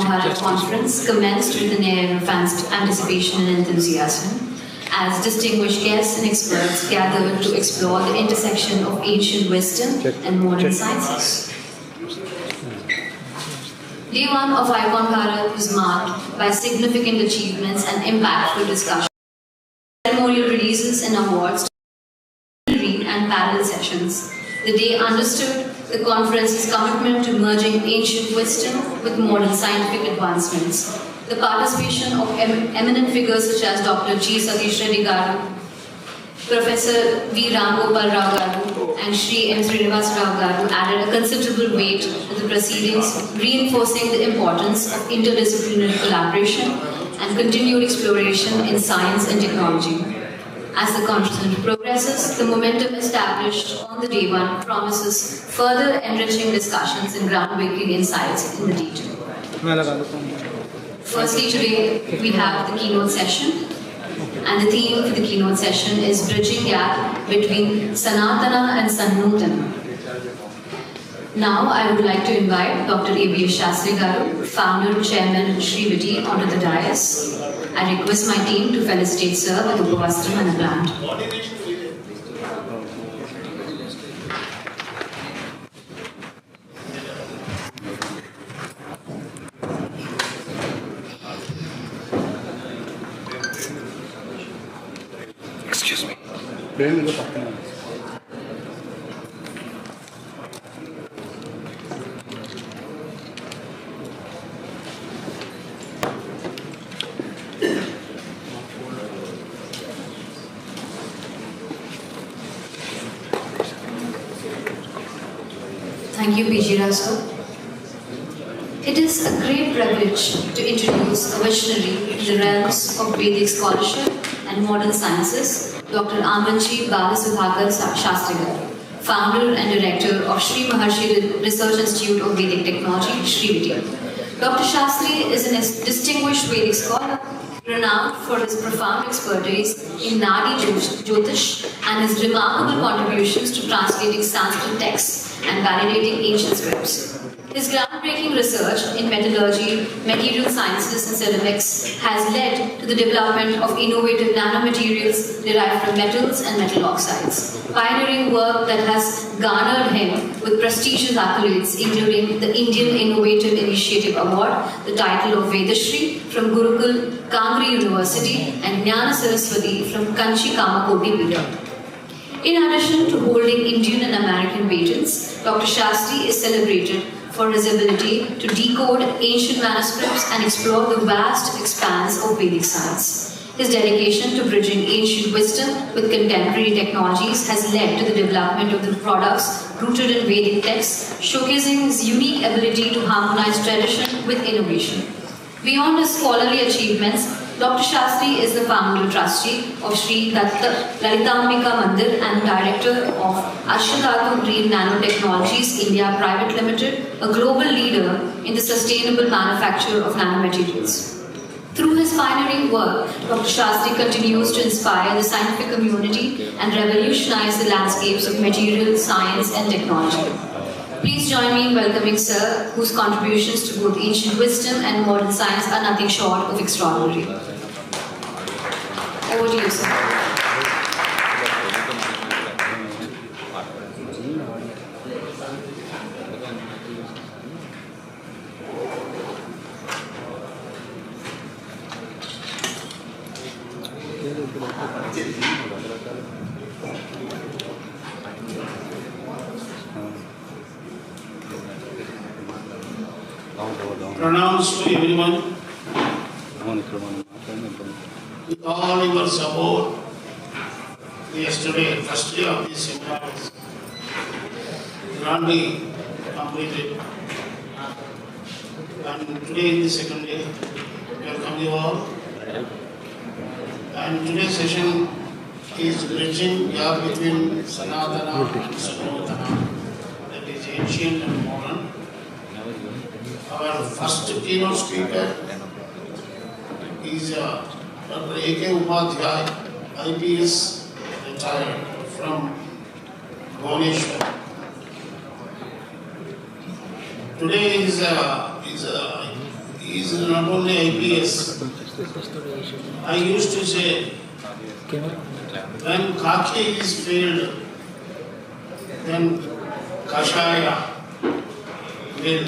ICONBharat conference commenced with an air of anticipation and enthusiasm, as distinguished guests and experts gathered to explore the intersection of ancient wisdom and modern sciences. Day one of ICONBharat was marked by significant achievements and impactful discussions, ceremonial releases and awards, and parallel sessions. The day understood the conference's commitment to merging ancient wisdom with modern scientific advancements. The participation of eminent figures such as Dr. G. Satish Garu, Professor V. Ram Gopal Rao Garu, and Sri M. Srinivas Rao Garu added a considerable weight to the proceedings, reinforcing the importance of interdisciplinary collaboration and continued exploration in science and technology. As the conference progresses, the momentum established on the day one promises further enriching discussions and groundbreaking insights in the detail. Firstly, today we have the keynote session, and the theme for the keynote session is Bridging Gap between Sanatana and Sannutana. Now, I would like to invite Dr. A.B.S. Sastry Garu, founder and chairman of SRIVT, onto the dais. I request my team to felicitate Sir with a Upavastram and a plant. Excuse me. Thank you, P.G. Raso. It is a great privilege to introduce a visionary in the realms of Vedic scholarship and modern sciences, Dr. Aamanchi Bala Sudhakara Shastry, founder and director of Srimaharshi Research Institute of Vedic Technology, SRIVT. Dr. Sastry is a distinguished Vedic scholar, renowned for his profound expertise in Nadi Jyotish and his remarkable contributions to translating Sanskrit texts and validating ancient scripts. His groundbreaking research in metallurgy, material sciences and ceramics has led to the development of innovative nanomaterials derived from metals and metal oxides, pioneering work that has garnered him with prestigious accolades including the Indian Innovative Initiative Award, the title of Vedashri from Gurukul Kangri University and Jnana Saraswati from Kanchi Kamakoti Pida. In addition to holding Indian and American patents, Dr. Sastry is celebrated for his ability to decode ancient manuscripts and explore the vast expanse of Vedic science. His dedication to bridging ancient wisdom with contemporary technologies has led to the development of the products rooted in Vedic texts, showcasing his unique ability to harmonize tradition with innovation. Beyond his scholarly achievements, Dr. Sastry is the founder trustee of Sri Lalitambika Mandir and director of Ashwadhatu Green Nanotechnologies India Private Limited, a global leader in the sustainable manufacture of nanomaterials. Through his pioneering work, Dr. Sastry continues to inspire the scientific community and revolutionize the landscapes of material science and technology. Please join me in welcoming Sir, whose contributions to both ancient wisdom and modern science are nothing short of extraordinary. Over to you, Sir. Pronouns to everyone. With all your support, yesterday, first day of this seminar was grandly completed. And today is the second day. Welcome you all. And today's session is bridging gap between Sanatana and Sannutana, that is ancient and modern. Our first keynote speaker is Dr. A.K. Upadhyay, IPS retired from Bhubaneswar. Today he is not only IPS. I used to say, when Kaki is failed, then Kashaya will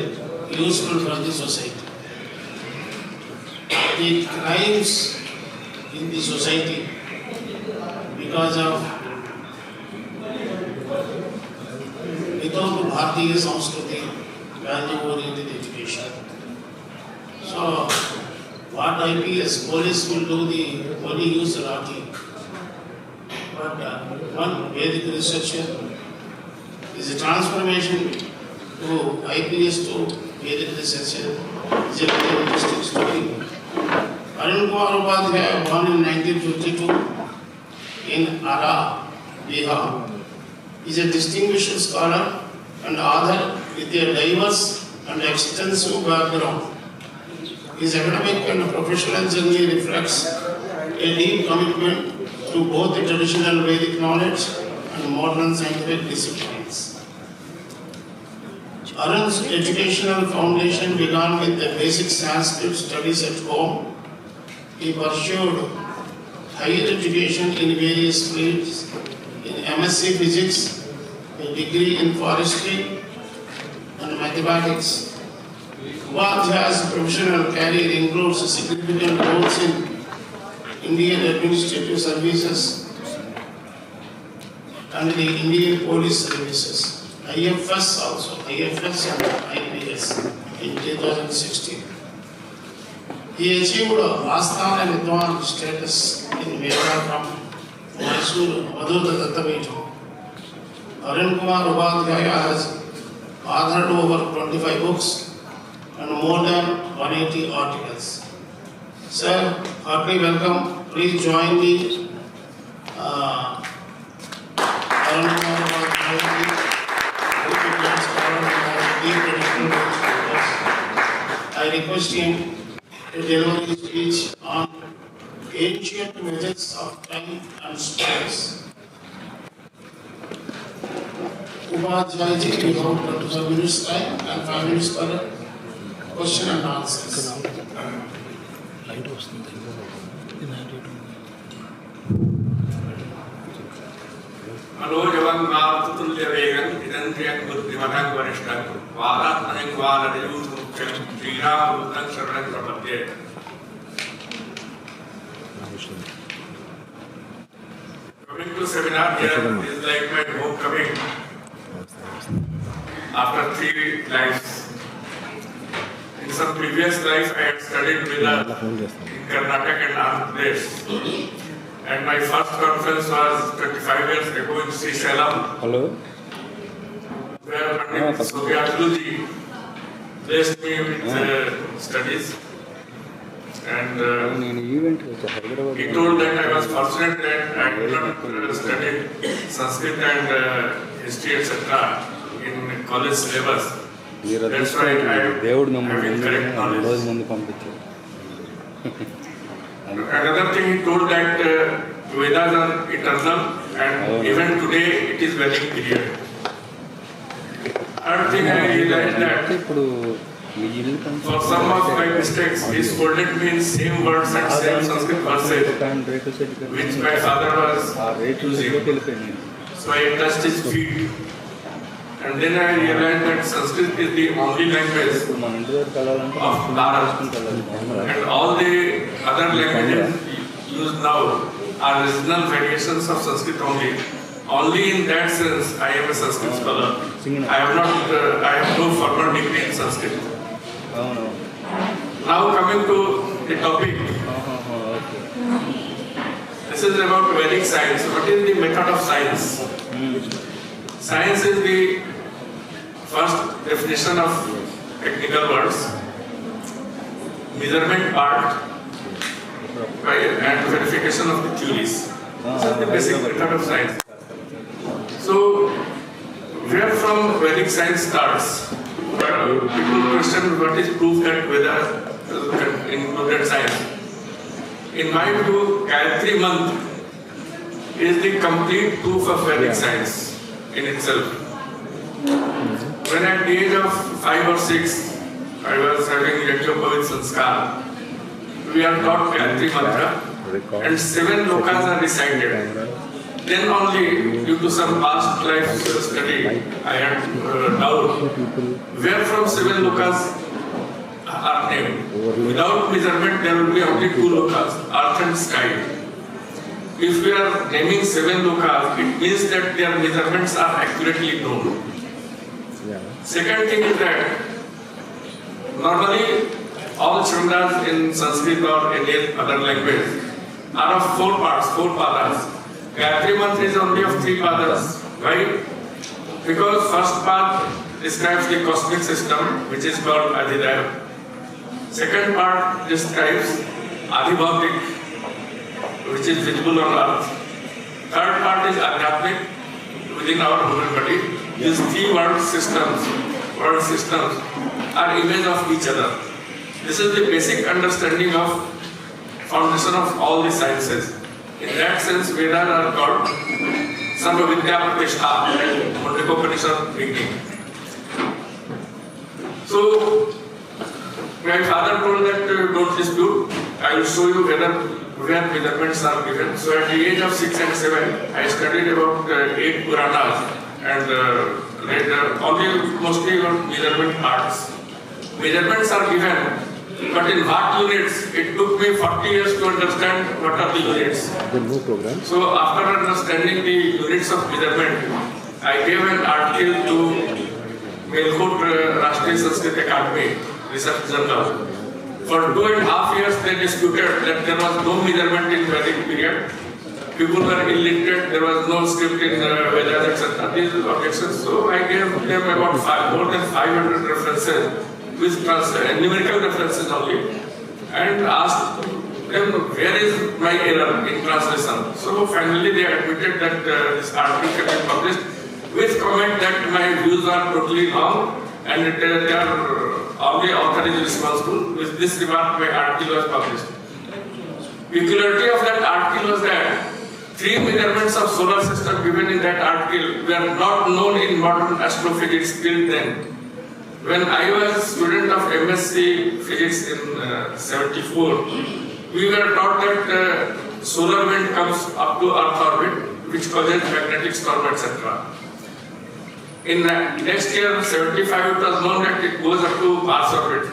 useful for the society. The crimes in the society because of without Bharatiya Samskruti, value-oriented education. So, what IPS police will do, the only use Rati. But one Vedic researcher is a transformation to IPS to Vedic researcher. It's a very interesting story. Aamanchi, born in 1952 in Ara, Bihar, is a distinguished scholar and author with a diverse and extensive background. His academic and professional journey reflects a deep commitment to both the traditional Vedic knowledge and modern scientific disciplines. Arun's educational foundation began with the basic Sanskrit studies at home. He pursued higher education in various fields, in MSc Physics, a degree in Forestry and Mathematics. hubHyd's professional career includes significant roles in Indian Administrative Services and the Indian Police Services, IFS also, IFS and IPS in 2016. He achieved Asthana Vidwan status in Veda from Mysore, Madhura. Aamanchi has authored over 25 books and more than 180 articles. Sir, heartily welcome. Please join me. I request him to deliver his speech on ancient measures of time and space. hubHyd, we have 25 minutes time and 5 minutes for question and answers. मनोजवं मातुल्यवेगं इदन्त्रियं बुद्धिमतं वरिष्ठं वादात्मनं वादयुतं श्रीरामदूतं शरणं प्रपद्ये. Coming to seminar here is like my homecoming after 3 lives. In some previous life I had studied Veda in Karnataka and Andhra Pradesh. And my first conference was 25 years ago in Srisalem. Hello. Where Pandit Sogyatluji blessed me with studies. And he told that I was fortunate that I did not study Sanskrit and history etc. in college syllabus. That's why I have correct knowledge. Another thing he told that Vedas are eternal and even today it is Vedic period. Third thing I realized that for some of my mistakes he scolded me in same words and same Sanskrit verses which my father was using. So I touched his feet. And then I realized that Sanskrit is the only language of Bharat. And all the other languages used now are regional variations of Sanskrit only. Only in that sense I am a Sanskrit scholar. I have no formal degree in Sanskrit. Now coming to the topic. This is about Vedic science. What is the method of science? Science is the first definition of technical words, measurement part, and verification of the theories. This is the basic method of science. So, where from Vedic science starts? People question what is proof that Veda included science. In my view, Gayatri month is the complete proof of Vedic science in itself. When at the age of 5 or 6, I was having Yajna Sanskar. We are taught Gayatri Mantra and 7 lokas are recited. Then only, due to some past life study, I had doubt where from 7 lokas are named. Without measurement, there will be only 2 lokas, earth and sky. If we are naming 7 lokas, it means that their measurements are accurately known. Second thing is that normally all chandas in Sanskrit or any other language are of 4 parts, 4 padas. Gayatri Mantra is only of 3 padas. Why? Because first part describes the cosmic system, which is called Adhidaya. Second part describes Adhibhautik, which is visible on earth. Third part is Adhyatmic, within our human body. These 3 world systems are image of each other. This is the basic understanding of foundation of all the sciences. In that sense, Vedas are called Sarva Vidya Pratishtha and Mundaka beginning. So, my father told that don't dispute, I will show you where measurements are given. So at the age of 6 and 7, I studied about 8 Puranas and read mostly about measurement parts. Measurements are given, but in what units? It took me 40 years to understand what are the units. So after understanding the units of measurement, I gave an article to Melkot Rashtriya Sanskrit Academy Research Journal. For 2.5 years they disputed that there was no measurement in Vedic period. People were illiterate, there was no script in Vedas, etc. These objections. So I gave them about more than 500 references with numerical references only, and asked them where is my error in translation. So finally they admitted that this article can be published with comment that my views are totally wrong and they are only author is responsible. With this remark my article was published. Peculiarity of that article was that 3 measurements of solar system given in that article were not known in modern astrophysics till then. When I was a student of MSc Physics in 74, we were taught that solar wind comes up to Earth orbit, which causes magnetic storm, etc. In next year, 75, it was known that it goes up to Mars orbit.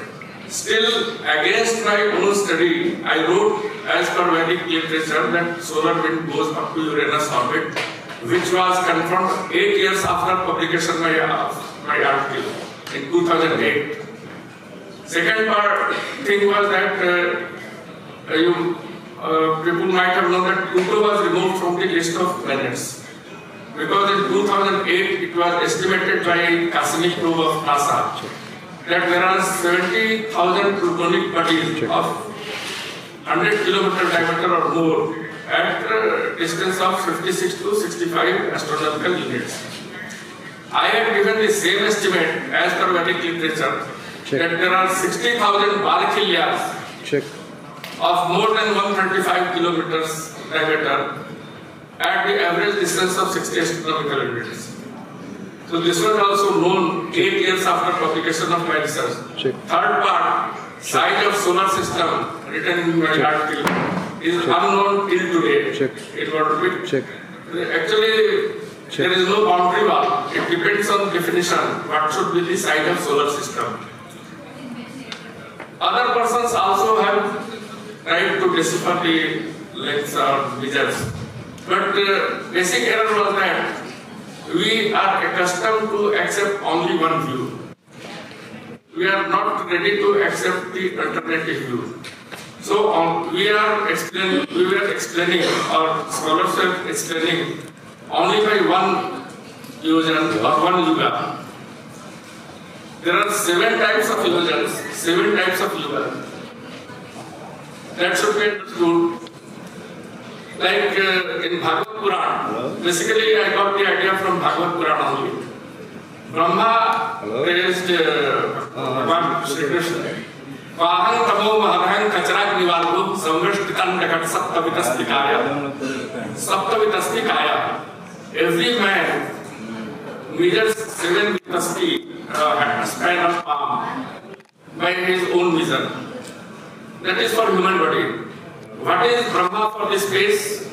Still, against my own study, I wrote, as per Vedic literature, that solar wind goes up to Uranus orbit, which was confirmed 8 years after publication of my article in 2008. Second thing was that people might have known that Guntur was removed from the list of planets. Because in 2008, it was estimated by Cassini probe of NASA that there are 70,000 plutonic bodies of 100 km diameter or more at a distance of 56 to 65 astronomical units. I had given the same estimate as per Vedic literature that there are 60,000 Balakhilias of more than 135 kilometers diameter at the average distance of 60 astronomical units. So this was also known 8 years after publication of my research. Third part, size of solar system written in my article is unknown till today. Actually, there is no boundary wall. It depends on definition. What should be the size of solar system? Other persons also have tried to decipher the lengths or measures. But basic error was that we are accustomed to accept only one view. We are not ready to accept the alternative view. So we were explaining, or scholars were explaining only by one illusion or one yuga. There are 7 types of illusions, 7 types of yuga. That should be understood. Like in Bhagavad Puran, basically I got the idea from Bhagavad Puran only. Brahma praised Bhagavan Shri Krishna. Vahang tamo mahadhang kachrak nivalku samvrishtitan dakat saptavitastikaya. Saptavitastikaya. Every man measures 7 vitasti at a span of palm. by his own vision. That is for human body. What is Brahma for the space?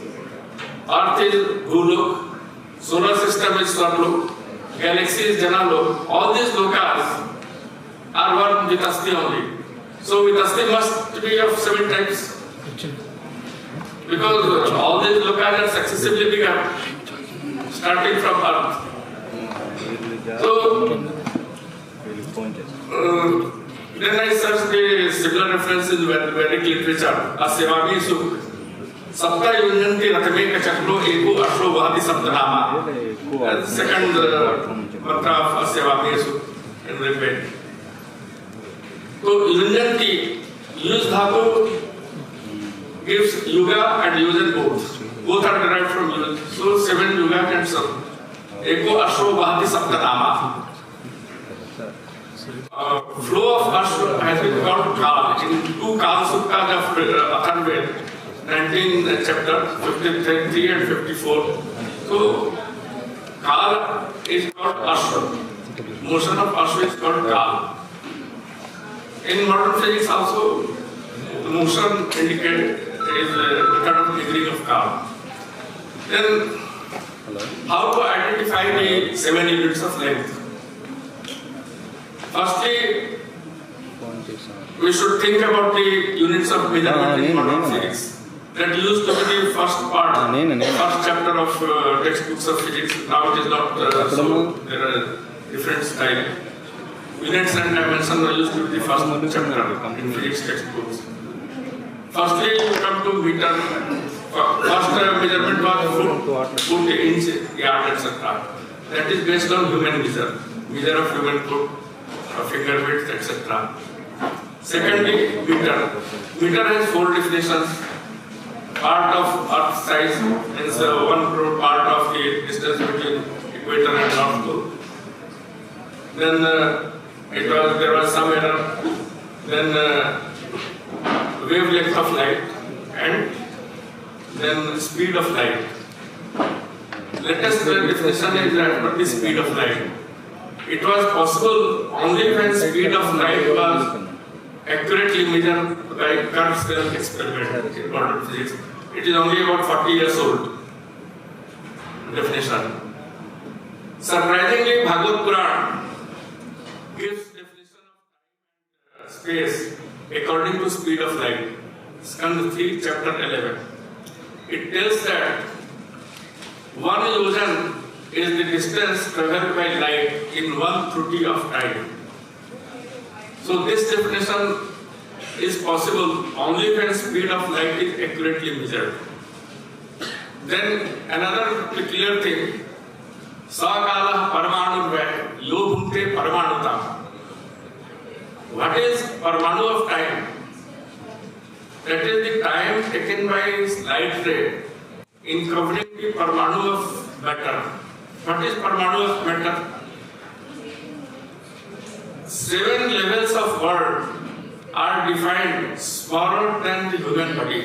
Earth is Bhulok, solar system is Swarlok, galaxy is Janalok. All these lokas are one with Asti only. So with Asti must be of 7 types. Because all these lokas are successively bigger, starting from Earth. So then I searched the similar references in Vedic literature. Asevami Suk, Sapta Yunyanti Ratame Kachaklo Ego Ashro Vahati Saptanama. Second mantra of Asevami Suk in Rig. So Yunyanti, use dhatu gives yuga and yujan both. Both are derived from yujan. So 7 yuga and some. Ego Ashro Vahati Saptanama. Flow of Ashra has been called Kal. In 2 Kal Suttas of ICONBharat, 19th chapter, 53 and 54. So, Kal is called Ashra. Motion of Ashra is called Kal. In modern physics also, the motion indicated is the kind of degree of Kal. Then, how to identify the 7 units of length? Firstly, we should think about the units of measurement in modern physics. That used to be the first part, first chapter of textbooks of physics. Now it is not so. There are different styles. Units and dimensions used to be the first chapter in physics textbooks. Firstly, you come to meter. First measurement was foot, inch, yard, etc. That is based on human measure of human foot, finger width, etc. Secondly, meter. Meter has 4 definitions. Part of Earth size means 1 crore part of the distance between equator and North Pole. Then there was some error. Then wavelength of light and then speed of light. Latest definition is that the speed of light. It was possible only when speed of light was accurately measured by Kerr-Snell experiment in modern physics. It is only about 40 years old definition. Surprisingly, Bhagavad Puran gives definition of space according to speed of light. Skand 3, chapter 11. It tells that 1 yojan is the distance traveled by light in 1 truti of time. So this definition is possible only when speed of light is accurately measured. Then another peculiar thing, Sakala Paramanu Vay, Yo Bhunte Paramanutam. What is Paramanu of time? That is the time taken by light ray in covering the Paramanu of matter. What is Paramanu of matter? 7 levels of world are defined smaller than the human body.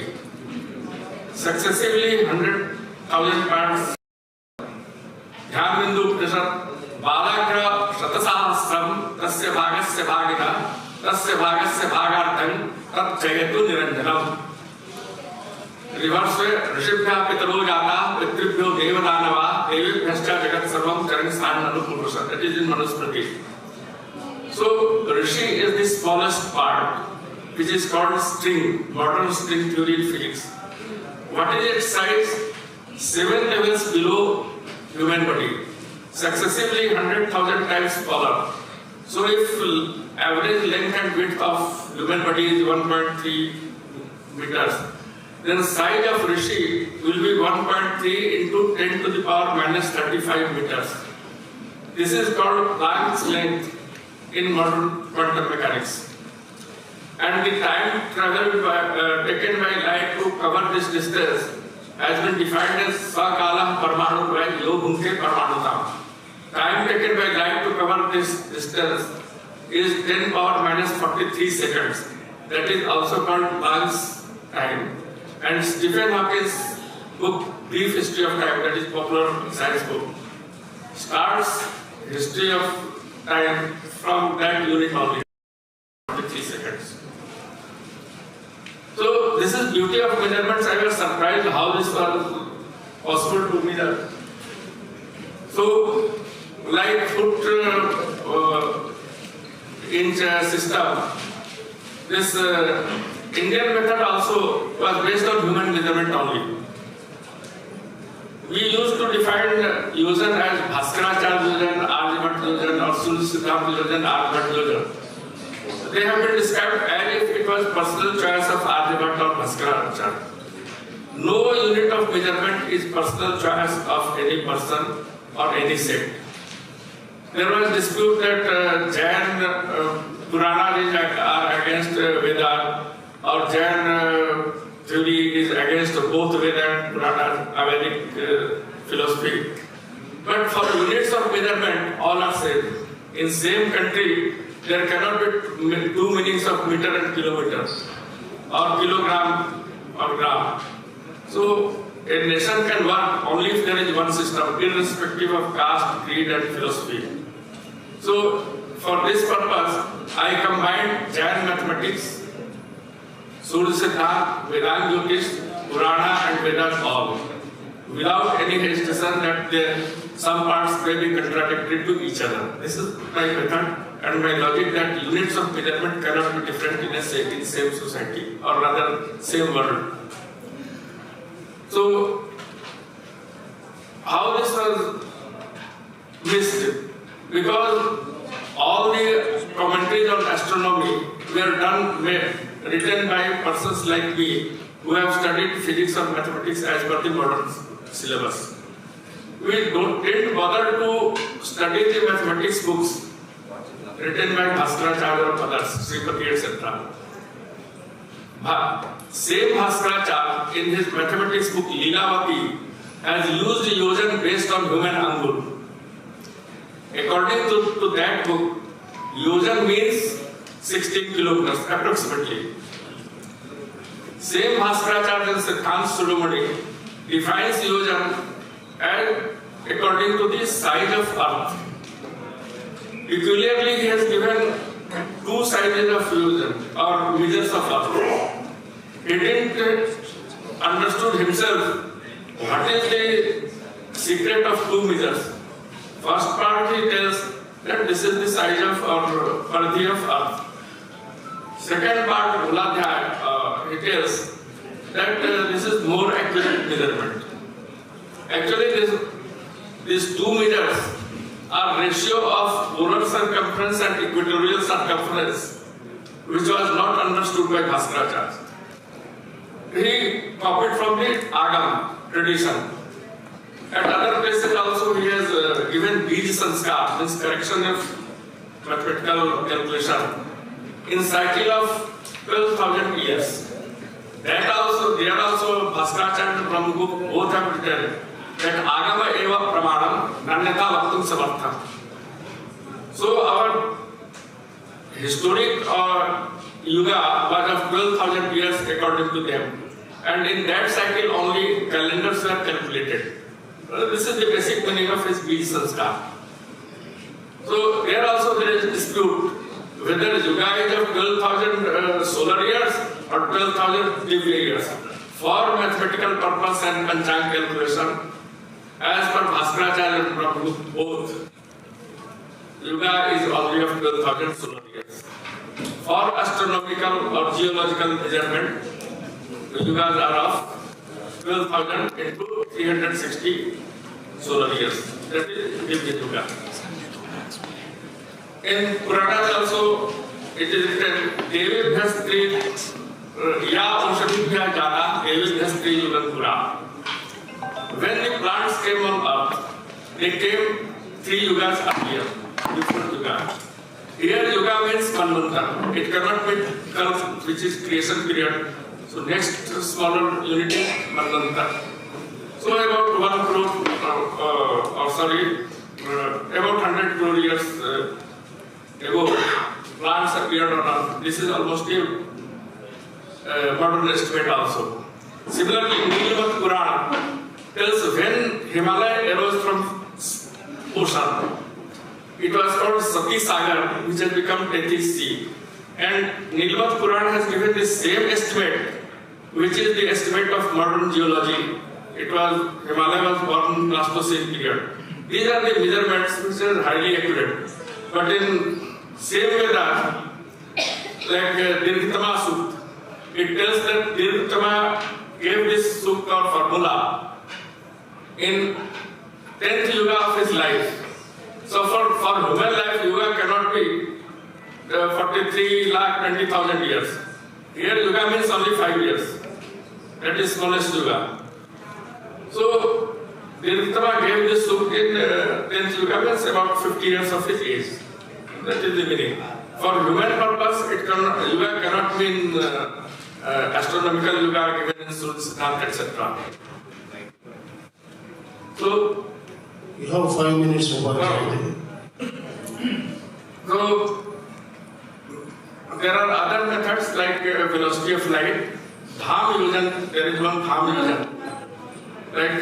Successively 100,000 parts. Dhyan Bindu Prasad, Bala Shatasahasram, Tasya Bhagasya Bhagina, Tasya Bhagasya Bhagarthan, Tat Jayatu Niranjanam. Reverse way, Rishibhya Pitaro Jata, Pitribhyo Devadanava, Devi Bhashcha Jagat Sarvam Charan Sthan Anupurusha. That is in Manusmriti. So, Rishi is the smallest part, which is called string, modern string theory in physics. What is its size? 7 levels below human body, successively 100,000 times smaller. So, if average length and width of human body is 1.3 meters, then size of Rishi will be 1.3 into 10 to the power minus 35 meters. This is called Planck's length in modern quantum mechanics. And the time traveled taken by light to cover this distance has been defined as Sakala Paramanu by Yo Bhunte Paramanutam. Time taken by light to cover this distance is 10 power minus 43 seconds. That is also called Planck's time. And Stephen Hawking's book, Brief History of Time, that is popular science book, starts history of time from that unit only, 43 is beauty of measurements. I was surprised how this was possible to measure. So, like foot inch system, this Indian method also was based on human measurement only. We used to define user as Bhaskaracharya Yojan, Aryabhatta Yojan, or Siddhartha Yojan, Aryabhatta Yojan. They have been described as if it was personal choice of Aryabhatta or Bhaskaracharya. No unit of measurement is personal choice of any person or any sect. There was dispute that Jain Puranas are against Veda, or Jain theory is against both Veda and Purana, Vedic philosophy. But for units of measurement, all are same. In same country, there cannot be two meanings of meter and kilometers, or kilogram or gram. So a nation can work only if there is one system, irrespective of caste, creed and philosophy. So for this purpose, I combined Jain mathematics, Surya Siddhanta, Vedanta Jyotish, Purana and Vedas all, without any hesitation that some parts may be contradictory to each other. This is my method and my logic that units of measurement cannot be different in same society, or rather same world. So, how this was missed? Because all the commentaries on astronomy were written by persons like me who have studied physics or mathematics as per the modern syllabus. We didn't bother to study the mathematics books written by Bhaskaracharya or others, Srimati, etc. Same Bhaskaracharya in his mathematics book Leelavati has used yojan based on human angul. According to that book, yojan means 16 kilometers approximately. Same Bhaskaracharya in Siddhanta Sudhamani defines yojan as according to the size of earth. Peculiarly, he has given two sizes of yojan or measures of earth. He didn't understood himself what is the secret of two measures. First part he tells that this is the size of or parthi of earth. Second part, Uladhyaya, he tells that this is more accurate measurement. Actually, these two meters are ratio of polar circumference and equatorial circumference, which was not understood by Bhaskaracharya. He copied from the Agam tradition. At other places also he has given Bij Sanskar, means correction of mathematical calculation, in cycle of 12,000 years. There also Bhaskaracharya and Brahmagupta both have written that Agama eva pramanam nanyata vaktum samartham. So our historic yuga was of 12,000 years according to them. And in that cycle only calendars were calculated. This is the basic meaning of his Bij Sanskar. So there also there is dispute whether Yuga is of 12,000 solar years or 12,000 Divya years. For mathematical purpose and Panchang calculation, as per Bhaskaracharya and Brahmagupta both, Yuga is only of 12,000 solar years. For astronomical or geological measurement, the Yugas are of 12,000 into 360 solar years. That is Divya Yuga. In Puranas also, it is written, Devi Bhastri Ya Ushadibhya Jana Devi Bhastri Yugankura. When the plants came on earth, they came 3 yugas earlier, different yuga. Here yuga means manvanta. It cannot be curve, which is creation period. So next smaller unit is manvanta. So about 1 crore, about 100 crore years ago, plants appeared on earth. This is almost a modern estimate also. Similarly, Nilvat Purana tells when Himalaya arose from ocean. It was called Sati Sagar, which has become Tethys Sea. And Nilvat Purana has given the same estimate which is the estimate of modern geology. Himalaya was born in Pleistocene period. These are the measurements which are highly accurate. But in same way that, like Dirghtama Sukt, it tells that Dirghtama gave this Sukt or formula in 10th Yuga of his life. So for human life, Yuga cannot be 43,20,000 years. Here Yuga means only 5 years. That is smallest Yuga. So Dirghtama gave this Sukt in 10th Yuga, means about 50 years of his age. That is the meaning. For human purpose, Yuga cannot mean astronomical Yuga given in Surya Siddhanta, etc. So you have 5 minutes to watch. So there are other methods like velocity of light, dham illusion. There is one dham illusion. Like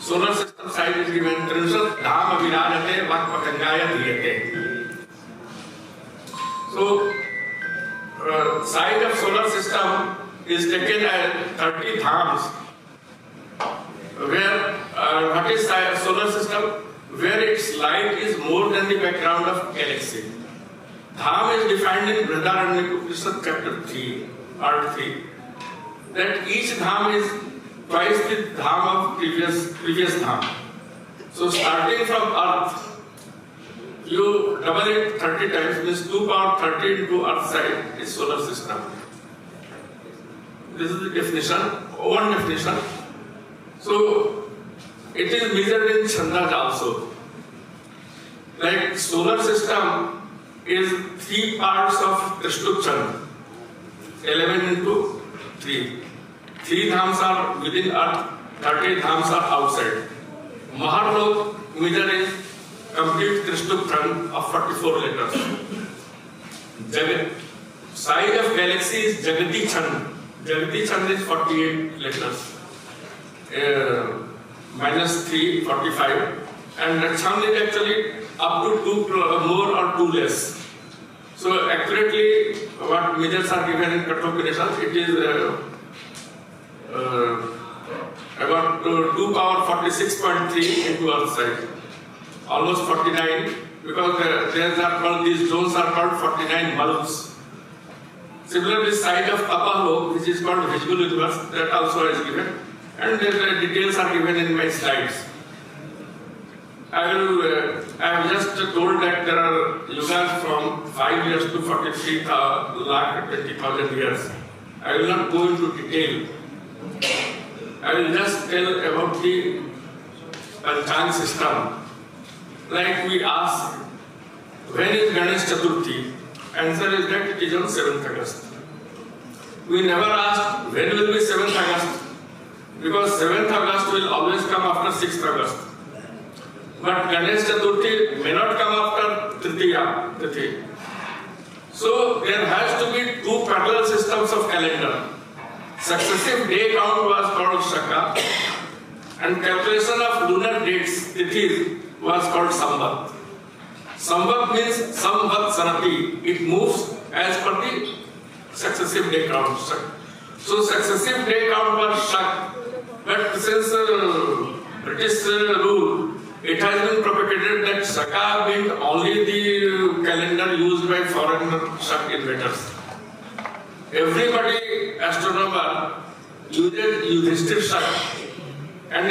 solar system size is given, Trinshad dham avirajate vakpakangaya dhriyate. So size of solar system is taken as 30 dhams. Where what is solar system? Where its light is more than the background of galaxy. Dham is defined in Brihadaranyaka Upanishad chapter 3, part 3. That each dham is twice the dham of previous dham. So starting from Earth, you double it 30 times, means 2 power 30 into Earth side is solar system. This is the definition, one definition. So it is measured in chandas also. Like solar system is 3 parts of Krishtub Chand, 11 into 3. 3 dhams are within Earth, 30 dhams are outside. Maharlok measure is complete Krishtub Chand of 44 letters. Size of galaxy is Jagati Chand. Jagati Chand is 48 letters. Minus 3, 45. And that Chand is actually up to 2 more or 2 less. So accurately, what measures are given in Kathopanishad, it is about 2 power 46.3 into Earth side, almost 49, because these zones are called 49 bulbs. Similarly, side of Tapalok, which is called visible universe, that also is given, and the details are given in my slides. I have just told that there are yugas from 5 years to 43,20,000 years. I will not go into detail. I will just tell about the Panchang system. Like we ask, when is Ganesh Chaturthi? Answer is that it is on 7th August. We never ask when will be 7th August, because 7th August will always come after 6th August. But Ganesh Chaturthi may not come after Tritiya Tithi. So there has to be 2 parallel systems of calendar. Successive day count was called Shaka, and calculation of lunar dates, Tithis, was called Samvat. Samvat means Samvat Sanati. It moves as per the successive day count. So successive day count was Shak. But since British rule, it has been propagated that Shaka meant only the calendar used by foreign Shak inventors. Everybody, astronomer, uses Yudhishthir Shak, and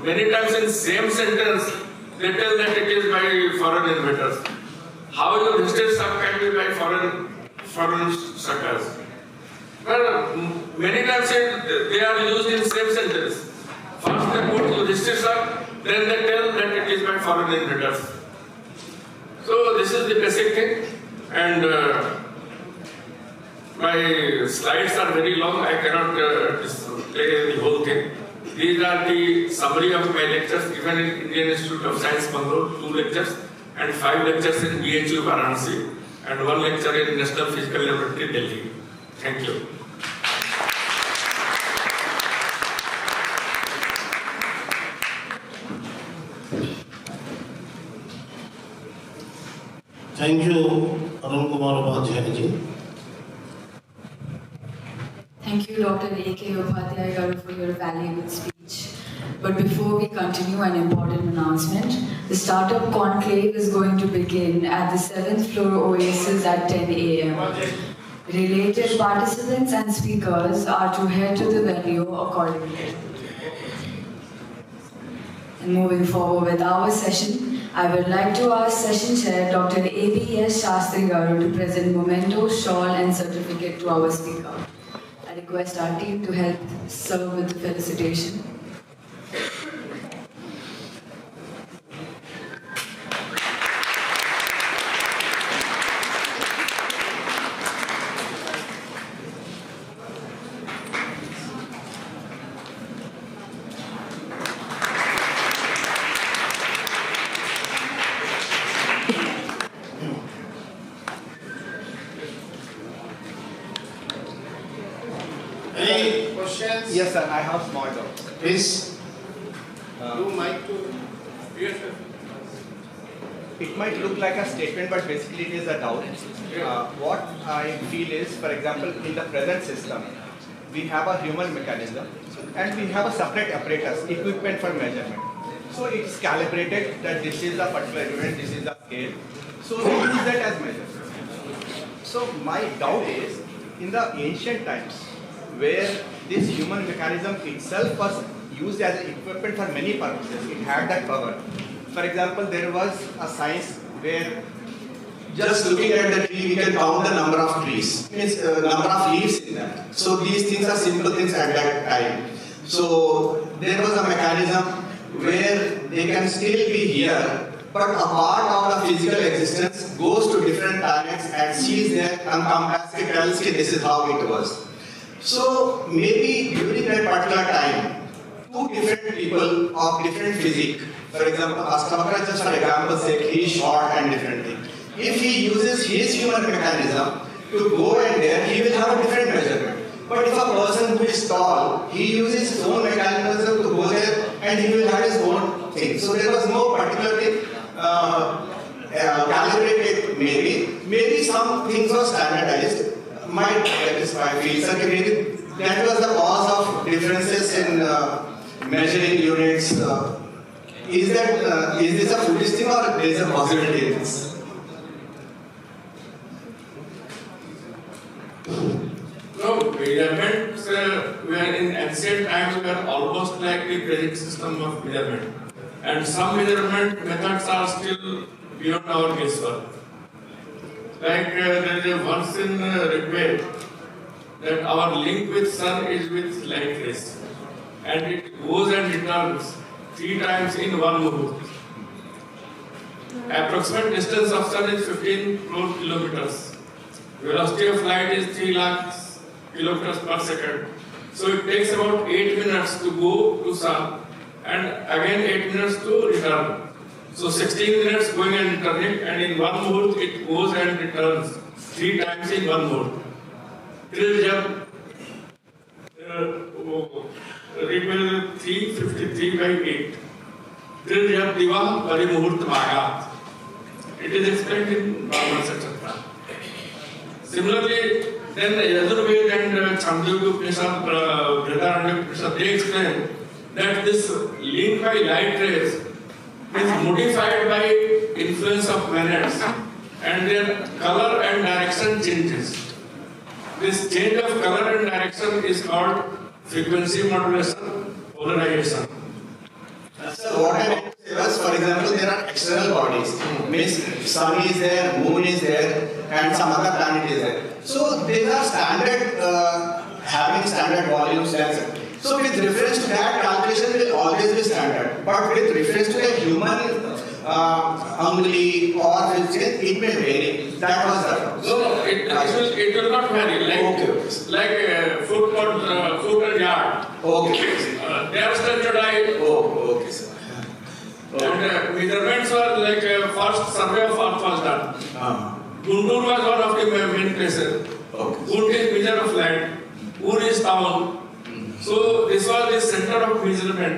many times in same sentence they tell that it is by foreign inventors. How Yudhishthir Shak can be by foreign Shakas? Well, many times they are used in same sentence. First they put Yudhishthir Shak, then they tell that it is by foreign inventors. So this is the basic thing, and my slides are very long. I cannot display the whole thing. These are the summary of my lectures given in Indian Institute of Science, Bangalore, 2 lectures, and 5 lectures in BHU, Varanasi, and 1 lecture in National Physical Laboratory, Delhi. Thank you. Thank you, Arun Kumar Upadhyay ji. Thank you, Dr. A.K. Upadhyay for your valuable speech. But before we continue, an important announcement. The Startup Conclave is going to begin at the 7th floor Oasis at 10 a.m. Related participants and speakers are to head to the venue accordingly. And moving forward with our session, I would like to ask Session Chair Dr. A.B.S. Sastry to present memento, shawl and certificate to our speaker. I request our team to help serve with the felicitation. Any questions? Yes, sir. I have small doubts. Please. Do mic to. Yes, sir. It might look like a statement, but basically it is a doubt. What I feel is, for example, in the present system, we have a human mechanism and we have a separate apparatus, equipment for measurement. So it's calibrated that this is a particular event, this is the scale. So we use that as measure. So my doubt is, in the ancient times, where this human mechanism itself was used as an equipment for many purposes, it had that power. For example, there was a science where just looking at the tree, we can count the number of trees, means number of leaves in that. So these things are simple things at that time. So there was a mechanism where they can still be here, but a part of the physical existence goes to different planets and sees there and compares it, tells you this is how it was. So maybe during that particular time, two different people of different physique, for example, Sudhakara, just for example's sake, he is short and different thing. If he uses his human mechanism to go and there, he will have a different measurement. But if a person who is tall, he uses his own mechanism to go there and he will have his own thing. So there was no particularly calibrated maybe some things were standardized. That is my feel. So maybe that was the cause of differences in measuring units. Is this a foolish thing or there is a possibility in this? No, measurements were in ancient times were almost like the Vedic system of measurement. And some measurement methods are still beyond our guesswork. Like there is a verse in Rig that our link with sun is with light rays. And it goes and returns 3 times in 1 muhurt. Approximate distance of sun is 15 crore kilometers. Velocity of light is 3 lakh kilometers per second. So it takes about 8 minutes to go to sun and again 8 minutes to return. So 16 minutes going and returning, and in 1 muhurt it goes and returns 3 times in 1 muhurt. Till jab Rig 353 by 8. Till jab diva pari muhurt magat. It is explained in Bala, etc. Similarly, then Yajurveda and Chandogya Upanishad, Brihadaranyaka Upanishad, they explain that this link by light rays is modified by influence of planets and their color and direction changes. This change of color and direction is called frequency modulation, polarization. So what I meant to say was, for example, there are external bodies. Means sun is there, moon is there, and some other planet is there. So they are standard, having standard volumes. So with reference to that, calculation will always be standard. But with reference to a human anguli or it may vary. That was the No, it will not vary. Like foot and yard. Okay. They are standardized. Oh, okay, sir. And measurements were like first survey of Earth was done. Guntur was one of the main places. Okay. Guntur is measure of land. Ur is town. So this was the center of measurement,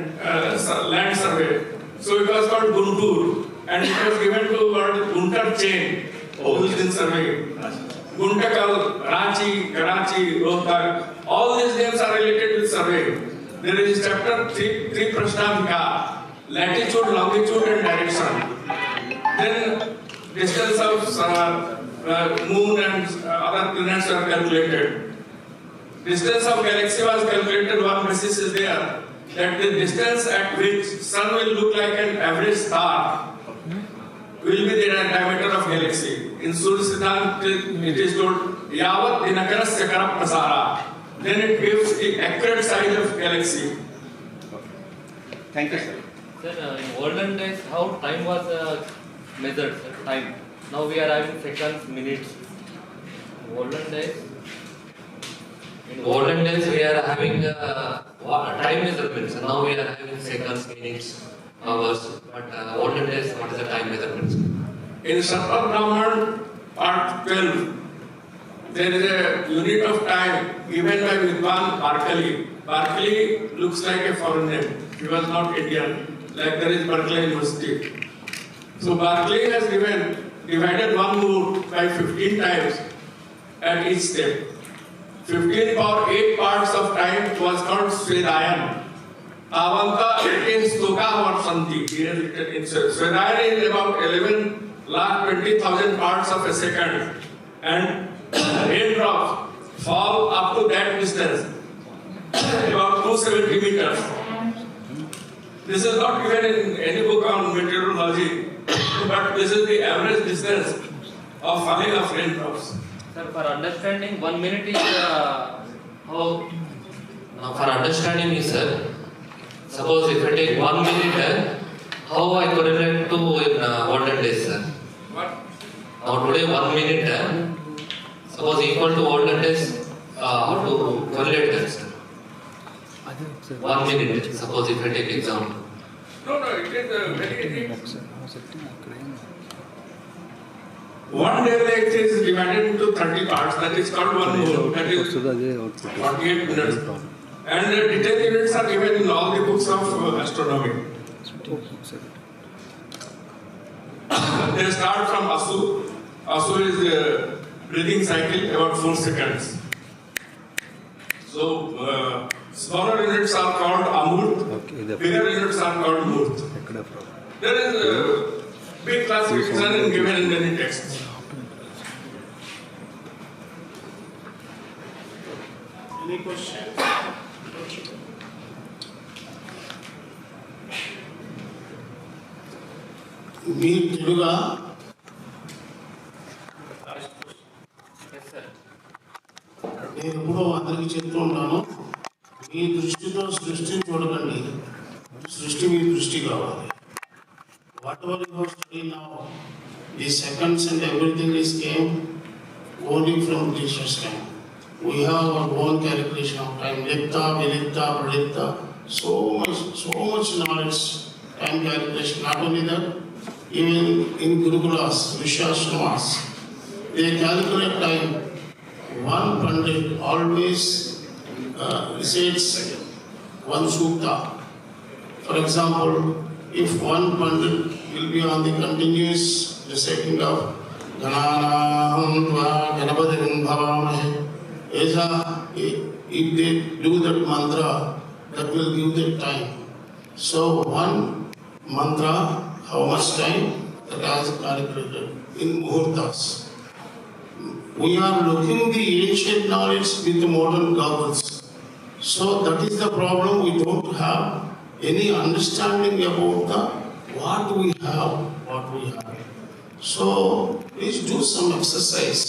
land survey. So it was called Guntur, and it was given to word Guntur chain used in survey. Guntakal, Ranchi, Karachi, Rohtak, all all these names are related with survey. There is chapter 3 Prashnavika, latitude, longitude and direction. Then distance of moon and other planets are calculated. Distance of galaxy was calculated. One basis is there, that the distance at which sun will look like an average star will be the diameter of galaxy. In Surya Siddhant it is told Yavat Dinakarasya Kara Prasara. Then it gives the accurate size of galaxy. Thank you, sir. Sir, in olden days, how time was measured, sir? Time. Now we are having seconds, minutes. In olden days, we are having time measurements. Now we are having seconds, minutes, hours. But olden days, what is the time measurements? In Sattar Brahman, part 12, there is a unit of time given by Vidwan Barkley. Barkley looks like a foreign name. He was not Indian, like there is Berkeley University. So Barkley has divided one mood by 15 times at each step. 15 power 8 parts of time was called Svedayam. Avanta 18 stoka varsanti. Svedayam is about 11,20,000 parts of a second. And raindrops fall up to that distance, about 270 meters. This is not given in any book on meteorology, but this is the average distance of falling of raindrops. Sir, for understanding, 1 minute is how? Now, for understanding is, sir, suppose if I take 1 minute, how I correlate to in olden days, sir? What? Now today 1 minute, suppose equal to olden days, how to correlate that, sir? 1 minute, suppose if I take example. No, it is very. One day length is divided into 30 parts, that is called 1 moon, that is 48 minutes. And the detailed units are given in all the books of astronomy. They start from Asu. Asu is a breathing cycle, about 4 seconds. So, smaller units are called Amurt, bigger units are called Murt. There is a big classification given in many texts. Any questions? మీరు తెలుగా నేను ఎప్పుడో అందరికీ చెప్తూ ఉంటాను, మీ దృష్టితో సృష్టిని చూడకండి, సృష్టి మీ దృష్టి కావాలి. Whatever you are studying now, the seconds and everything is came only from Krishna's time. We have our own calculation of time, Lipta, Vilipta, Pradipta, so much knowledge, time calculation. Not only that, even in Gurukulas, Vishashramas, they calculate time. One Pandit always recites one sukta. For example, if one Pandit will be on the continuous reciting of Gananam Tva Ganapatim Bhavamahe, if they do that mantra, that will give them time. So one mantra, how much time? That has calculated in muhurtas. We are looking the ancient knowledge with the modern goggles. So that is the problem. We don't have any understanding about what we have. So please do some exercise.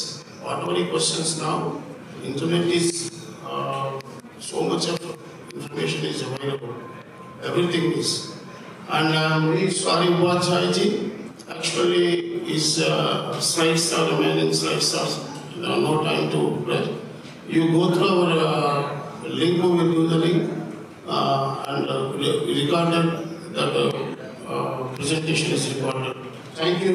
Whatever the questions now, internet is so much of information is available. Everything is. And I'm really sorry, Bharat. Actually, his slides are remaining slides. There are no time to press. You go through our link, we will do the link, and recorded that presentation is recorded. Thank you.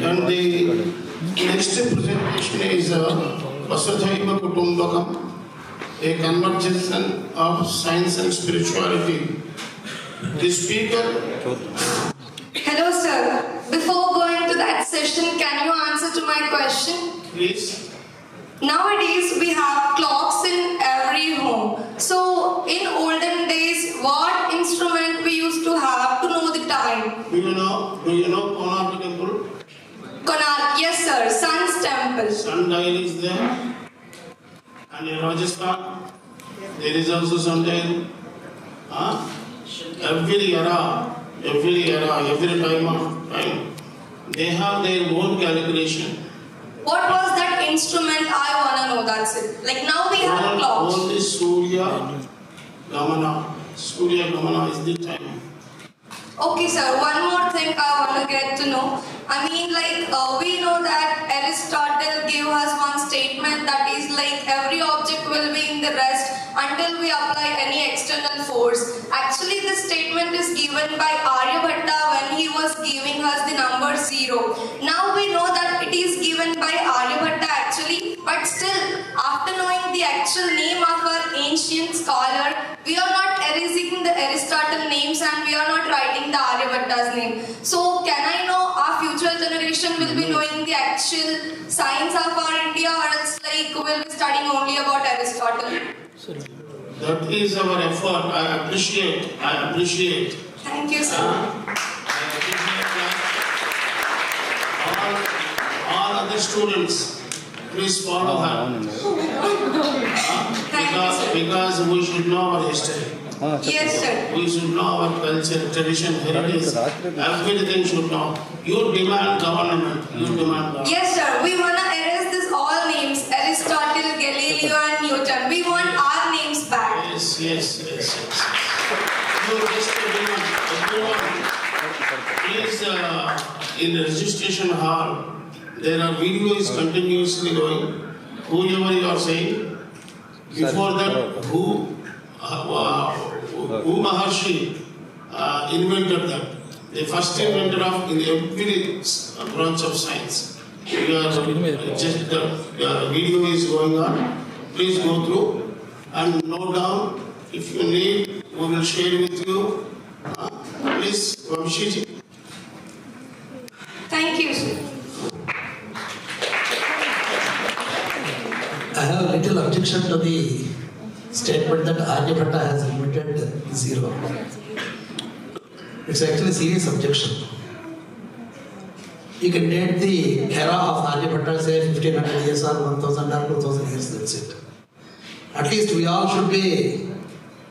And the next presentation is Vasudhaiva Kutumbakam, a convergence of science and spirituality. The speaker Hello, sir. Before going to that session, can you answer to my question? Please. Nowadays, we have clocks in every home. So, in olden days, what instrument we used to have to know the time? Do you know Konark temple? Konark, yes, sir. Sun's temple. Sundial is there. And in Rajasthan, there is also sundial. Every era, every time, they have their own calculation. What was that instrument? I want to know, that's it. Like now we have clocks. Only Surya Gamana is the time. Okay, sir. One more thing I want to get to know. I mean, we know that Aristotle gave us one statement that is like every object will be in the rest until we apply any external force. Actually, this statement is given by Aryabhatta when he was giving us the number 0. Now we know that it is given by Aryabhatta actually, but still, after knowing the actual name of our ancient scholar, we are not erasing the Aristotle names and we are not writing the Aryabhatta's name. So, can I know our future generation will be knowing the actual science of our India, or else we'll be studying only about Aristotle? That is our effort. I appreciate. Thank you, sir. I appreciate that. All other students, please follow her. Because we should know our history. Yes, sir. We should know our culture, tradition, heritage. Everything should know. You demand government. Yes, sir. We want to erase this all names. Aristotle, Galileo and Newton. We want our names back. Yes. You just everyone. Please, in the registration hall, there are videos continuously going. Whoever you are saying, before that, who Srimaharshi invented that. The first inventor of in every branch of science. Just the video is going on. Please go through and note down. If you need, we will share with you. Please, Vamshiji. Thank you, sir. I have a little objection to the statement that Aryabhatta has invented 0. It's actually a serious objection. You can date the era of Aryabhatta, say 1500 years or 1000 or 2000 years, that's it. At least we all should be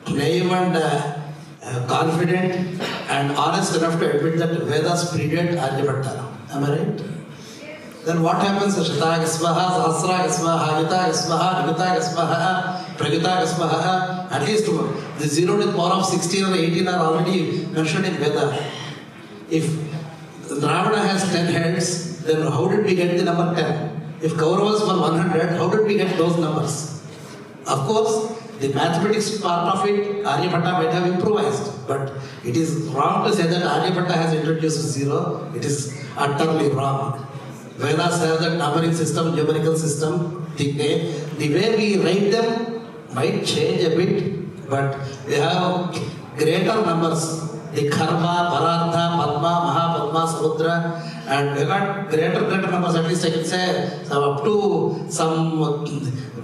naive and confident and honest enough to admit that Vedas predate Aryabhatta. Am I right? Then what happens? Shatagasvaha, Sahasragasvaha, Yutagasvaha, Nigutagasvaha, Pragitagasvaha. At least the 0 to the power of 16 or 18 are already mentioned in Veda. If Dravana has 10 heads, then how did we get the number 10? If Kauravas were 100, how did we get those numbers? Of course, the mathematics part of it, Aryabhatta might have improvised. But it is wrong to say that Aryabhatta has introduced 0. It is utterly wrong. Vedas have that numbering system, numerical system. The way we write them might change a bit, but we have greater numbers. The Karma, Bharata, Padma, Mahapadma, Samudra, and we got greater numbers. At least I can say up to some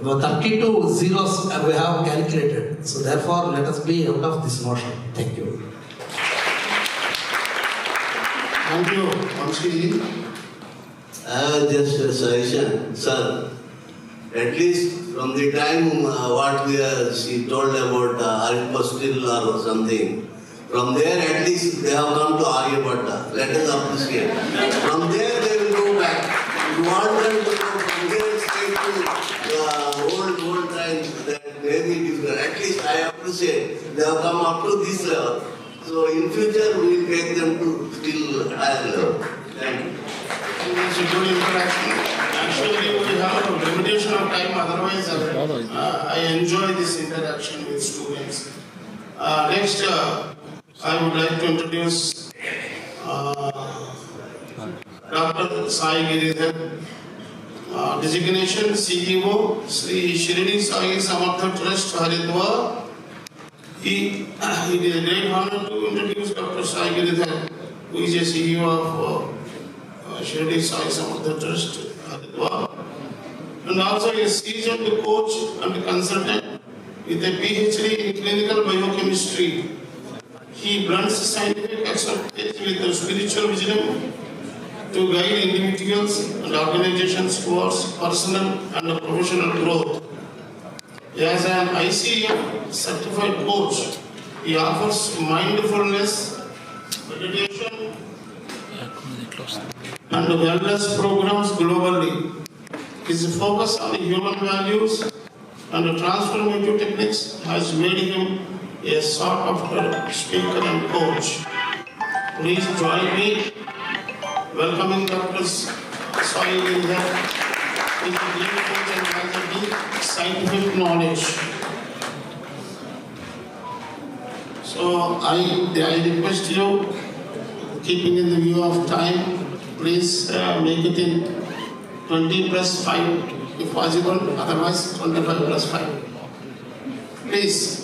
32 zeros we have calculated. So therefore, let us be out of this notion. Thank you. Thank you, Vamshiji. I have just a suggestion, sir. At least from the time what she told about Aristotle or something, from there at least they have come to Aryabhatta. Let us appreciate. From there they will go back. You want them to go from there straight to old times, that may be different. At least I appreciate they have come up to this level. So in future we will take them to still higher level. Thank you. It's a good interaction. Actually, we have a limitation of time, otherwise I enjoy this interaction with students. Next, I would like to introduce Dr. Sai Giridhar, designation CEO, Sri Shirdi Sai Samartha Trust, Haridwar. It is a great honor to introduce Dr. Sai Giridhar. who is a CEO of Shirdi Sai Samartha Trust, and also a seasoned coach and consultant with a PhD in clinical biochemistry. He blends scientific expertise with spiritual wisdom to guide individuals and organizations towards personal and professional growth. As an ICF certified coach, he offers mindfulness, meditation, and wellness programs globally. His focus on human values and transformative techniques has made him a sought-after speaker and coach. Please join me welcoming Dr. Sai Indra. He is a great coach and has a deep scientific knowledge. So I request you, keeping in the view of time, please make it in 20 plus 5 if possible, otherwise 25 plus 5. Please.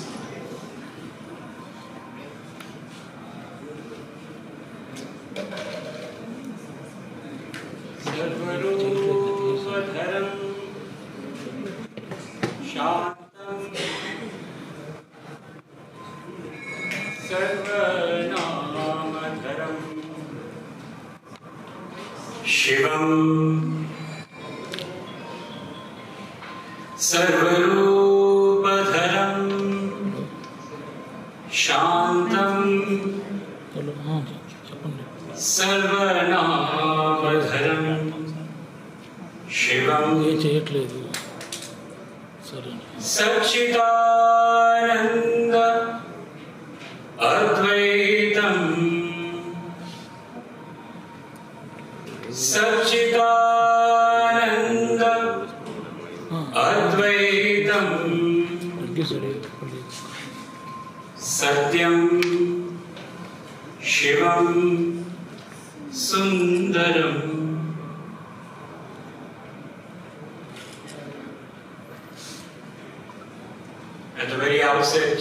Shivam Sarvarupadharam Shantam Sarvanamadharam Shivam Satchitananda Advaitam Satchitananda Advaitam Satyam Shivam Sundaram. At the very outset,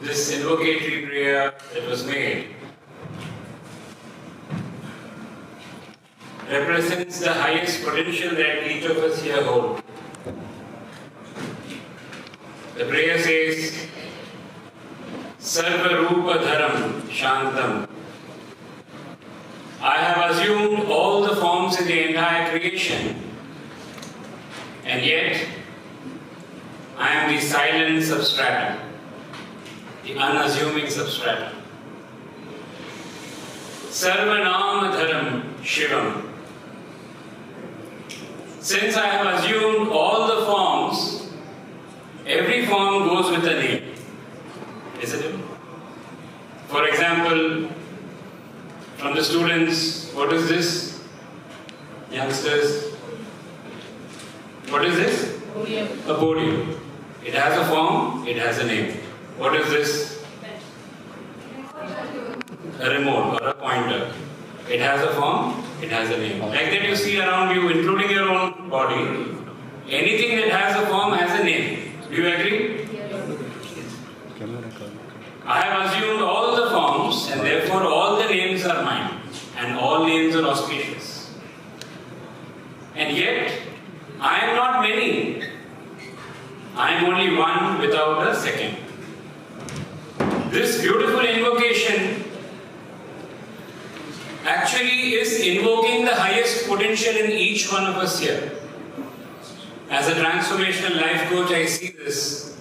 this invocatory prayer that was made represents the highest potential that each of us here hold. The prayer says, Sarvarupadharam Shantam. I have assumed all the forms in the entire creation, and yet I am the silent substratum, the unassuming substratum. Sarvanamadharam Shivam. Since I have assumed all the forms, every form goes with a name, isn't it? For example, from the students, what is this? Youngsters, what is this? Podium. A podium. It has a form, it has a name. What is this? A remote or a pointer. It has a form, it has a name. Like that you see around you, including your own body. Anything that has a form has a name. Do you agree? I have assumed all the forms and therefore all the names are mine and all names are auspicious. And yet, I am not many. I am only one without a second. This beautiful invocation actually is invoking the highest potential in each one of us here. As a transformational life coach, I see this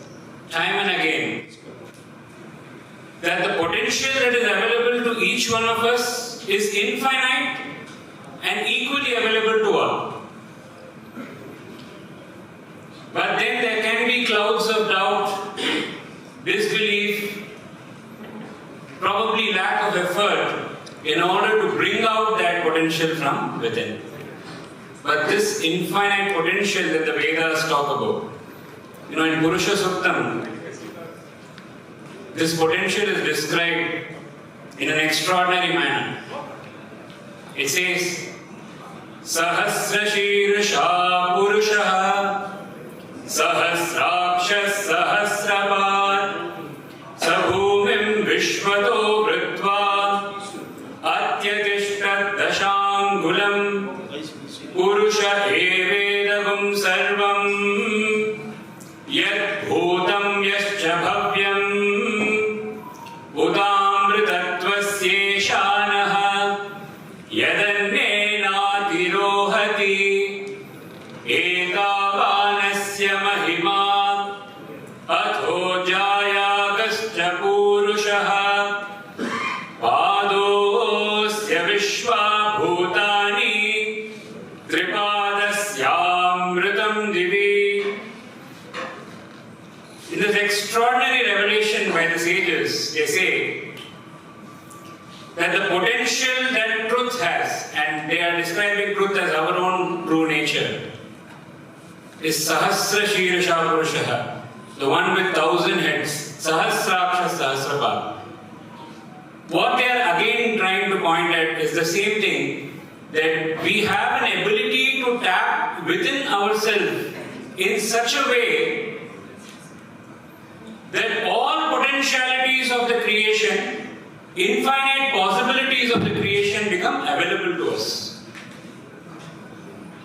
time and again, that the potential that is available to each one of us is infinite and equally available to all. But then there can be clouds of doubt, disbelief, probably lack of effort in order to bring out that potential from within. But this infinite potential that the Vedas talk about, in Purusha Suktam, this potential is described in an extraordinary manner. It says, Sahasrashirsha Purushaha Sahasrakshas Sahasrapat भव्यम् उदामृतत्वस्येषानः यदन्येनातिरोहति एतावानस्य महिमा अथो जायागश्च पूरुषः पादोऽस्य विश्वाभूतानि त्रिपादस्यामृतं दिवि. In this extraordinary revelation by the sages, they say that the potential that truth has, and they are describing truth as our own true nature, is Sahasra Shirsha Purushaha, the one with 1,000 heads, Sahasraksha Sahasrapad. What they are again trying to point at is the same thing, that we have an ability to tap within ourselves in such a way that all potentialities of the creation, infinite possibilities of the creation become available to us.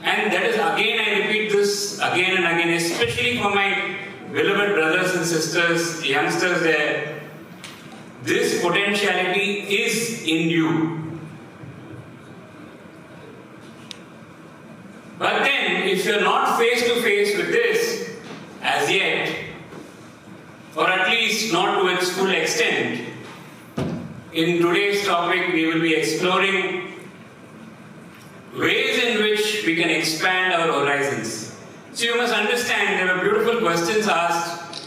And that is, again, I repeat this again and again, especially for my beloved brothers and sisters, youngsters there. This potentiality is in you. But then, if you're not face to face with this as yet, or at least not to its full extent, in today's topic we will be exploring ways in which we can expand our horizons. So you must understand, there were beautiful questions asked.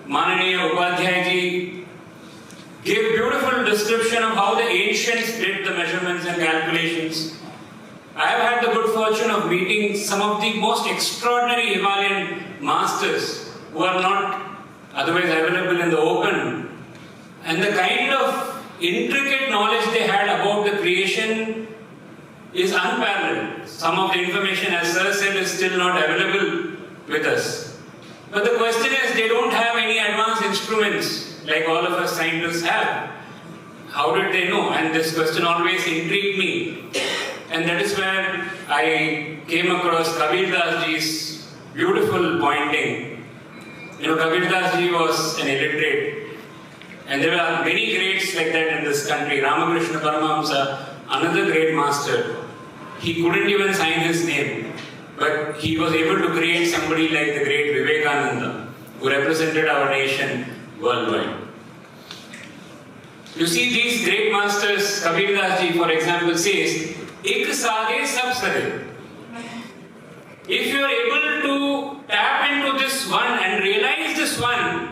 Mananiya Upadhyayji gave beautiful description of how the ancients did the measurements and calculations. I have had the good fortune of meeting some of the most extraordinary Himalayan masters who are not otherwise available in the open. And the kind of intricate knowledge they had about the creation is unparalleled. Some of the information, as Sir said, is still not available with us. But the question is, they don't have any advanced instruments like all of us scientists have. How did they know? And this question always intrigued me. And that is where I came across Kabir Das Ji's beautiful pointing. You know, Kabir Das Ji was an illiterate. And there are many greats like that in this country. Ramakrishna Paramahamsa, another great master. He couldn't even sign his name. But he was able to create somebody like the great Vivekananda, who represented our nation worldwide. You see, these great masters, Kabir Das Ji, for example, says, "Ik sage sab sare." If you are able to tap into this one and realize this one,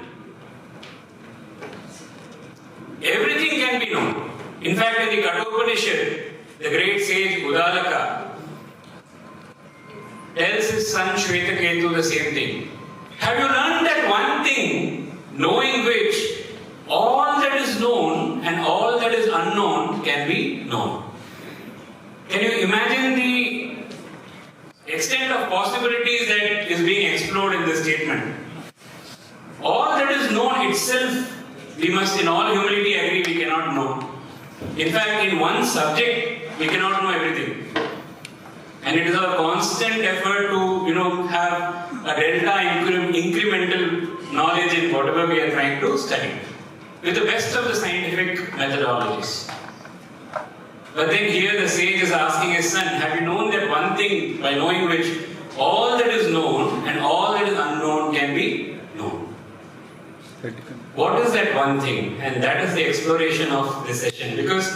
everything can be known. In fact, in the Kathopanishad, the great sage Udalaka tells his son Shvetaketu the same thing. Have you learned that one thing, knowing which all that is known and all that is unknown can be known? Can you imagine the extent of possibilities that is being explored in this statement? All that is known itself, we must in all humility agree we cannot know. In fact, in one subject, we cannot know everything. And it is our constant effort to, have a delta incremental knowledge in whatever we are trying to study, with the best of the scientific methodologies. But then here the sage is asking his son, have you known that one thing by knowing which all that is known and all that is unknown can be known? What is that one thing? And that is the exploration of this session. Because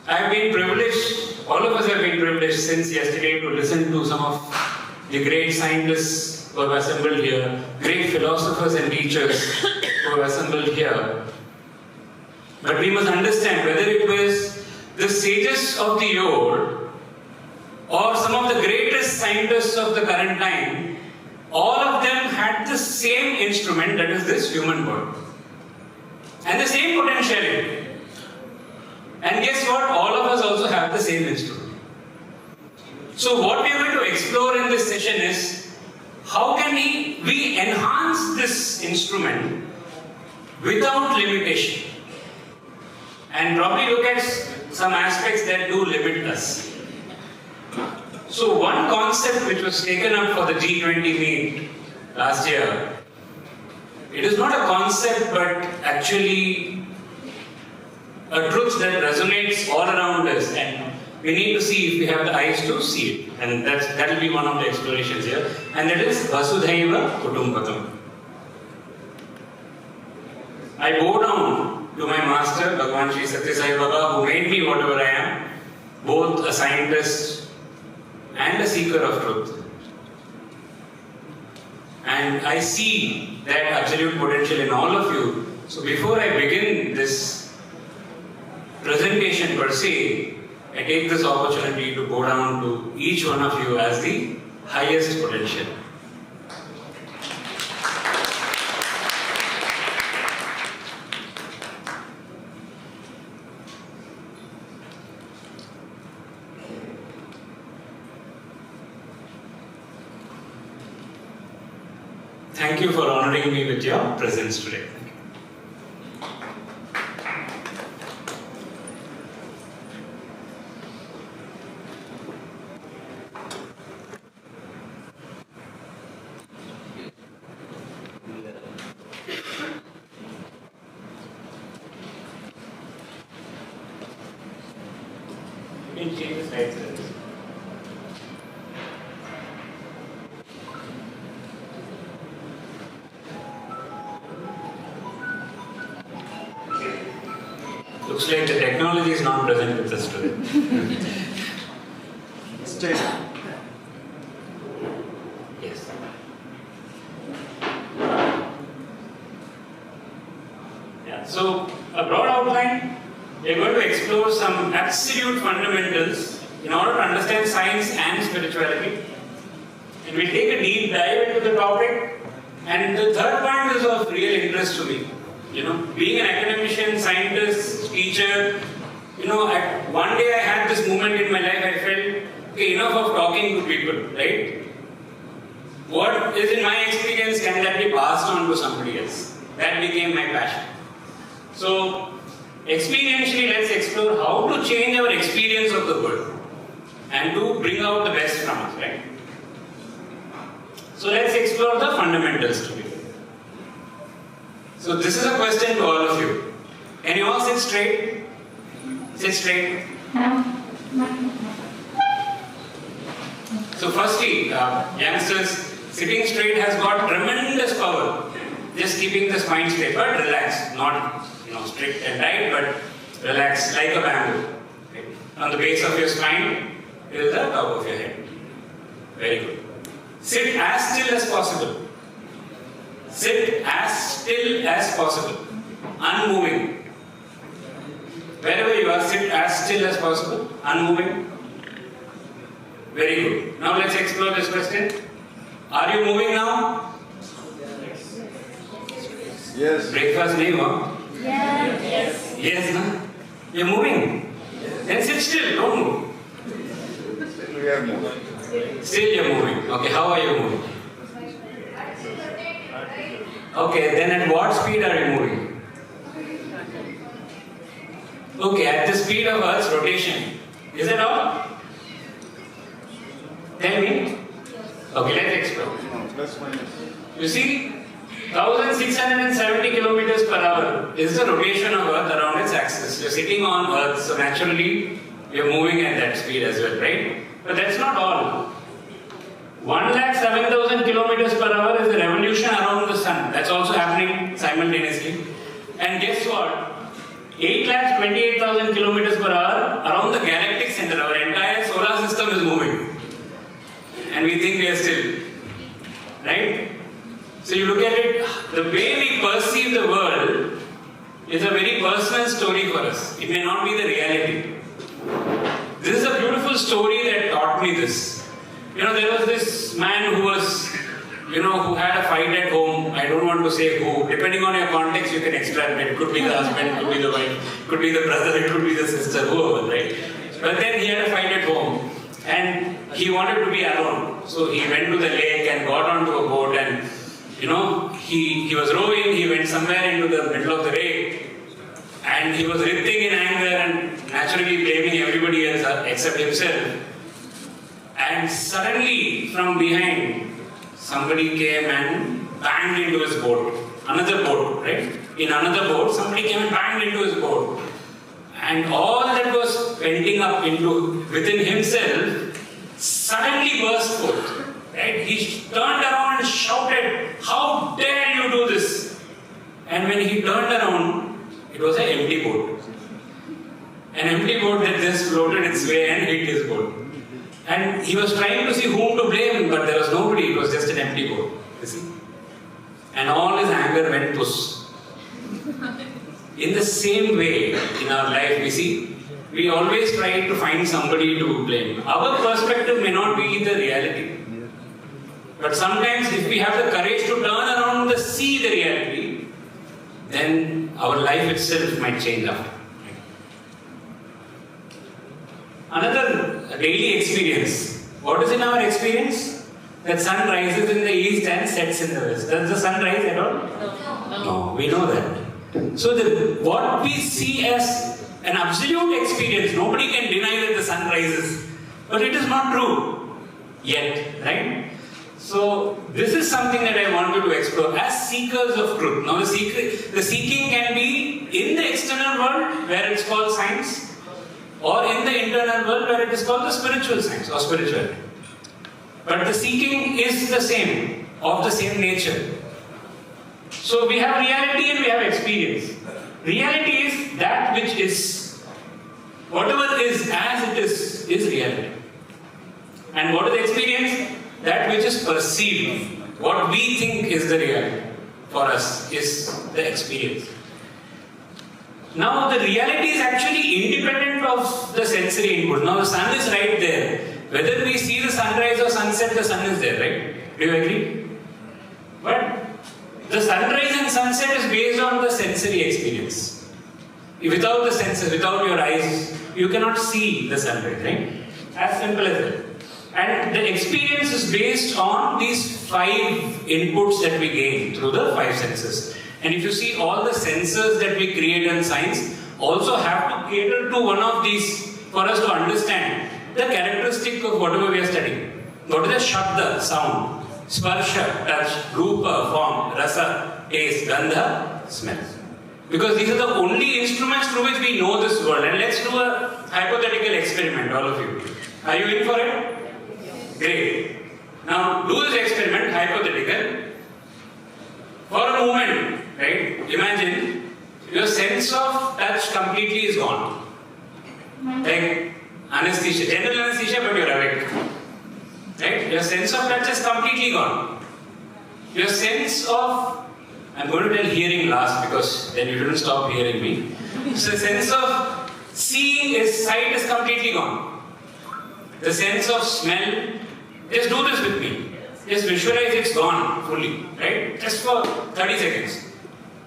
I have been privileged, all of us have been privileged since yesterday to listen to some of the great scientists who have assembled here, great philosophers and teachers who have assembled here. But we must understand whether it was the sages of the old or some of the greatest scientists of the current time, all of them had the same instrument, that is this human body. And the same potentiality. And guess what? All of us also have the same instrument. So what we are going to explore in this session is how can we enhance this instrument without limitation, and probably look at some aspects that do limit us. So one concept which was taken up for the G20 meet last year It is not a concept, but actually a truth that resonates all around us, and we need to see if we have the eyes to see it. And that will be one of the explorations here. And that is Vasudhaiva Kutumbakam. I bow down to my master, Bhagavan Sri Satya Sai Baba, who made me whatever I am, both a scientist and a seeker of truth. And I see that absolute potential in all of you. So before I begin this presentation per se, I take this opportunity to go down to each one of you as the highest potential. Thank you for honoring me with your presence today. Looks like the technology is not present with us today. Straight. Yes. Yeah. So, a broad outline, we are going to explore some absolute fundamentals in order to understand science and spirituality. And we'll take a deep dive into the topic. And the third point is of real interest to me. You know, being an academician, scientist, teacher, you know, one day I had this moment in my life, I felt, okay, enough of talking to people, right? What is in my experience, can that be passed on to somebody else? That became my passion. So, experientially, let's explore how to change our experience of the world and to bring out the best from us, right? So, let's explore the fundamentals today. So this is a question to all of you. Can you all sit straight? Sit straight. So firstly, youngsters, sitting straight has got tremendous power. Just keeping the spine straight, but relaxed. Not strict and tight, but relaxed like a bamboo. Okay. On the base of your spine till the top of your head. Very good. Sit as still as possible. Sit as still as possible, unmoving. Wherever you are, sit as still as possible, unmoving. Very good. Now let's explore this question. Are you moving now? Yes. Breakfast nahi hua? Yes. Yes, na? You're moving. Then sit still, don't move. We are moving. Still you're moving. Okay, how are you moving? Okay, then at what speed are you moving? Okay, at the speed of Earth's rotation. Is that all? Tell me. Okay, let's explore. Plus minus. You see, 1670 kilometers per hour is the rotation of Earth around its axis. You're sitting on Earth, so naturally you're moving at that speed as well, right? But that's not all. 107,000 kilometers per hour is the revolution around the sun. That's also happening simultaneously. And guess what? 828,000 kilometers per hour around the galactic center. Our entire solar system is moving. And we think we are still. Right? So you look at it, the way we perceive the world is a very personal story for us. It may not be the reality. This is a beautiful story that taught me this. You know, there was this man who was, who had a fight at home. I don't want to say who. Depending on your context, you can extrapolate. It could be the husband, it could be the wife, it could be the brother, it could be the sister, whoever, right? But then he had a fight at home. And he wanted to be alone. So he went to the lake and got onto a boat and, he was rowing, he went somewhere into the middle of the lake. And he was writhing in anger and naturally blaming everybody else except himself. And suddenly, from behind, somebody came and banged into his boat. another board, right? In another board, somebody came and banged into his board. And all that was pending up within himself suddenly burst forth. Right? He turned around and shouted, "How dare you do this?" And when he turned around, it was an empty board. An empty board that just floated its way and hit his board. And he was trying to see whom to blame, but there was nobody. It was just an empty board. You see? And all his anger went puss. In the same way, in our life, we always try to find somebody to blame. Our perspective may not be the reality. But sometimes if we have the courage to turn around and see the reality, then our life itself might change after. Another daily experience. What is in our experience? That sun rises in the east and sets in the west. Does the sun rise at all? No, we know that. So what we see as an absolute experience, nobody can deny that the sun rises. But it is not true yet, right? So this is something that I wanted to explore as seekers of truth. Now the seeking can be in the external world where it's called science, or in the internal world where it is called the spiritual science or spirituality. But the seeking is the same, of the same nature. So we have reality and we have experience. Reality is that which is, whatever is as it is reality. And what is experience? That which is perceived. What we think is the reality for us is the experience. Now the reality is actually independent of the sensory input. Now the sun is right there. Whether we see the sunrise or sunset, the sun is there, right? Do you agree? But the sunrise and sunset is based on the sensory experience. Without the senses, without your eyes, you cannot see the sunrise, right? As simple as that. And the experience is based on these 5 inputs that we gain through the 5 senses. And if you see, all the sensors that we create in science also have to cater to one of these for us to understand the characteristic of whatever we are studying. What is the shabda, sound, sparsha, touch, rupa, form, rasa, taste, gandha, smell. Because these are the only instruments through which we know this world. And let's do a hypothetical experiment, all of you. Are you in for it? Great. Now do this experiment, hypothetical. For a moment, right? Imagine your sense of touch completely is gone. Like anesthesia, general anesthesia, but you're awake. Right? Your sense of touch is completely gone. Your sense of, I'm going to tell hearing last because then you didn't stop hearing me. So the sense of seeing sight is completely gone. The sense of smell, just do this with me. Just visualize it's gone fully, right? Just for 30 seconds.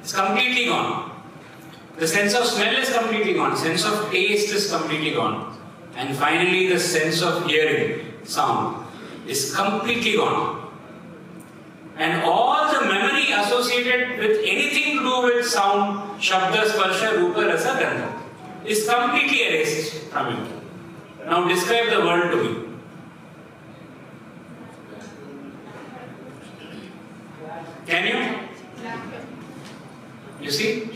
It's completely gone. The sense of smell is completely gone. Sense of taste is completely gone. And finally the sense of hearing, sound, is completely gone. And all the memory associated with anything to do with sound, shabda, sparsha, rupa, rasa, gandha is completely erased from you. Now describe the world to me. Can you? You see?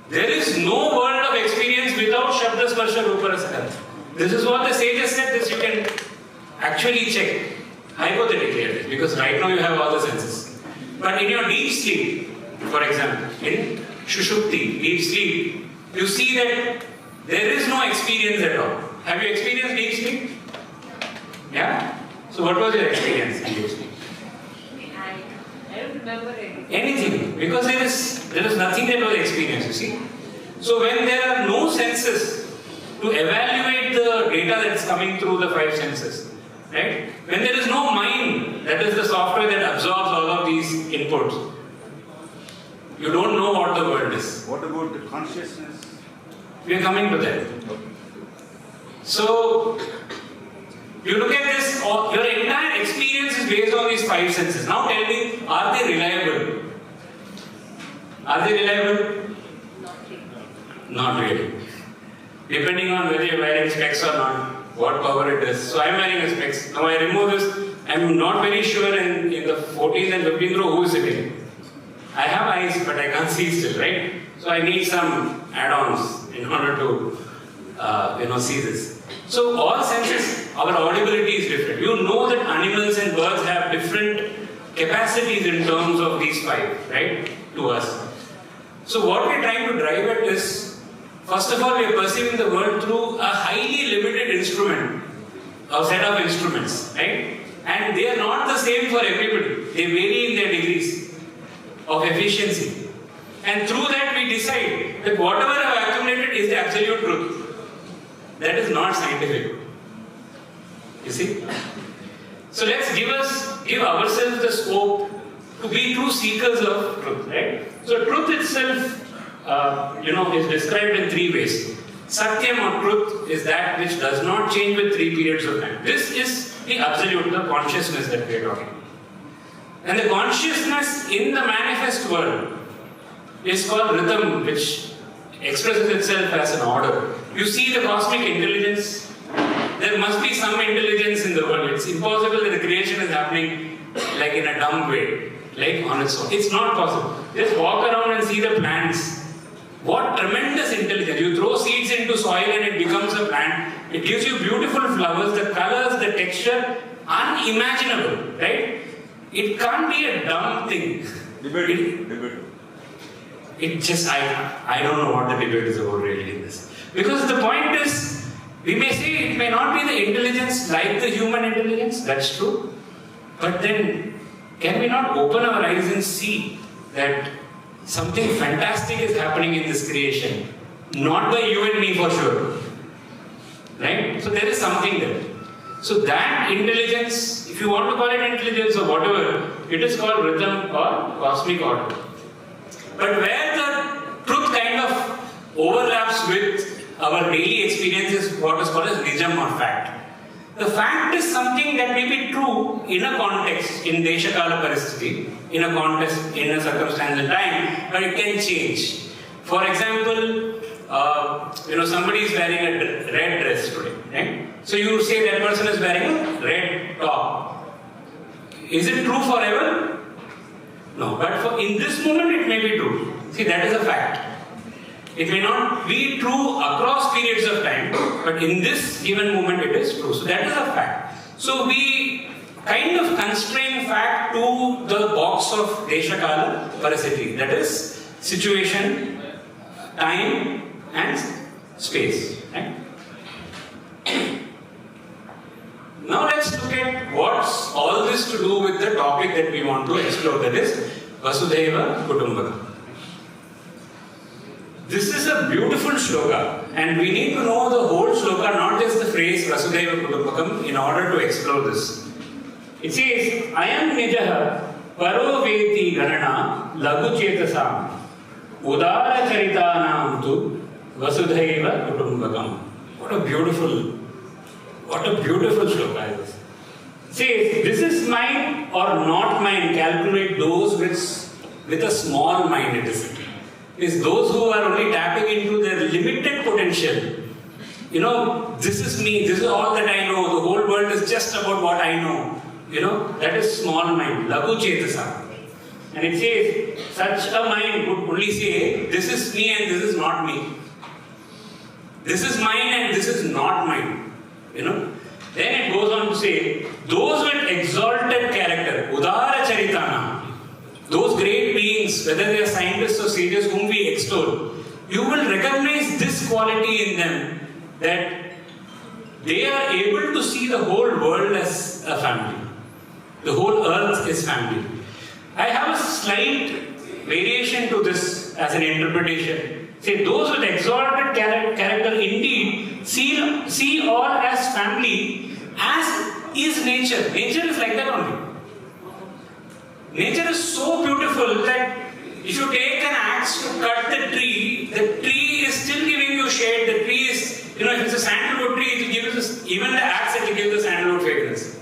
There is no world of experience without shabda, sparsha, rupa, rasa, gandha. This is what the sages said. This you can actually check. Hypothetically, because right now you have all the senses. But in your deep sleep, for example, in Shushupti, deep sleep, you see that there is no experience at all. Have you experienced deep sleep? Yeah? So what was your experience in deep sleep? I don't remember anything. Anything. Because there is nothing that was experienced, you see. So when there are no senses to evaluate the data that's coming through the 5 senses, right? When there is no mind, that is the software that absorbs all of these inputs, you don't know what the world is. What about the consciousness? We are coming to that. So, you look at this, your entire experience is based on these 5 senses. Now tell me, are they reliable? Are they reliable? Not really. Depending on whether you're wearing specs or not, what power it is. So I'm wearing a specs. Now I remove this. I'm not very sure in the 14th and 15th row who is sitting. I have eyes, but I can't see still, right? So I need some add-ons in order to, see this. So all senses, our audibility is different. You know that animals and birds have different capacities in terms of these 5, right, to us. So what we're trying to drive at is, first of all, we are perceiving the world through a highly limited instrument, a set of instruments, right? And they are not the same for everybody. They vary in their degrees of efficiency. And through that we decide that whatever I have accumulated is the absolute truth. That is not scientific. You see? So let's give ourselves the scope to be true seekers of truth, right? So truth itself, is described in 3 ways. Satyam or truth is that which does not change with 3 periods of time. This is the absolute, the consciousness that we are talking about. And the consciousness in the manifest world is called rhythm, which expresses itself as an order. You see the cosmic intelligence, there must be some intelligence in the world. It's impossible that the creation is happening like in a dumb way, like on its own. It's not possible. Just walk around and see the plants. What tremendous intelligence. You throw seeds into soil and it becomes a plant. It gives you beautiful flowers, the colors, the texture, unimaginable, right? It can't be a dumb thing. Debate. It just, I don't know what the debate is about really in this. Because the point is, we may say it may not be the intelligence like the human intelligence, that's true. But then, can we not open our eyes and see that something fantastic is happening in this creation? Not by you and me for sure. Right? So there is something there. So that intelligence, if you want to call it intelligence or whatever, it is called rhythm or cosmic order. But where the truth kind of overlaps with our daily experience is what is called as nijam or fact. The fact is something that may be true in a context, in Deshakala Paristhiti, in a context, in a circumstance and time, but it can change. For example, somebody is wearing a red dress today, right? So you say that person is wearing a red top. Is it true forever? No, but in this moment it may be true. See, that is a fact. It may not be true across periods of time, but in this given moment it is true. So that is a fact. So we kind of constrain fact to the box of Deshakala Paristhiti. That is situation, time and space. Right? Now let's look at what's all this to do with the topic that we want to explore, that is Vasudhaiva Kutumbakam. This is a beautiful shloka, and we need to know the whole shloka, not just the phrase Vasudhaiva Kutumbakam, in order to explore this. It says, Ayam nijaha paro veti ganana lagu chetasam udara charitanam tu Vasudhaiva Kutumbakam. What a beautiful shloka is this. It says, this is mine or not mine, calculate those with a small mind, it is. Is those who are only tapping into their limited potential. This is me, this is all that I know, the whole world is just about what I know. That is small mind, lagu chetasa. And it says, such a mind would only say, this is me and this is not me. This is mine and this is not mine. Then it goes on to say, those with exalted character, udara charitana, those great beings, whether they are scientists or sages whom we extol, you will recognize this quality in them, that they are able to see the whole world as a family. The whole earth is family. I have a slight variation to this as an interpretation. Say, those with exalted character indeed see all as family, as is nature. Nature is like that only. Nature is so beautiful that if you take an axe to cut the tree is still giving you shade. The tree is, if it's a sandalwood tree, it will give you even the axe, it will give the sandalwood fragrance.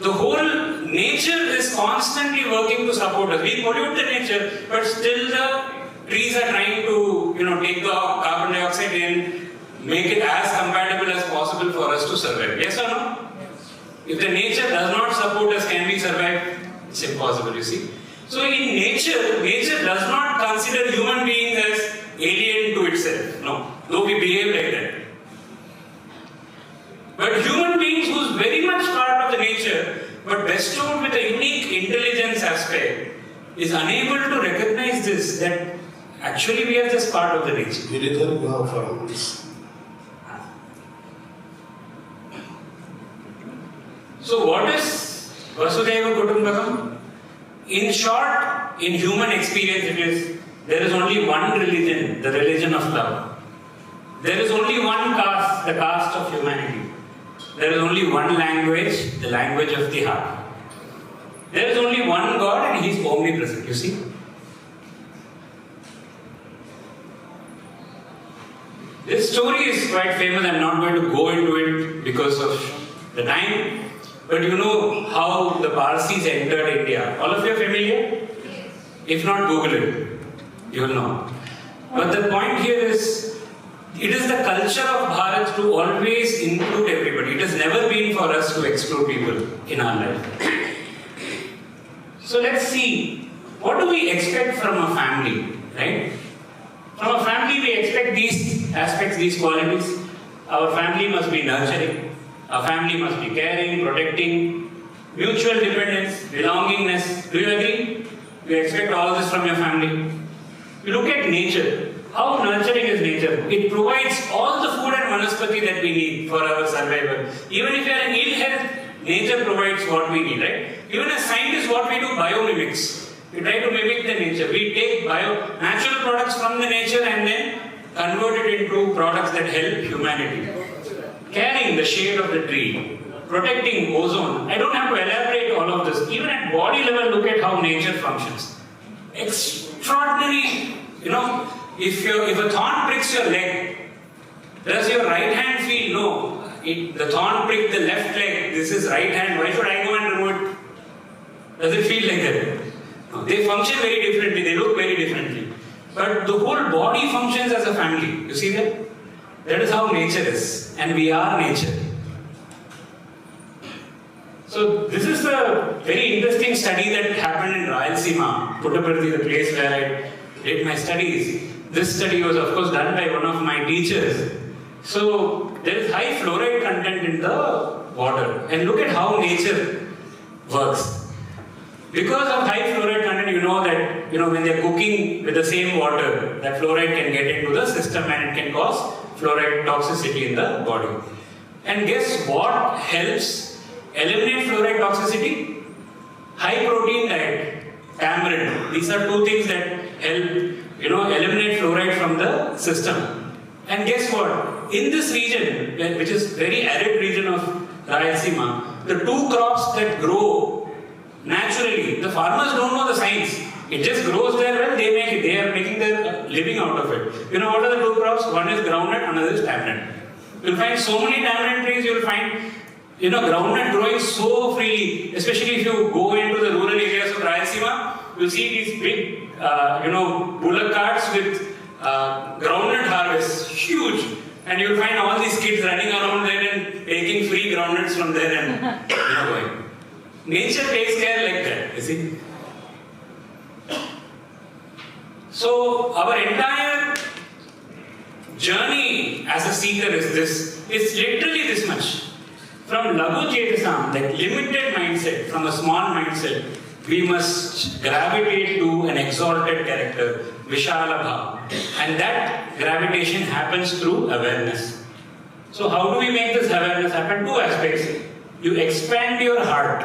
The whole nature is constantly working to support us. We pollute the nature, but still the trees are trying to, take the carbon dioxide in, make it as compatible as possible for us to survive. Yes or no? If the nature does not support us, can we survive? It's impossible, you see. So in nature, nature does not consider human beings as alien to itself. No, though we behave like that. But human beings who's very much part of the nature, but bestowed with a unique intelligence aspect, is unable to recognize this, that actually we are just part of the nature. So what is Vasudhaiva Kutumbakam? In short, in human experience there is only one religion, the religion of love. There is only one caste, the caste of humanity. There is only one language, the language of the heart. There is only one God and He is omnipresent, you see. This story is quite famous. I am not going to go into it because of the time. But you know how the Parsis entered India. All of you are familiar? If not, Google it. You will know. But the point here is, it is the culture of Bharat to always include everybody. It has never been for us to exclude people in our life. So let's see, what do we expect from a family, right? From a family we expect these aspects, these qualities. Our family must be nurturing. Our family must be caring, protecting, mutual dependence, belongingness. Do you agree? You expect all this from your family. You look at nature. How nurturing is nature? It provides all the food and vanaspati that we need for our survival. Even if you are in ill health, nature provides what we need, right? Even as scientists, what we do, biomimics. We try to mimic the nature. We take natural products from the nature and then convert it into products that help humanity. Carrying the shade of the tree, protecting ozone. I don't have to elaborate all of this. Even at body level, look at how nature functions. Extraordinary, you know, if a thorn pricks your leg, does your right hand feel? No. The thorn pricked the left leg, this is right hand, why should I go and remove it? Does it feel like that? No. They function very differently, they look very differently. But the whole body functions as a family. You see that? That is how nature is. And we are nature. So this is a very interesting study that happened in Rayalaseema, Puttaparthi, the place where I did my studies. This study was of course done by one of my teachers. So there is high fluoride content in the water. And look at how nature works. Because of high fluoride content, you know that when they are cooking with the same water, that fluoride can get into the system and it can cause fluoride toxicity in the body. And guess what helps eliminate fluoride toxicity? High protein diet, tamarind. These are two things that help eliminate fluoride from the system. And guess what? In this region, which is very arid region of Rayalaseema, the two crops that grow naturally, the farmers don't know the science. It just grows there well, they are making their living out of it. You know what are the two crops? One is groundnut, another is tamarind. You'll find so many tamarind trees, you'll find groundnut growing so freely, especially if you go into the rural areas of Rayalaseema, you'll see these big, bullock carts with groundnut harvest, huge. And you'll find all these kids running around there and taking free groundnuts from there and going. Nature takes care like that, you see. So our entire journey as a seeker is this. It's literally this much. From Lagu Chetasam, like limited mindset, from a small mindset, we must gravitate to an exalted character, Vishala Bhava. And that gravitation happens through awareness. So how do we make this awareness happen? Two aspects. You expand your heart.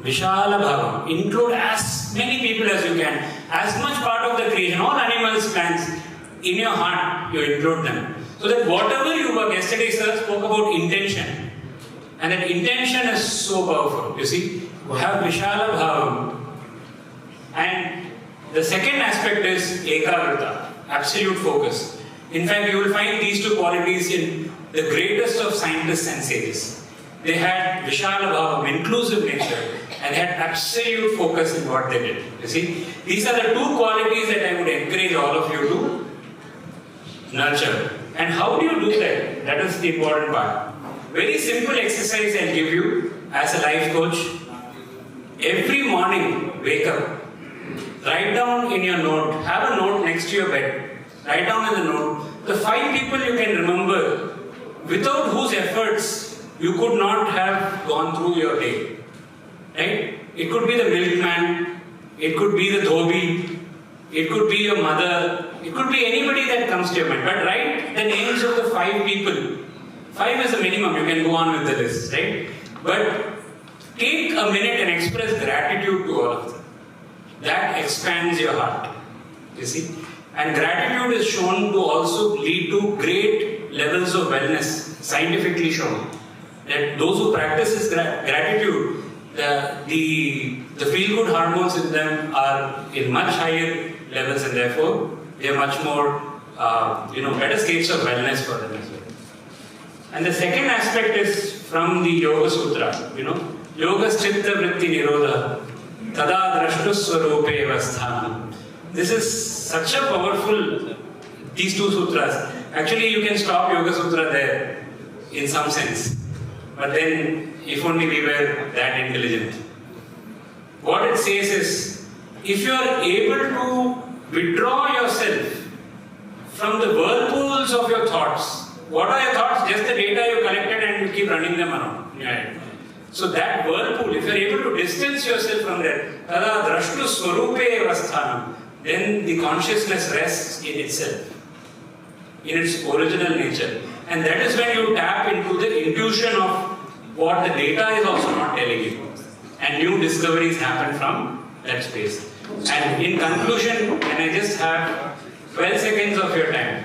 Vishala Bhava. Include as many people as you can. As much part of the creation, all animals, plants, in your heart, you include them. So that whatever you work, yesterday sir spoke about intention. And that intention is so powerful. You see, have Vishala Bhava. And the second aspect is Ekagrata, absolute focus. In fact, you will find these two qualities in the greatest of scientists and sages. They had Vishala Bhava, inclusive nature, and had absolute focus in what they did. You see, these are the two qualities that I would encourage all of you to nurture. And how do you do that? That is the important part. Very simple exercise I'll give you as a life coach. Every morning, wake up write down in your note, have a note next to your bed, write down in the note the 5 people you can remember without whose efforts you could not have gone through your day. Right? It could be the milkman, it could be the dhobi, it could be your mother, it could be anybody that comes to your mind. But write the names of the 5 people. 5 is the minimum, you can go on with the list, right? But take a minute and express gratitude to all of them. That expands your heart, you see. And gratitude is shown to also lead to great levels of wellness, scientifically shown. That those who practice this gratitude, the feel-good hormones in them are in much higher levels, and therefore they are much more, better states of wellness for them as well. And the second aspect is from the Yoga Sutra, Yoga Chitta Vritti Nirodha, Tada Drashtu Swarupe Vasthana. This is such a powerful, these 2 sutras. Actually, you can stop Yoga Sutra there, in some sense. But then, if only we were that intelligent. What it says is, if you are able to withdraw yourself from the whirlpools of your thoughts. What are your thoughts? Just the data you collected and you keep running them around in your head. So that whirlpool, if you are able to distance yourself from that, tada drashtu swarupe avasthanam, then the consciousness rests in itself, in its original nature. And that is when you tap into the intuition of what the data is also not telling you. And new discoveries happen from that space. And in conclusion, can I just have 12 seconds of your time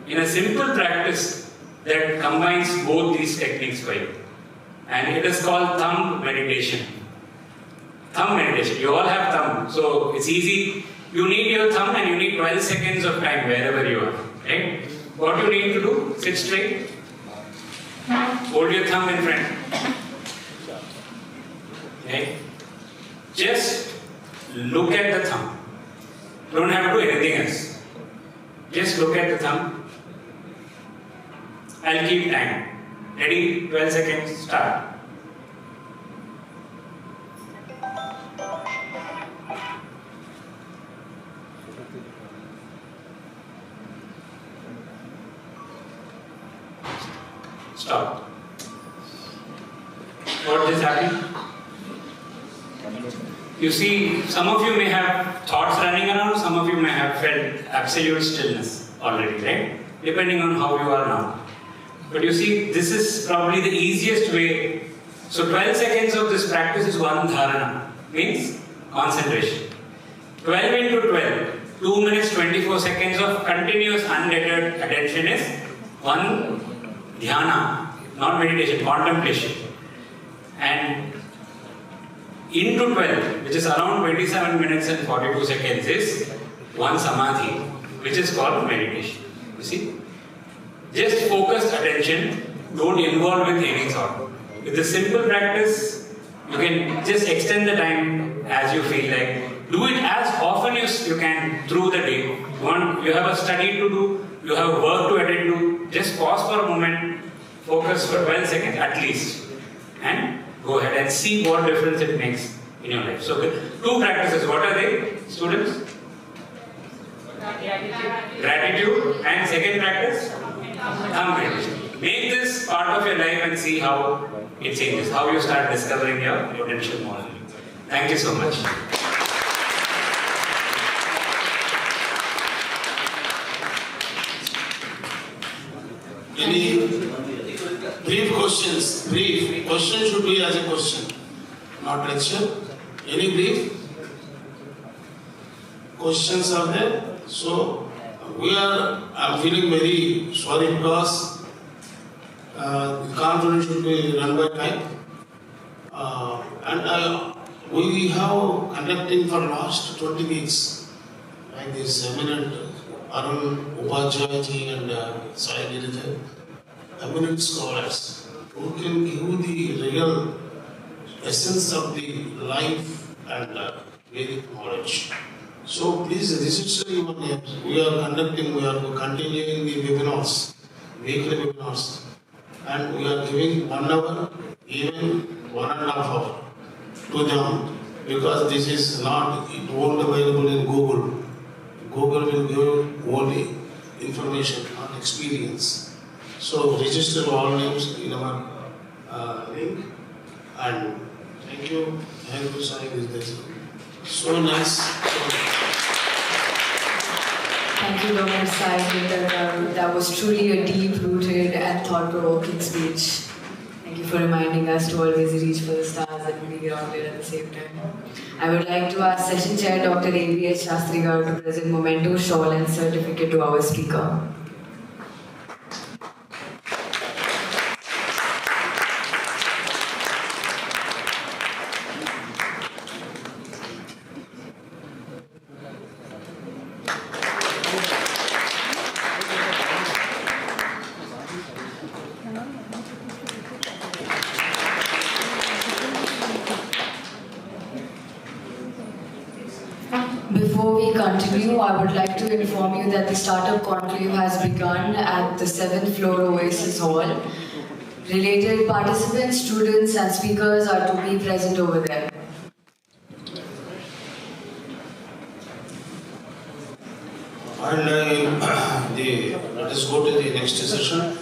in a simple practice that combines both these techniques for you. And it is called thumb meditation. Thumb meditation. You all have thumb, so it's easy. You need your thumb and you need 12 seconds of time wherever you are. Right? What you need to do, sit straight, hold your thumb in front. Okay? Just look at the thumb. Don't have to do anything else. Just look at the thumb. I'll keep time. Ready? 12 seconds, start. Stop. What is happening? You see, some of you may have thoughts running around, some of you may have felt absolute stillness already, right? Depending on how you are now. But you see, this is probably the easiest way. So 12 seconds of this practice is one dharana, means concentration. 12 into 12, 2 minutes 24 seconds of continuous undeterred attention is one dhyana, not meditation, contemplation. And into 12, which is around 27 minutes and 42 seconds, is one samadhi, which is called meditation. You see? Just focused attention, don't involve with any thought. With a simple practice, you can just extend the time as you feel like. Do it as often as you can through the day. You have a study to do, you have work to attend to, just pause for a moment, focus for 12 seconds at least, and go ahead and see what difference it makes in your life. So, 2 practices, what are they, students? Gratitude. And second practice? Thumb meditation. Make this part of your life and see how it changes, how you start discovering your potential more. Thank you so much. Any brief questions? Brief. Question should be as a question, not lecture. Any brief? Questions are there? So, I'm feeling very sorry because the conference should be run by time. We have conducting for last 20 weeks, like this eminent hubHyd and SRIVT, eminent scholars who can give the real essence of the life and Vedic knowledge. So please register your names. We are continuing the webinars, weekly webinars, and we are giving 1 hour, even 1.5 hours to them because this is not, it won't available in Google. Google will give only information on experience. So register all names in our link, and thank you. Thank you, Sai, with this. So nice. Thank you, Dr. Sai. That was truly a deep-rooted and thought-provoking speech. Thank you for reminding us to always reach for the stars and be grounded at the same time. I would like to ask Session Chair Dr. A.V.H. Sastry to present memento, shawl and certificate to our speaker. Before we continue, I would like to inform you that the Startup Conclave has begun at the 7th floor Oasis Hall. Related participants, students and speakers are to be present over there. And let us go to the next session.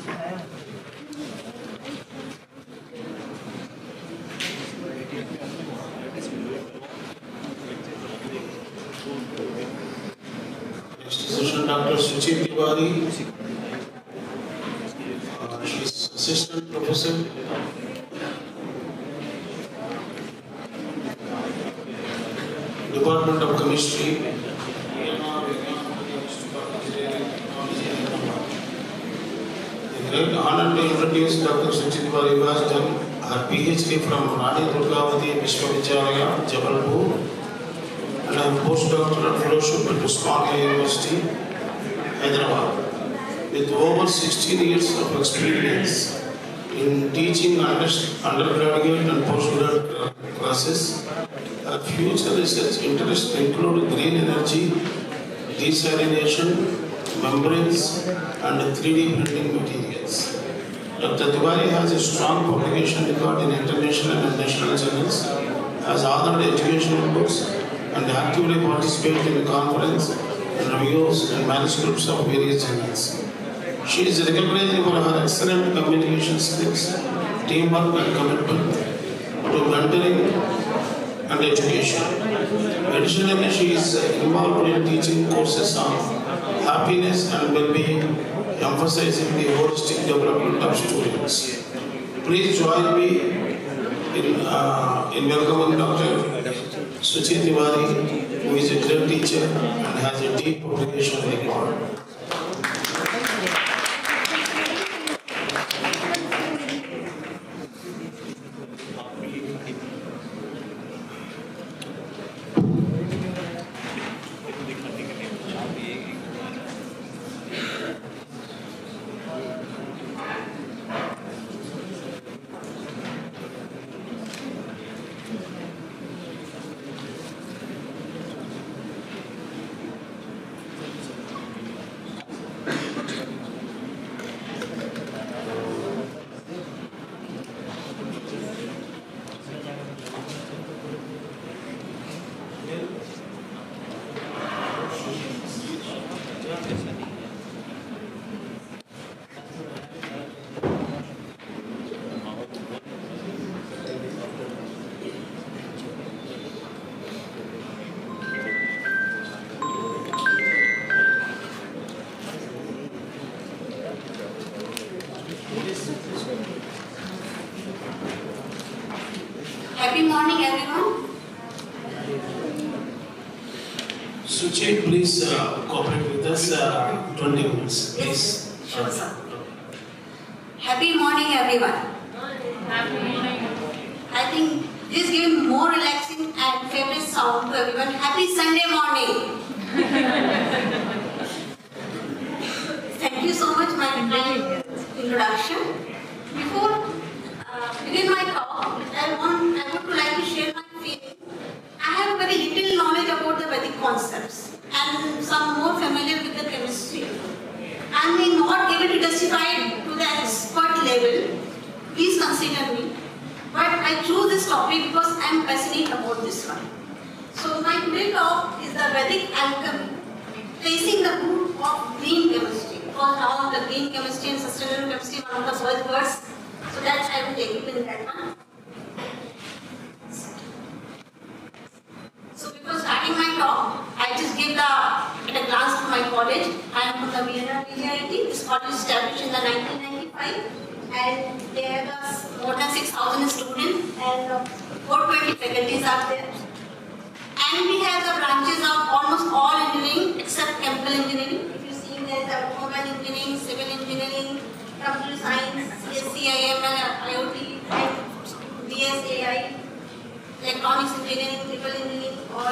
Dr. Suchi Tiwari, she is assistant professor. Department of Chemistry. A great honor to introduce Dr. Suchi Tiwari, who has done her PhD from Rani Durgavati Vishwavidyalaya, Jabalpur, and a postdoctoral fellowship at Usmania University, Hyderabad. With over 16 years of experience in teaching undergraduate and postgraduate classes, her future research interests include green energy, desalination, membranes, and 3D printing materials. Dr. Tiwari has a strong publication record in international and national journals, has authored educational books, and actively participated in conferences, reviews, and manuscripts of various journals. She is recognized for her excellent communication skills, teamwork, and commitment to mentoring and education. Additionally, she is involved in teaching courses on happiness and well-being, emphasizing the holistic development of students. Please join me in welcoming Dr. Suchi Tiwari, who is a great teacher and has a deep publication record. Happy morning, everyone. Suchi, please cooperate with us 20 minutes, please. Sure, sir. Happy morning, everyone. Happy morning. I think this is giving more relaxing and favorite sound to everyone. Happy Sunday morning. Thank you so much, my introduction. Before begin my talk, I would like to share my feeling. I have very little knowledge about the Vedic concepts and some more familiar with the chemistry. I may not be able to testify to the expert level. Please consider me. But I chose this topic because I am passionate about this one. So my today talk is the Vedic alchemy, tracing the root of green chemistry. Because now the green chemistry and sustainable chemistry are one of the buzzwords. So that I will take it in that one. So before starting my talk, I just give at a glance to my college. I am from the VIT. This college is established in the 1995. And there are more than 6,000 students and 420 faculties are there. And we have the branches of almost all engineering except chemical engineering. If you see, there is automobile engineering, civil engineering, computer science, CSC, IML, IoT, and DSAI, electronics engineering, civil engineering, or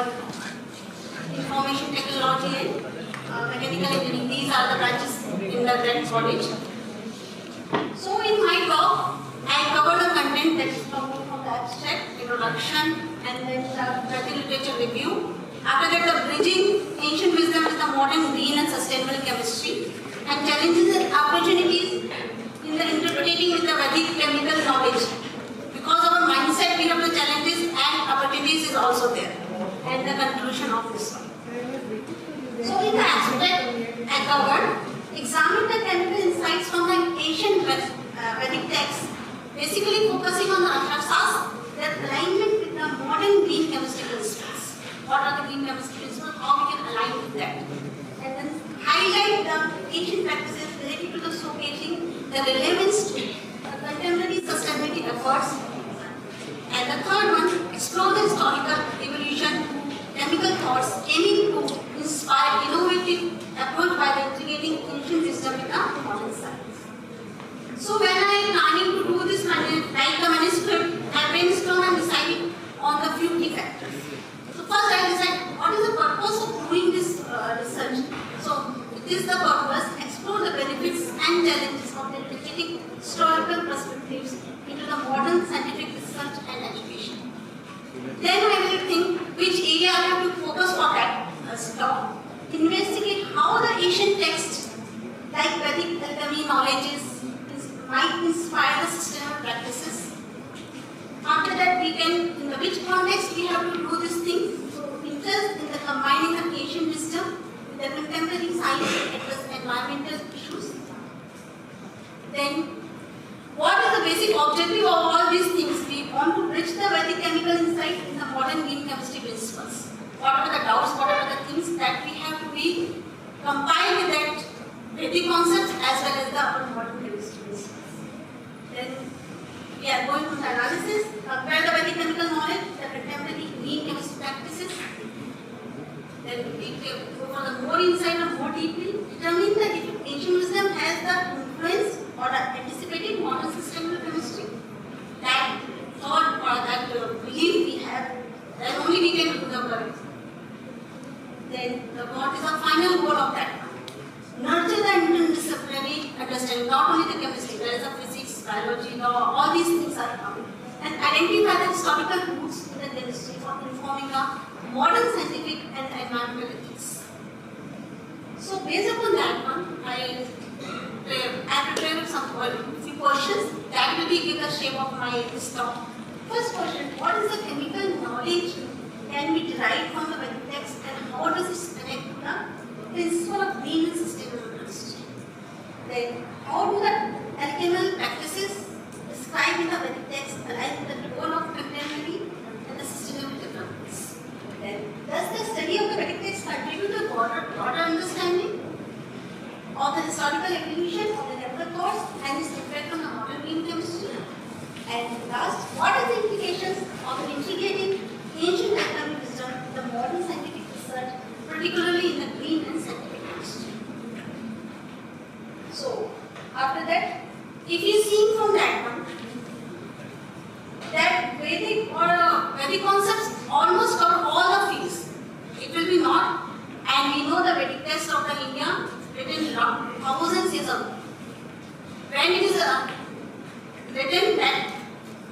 information technology and mechanical engineering. These are the branches in the Grand College. So in my talk, I cover the content that is coming from the abstract, introduction, and then the literature review. After that, the bridging ancient wisdom with the modern green and sustainable chemistry, and challenges and opportunities in the interpreting with the Vedic chemical knowledge. Because of our mindset, we have the challenges and opportunities is also there. And the conclusion of this one. So in the abstract, I covered examine the chemical insights from the ancient Vedic texts, basically focusing on the Ashasas, their alignment with the modern green chemistry principles. What are the green chemistry principles? How we can align with that? And then highlight the ancient practices related to the showcasing the relevance to the contemporary sustainability efforts. And the third one, explore the historical evolution, chemical thoughts, aiming to inspire innovative approach by the integrating ancient wisdom with the modern science. So when I am planning to do this, write the manuscript, I brainstorm and decide on the few key factors. So first I decide what is the purpose of doing this research. So it is the purpose, explore the benefits and challenges of integrating historical perspectives into the modern scientific research and education. Then I will think which area I have to focus for that stop. Investigate how the ancient texts like Vedic alchemy knowledges might inspire the sustainable practices. After that, we can, in which context we have to do this thing. So, interest in the combining the ancient wisdom with the contemporary science to address environmental issues. Then, what is the basic objective of all these things? We want to bridge the Vedic chemical insight in the modern green chemistry principles. What are the doubts, what are the things that we have to be compiled with that Vedic concepts as well as the modern chemistry principles. Then we are going to the analysis, compare the Vedic chemical knowledge, the contemporary green chemistry practices. Then we go for the more insight and more deeply, determine that if ancient wisdom has the influence or the anticipated modern sustainable chemistry. That thought or that belief we have, then only we can do the work. Then what is the final goal of that? Nurture the interdisciplinary understanding, not only the chemistry, there is a physics, biology, law, all these things are coming. And identify the historical roots in the chemistry for informing the modern scientific and environmental ethics. So based upon that one, I prepared some few questions that will give the shape of my talk. First question, what is the chemical knowledge can be derived from the Vedic text and how does it connect to the principle of green and sustainable chemistry? Then, how do the alchemical practices described in the Vedic text align with the goal of contemporary and the sustainable developments? Then, does the study of the Vedic text contribute to a broader understanding of the historical evolution of the chemical thoughts and its effect on the modern green chemistry? And last, what are the implications of integrating ancient alchemy wisdom with the modern scientific research, particularly in the green and scientific chemistry? So, after that, if you see from that one, that Vedic or Vedic concepts almost cover all the fields. It will be not, and we know the Vedic text of the India written thousands years ago. When it is written, that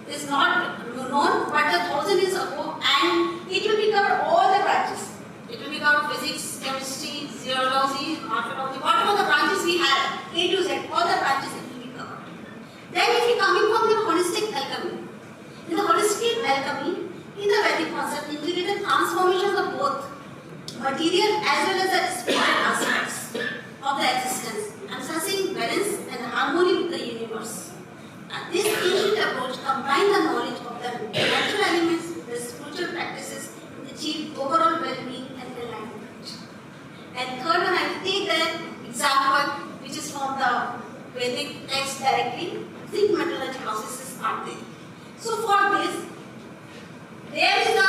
is not known, but 1,000 years ago, and it will be cover all the branches. It will be cover physics, chemistry, zoology, archaeology, whatever the branches we have, A to Z, all the branches it will be covered. Then if you coming from the holistic alchemy, in the holistic alchemy, in the Vedic concept, integrated transformations of both material as well as the spiritual aspects of the existence, emphasizing balance and harmony with the universe. This ancient approach combined the knowledge of the natural elements with the spiritual practices to achieve overall well-being and enlightenment. And third one, I will take the example which is from the Vedic text directly. Zinc metallurgy processes are there. So for this, there is a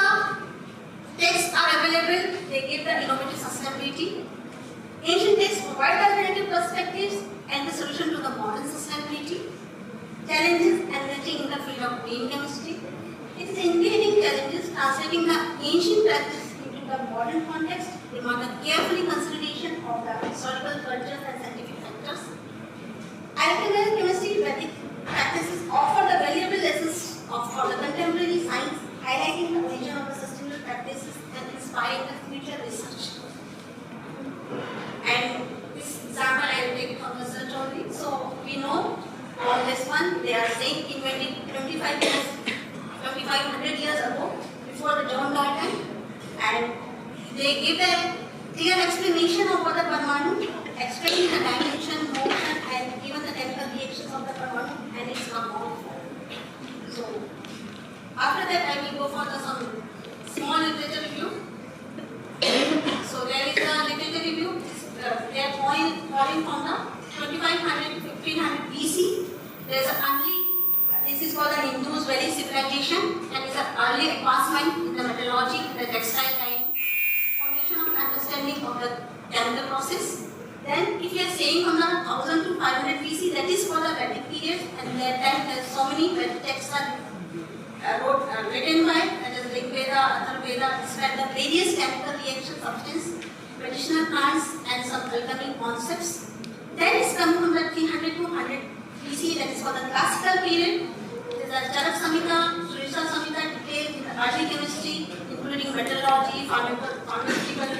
texts are available. They give the innovative sustainability. Ancient texts provide alternative perspectives and the solution to the modern sustainability challenges emerging in the field of green chemistry. It is engaging challenges translating the ancient practice into the modern context, demand a carefully consideration of the historical cultures and scientific factors. Alchemical chemistry Vedic practices offer the valuable lessons for the contemporary science, highlighting the origin of the sustainable practices and inspiring the future research. And this example I will take from research only. So we know on this one, they are saying in 2500 years ago, before the John Dalton, and they give a clear explanation of what the Parmanu, explaining the dimension, motion, and even the chemical reactions of the Parmanu and its compound form. So, after that, I will go for some small literature review. So, there is a literature review. They are calling from the 2500 to 1500 BC. There is this is called an Indus Valley civilization, and is an early advancement in the metallurgy, the textile line, foundation of understanding of the chemical process. Then, if you are saying from the 1000 to 500 BC, that is for the Vedic period, and that time there are so many Vedic texts are written by, that is Rig Veda, Atharva Veda, describe the various chemical reaction substance, medicinal plants, and some alchemy concepts. Then it's coming from the 300 to 100 BC, that is for the classical period. There is a Charak Samhita, Shrishta Samhita detailed in the early chemistry, including metallurgy, pharmaceutical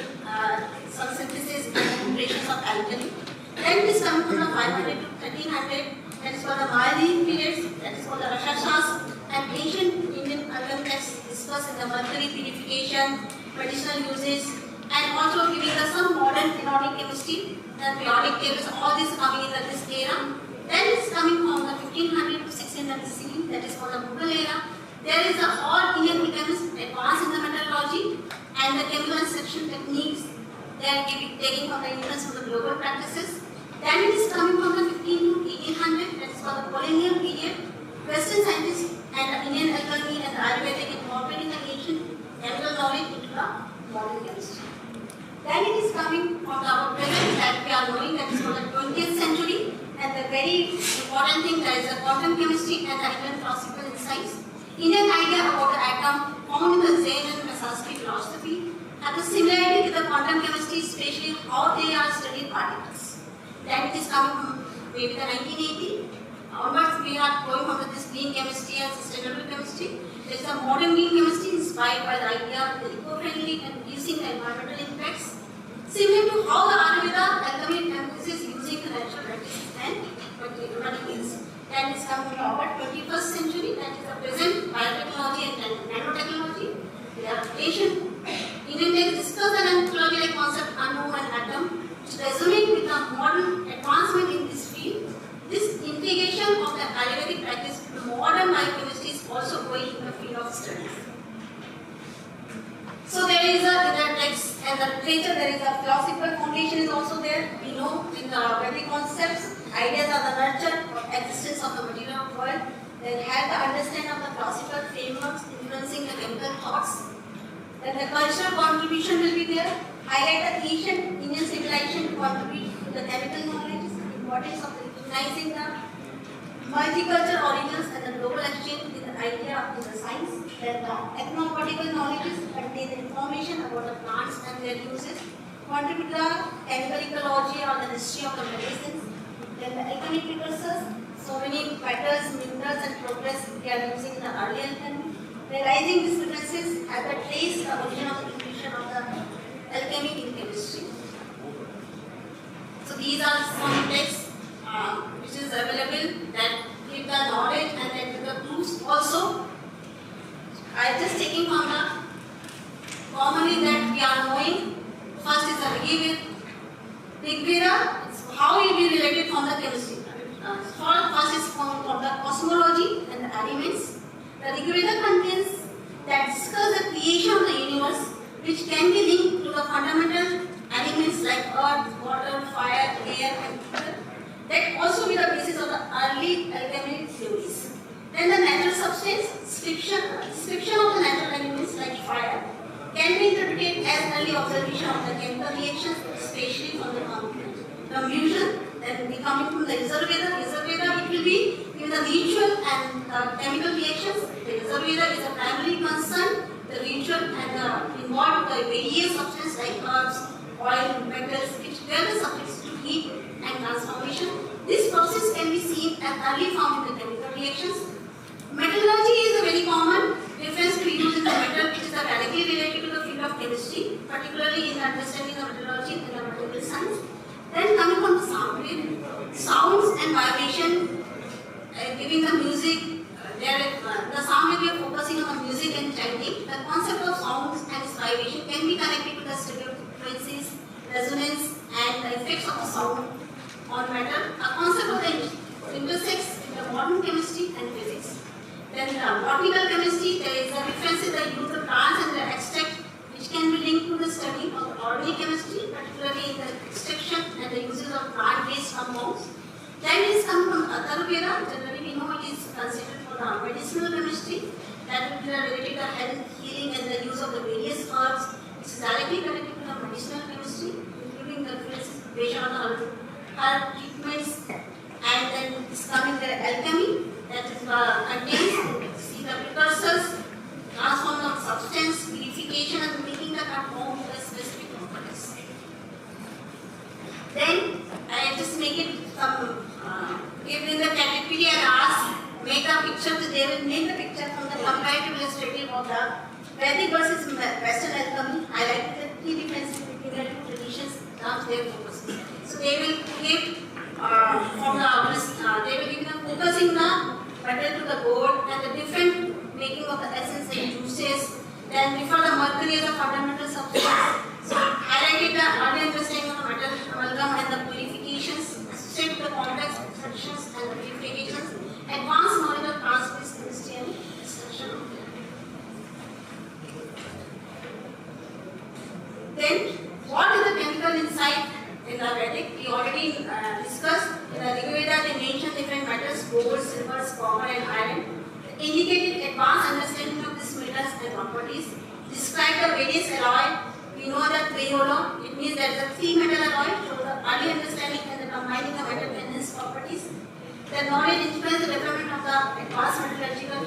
synthesis, and preparations of alchemy. Then it is coming from the 500 to 1300, that is for the Mayadi periods, that is for the Rashashas, and ancient Indian alchemy texts discuss in the mercury purification, medicinal uses, and also giving us some modern inorganic chemistry, the periodic tables, all this coming in this era. Then it's coming from the 1500 to 1600 CE, that is for the Mughal era. There is a all Indian chemists advanced in the metallurgy and the chemical extraction techniques. They are taking from the influence from the global practices. Then it is coming from the 15 to 1800, that is for the colonial period. Western scientists and the Indian alchemy and the Ayurvedic incorporating the ancient chemical knowledge into the modern chemistry. Then it is coming from our present that we are knowing, that is for the 20th century, and the very important thing, there is a quantum chemistry and the Indian philosophical insights. Indian idea about the atom found in the Zen and Sastry philosophy have the similarity with the quantum chemistry, especially how they are studied particles. Then it is coming from maybe the 1980. Onwards, we are going on with this green chemistry and sustainable chemistry. There is a modern green chemistry inspired by the idea of the eco-friendly and reducing the environmental impacts, similar to how the Ayurveda alchemy emphasizes using the natural practices and materials. Then it's coming from our 21st century, that is the present biotechnology and nanotechnology. They are ancient Indian texts discuss the nanotechnology like concept anu and atom, which resonate with the modern advancement in this field. This integration of the Ayurvedic practice with modern biochemistry is also going in the field of studies. So there is in the text and the literature, there is a philosophical foundation is also there. We know in the Vedic concepts, ideas are the nurture of existence of the material world. Then help the understanding of the philosophical frameworks influencing the chemical thoughts. Then the cultural contribution will be there. Highlight the ancient Indian civilization to contribute to the chemical knowledge, the importance of recognizing the multicultural origins and the global exchange with the idea of the science. Then the ethnopolitical knowledge contain the information about the plants and their uses, contribute to the chemical ecology or the history of the medicines. Then the alchemic precursors, so many metals, minerals and progress they are using in the early alchemy. Realizing these differences at the trace the origin of the inclusion of the alchemy in chemistry. So these are some texts which is available that give the knowledge and then the proofs also. I just taking from the commonly that we are knowing. First is the Rigveda, how it will be related from the chemistry. First is from the cosmology and the elements. The Rigveda contains that discuss the creation of the universe, which can be linked to the fundamental elements like earth, water, fire, air, and ether. That also be the basis of the early alchemy theories. Then the natural substance, description of the natural elements like fire, can be interpreted as early observation of the chemical reactions, especially from the combustion. Then we coming from the Yajurveda. Yajurveda, it will be in the ritual and chemical reactions. The Yajurveda is a primary concern. The ritual and involved the various substances like herbs, oil, metals, which were the subjects to heat and transformation. This process can be seen as early form in the chemical reactions. Metallurgy is a very common reference to be used in the metal, which is directly related to the field of chemistry, particularly in understanding the metallurgy and the material science. Then coming from the sound wave, sounds and vibration, giving the music, the sound wave we are focusing on the music and chanting. The concept of sounds and its vibration can be connected to the stereo frequencies, resonance, and the effects of the sound on matter. A concept of the intersects in the modern chemistry and physics. Then the botanical chemistry, there is a reference in the use of plants and the extract, which can be linked to the study of organic chemistry, particularly in the extraction and the uses of plant-based compounds. Then it is coming from Atharvaveda. Generally, we know it is considered for the medicinal chemistry that will be related to the health, healing, and the use of the various herbs. It is directly connected to the medicinal chemistry, including the based on the herb treatments. And then it's coming the alchemy, that is contains see the precursors, transform of substance, purification, and making the compound with a specific properties. Then I just make it some given the category and ask, make a picture. So they will make the picture from the comparative illustrative of the Vedic versus Western alchemy, highlighting the key differences between the two traditions. Now they focus. So they will give from the they will give them focusing the metal to the gold and the different making of the essence and juices. Then before the mercury as a fundamental substance. So highlighted the early understanding of the metal amalgam and the purifications, associated with the complex extractions and the purifications, advanced knowledge of plant-based chemistry and extraction. Then what is the chemical insight in the Vedic? We already discussed in the Rigveda. They mentioned different metals: gold, silver, copper, and iron. Indicated advanced understanding of these metals and properties. Describe the various alloy. We know that Triyolo, it means that the three metal alloy show the early understanding and the combining the metal and its properties. The knowledge influences the development of the advanced metallurgical.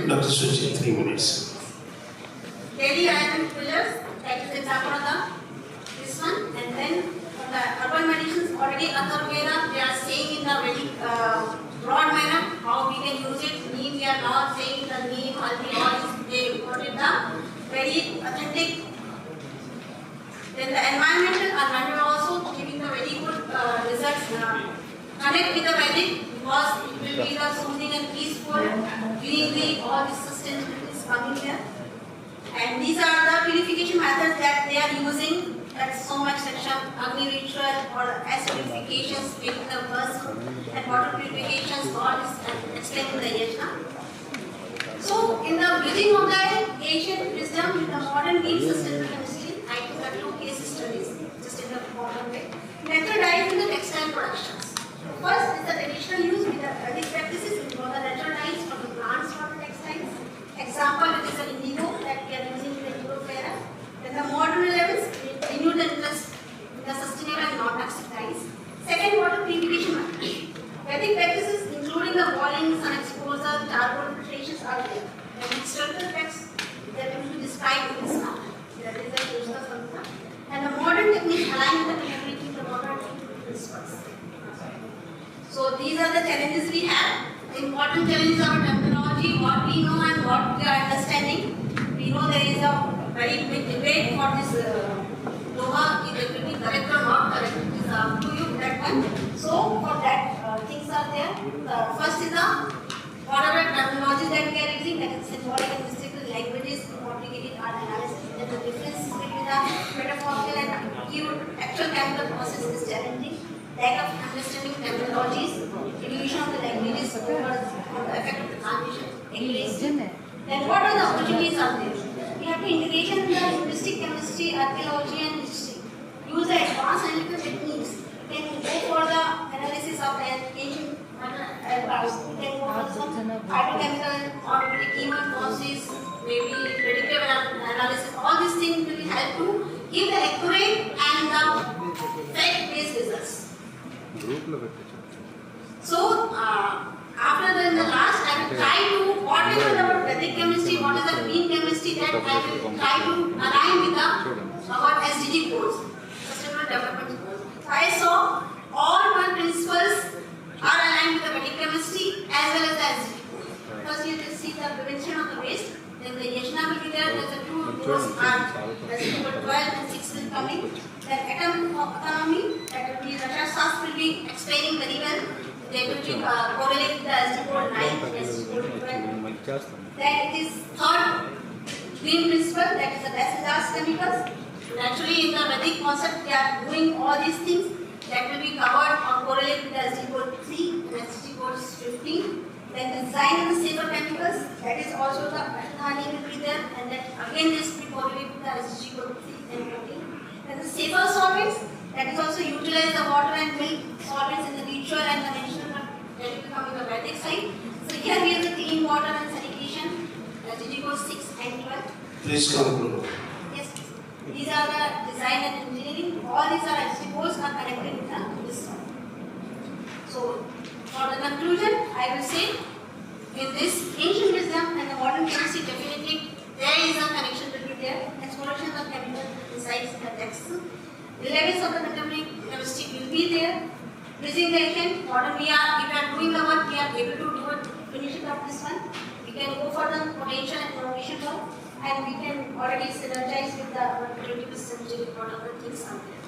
Dr. Suchi, 3 minutes. Daily iron pillars, that is the example of this one. And then the herbal medicines, already Atharvaveda, they are saying in the very broad manner how we can use it. Neem, we are not saying the neem, haldi, all they got it the very authentic. Then the environmental also giving the very good results. Connect with the Vedic because it will be the soothing and peaceful, greenery, all this sustainability is coming here. And these are the purification methods that they are using. That's so much section, Agni ritual or acid purifications, making the person, and water purifications, all this explaining the yajna. So, in the bridging of the ancient wisdom with the modern deep sustainable chemistry, I took the 2 case studies, just in the modern way. Method dyes in the textile productions. First is the traditional use with the Vedic practices involve the natural dyes from the plants for the textiles. Example, it is the indigo that we are using in the Europera. Then the modern levels renew the interest in the sustainable and non-toxic dyes. Second, water purification method. Vedic practices including the boiling, sun exposure, charcoal filtrations are there. And historical facts that will be described in this manner. That is the Krishna Samhita. And the modern techniques align with the capability of the water principles. So these are the challenges we have. The important challenge is our terminology, what we know and what we are understanding. We know there is a very big debate for this Loha, if it will be correct or not correct. It is up to you, that one. So for that, things are there. First is the whatever terminology that we are using, that is symbolic and mystical languages complicated our analysis. That the difference between the metaphorical and actual chemical process is challenging. Lack of understanding terminologies, evolution of the languages over the effect of the transition, accuracy. Then what are the opportunities out there? We have the integration in the linguistic chemistry, archaeology and history. Use the advanced analytical techniques. You can go for the analysis of the ancient clouds. You can go for some phytochemical or chemical process, maybe predictive analysis. All these things will help to give the accurate and the fact-based results. So, after the last, I will try to, whatever the Vedic chemistry, what is the green chemistry, that I will try to align with our SDG goals, Sustainable Development Goals. So, I saw all my principles are aligned with the Vedic chemistry as well as the SDG goals. First, you can see the prevention of the waste, then the Yajna will be there, the two goals are number 12 and 6 will come in. Then atom economy, that will be Russia Sastry will be explaining very well. They will be correlate with the SDG code 9 and SDG code 12. Then it is third green principle, that is the best results chemicals. Naturally, in the Vedic concept, they are doing all these things that will be covered or correlate with the SDG code 3 and SDG code 15. Then design and the safer chemicals, that is also the pattern will be there, and that again this will be correlate with the SDG code 3 and 14. Then the safer solvents, that is also utilize the water and milk solvents in the ritual and conventional, that will come in the Vedic side. So here we have the clean water and sanitation, SDG code 6 and 12. Please conclude. Yes, these are the design and engineering. All these are SDG codes are connected with this one. So for the conclusion, I will say in this ancient wisdom and the modern chemistry, definitely there is a connection will be there. Exploration of chemical insights in the text. The levels of the contemporary chemistry will be there. Presentation, modern if we are doing the work, we are able to do it, finish it up this one. We can go for the potential and innovation work, and we can already synergize with the 21st century whatever things out there.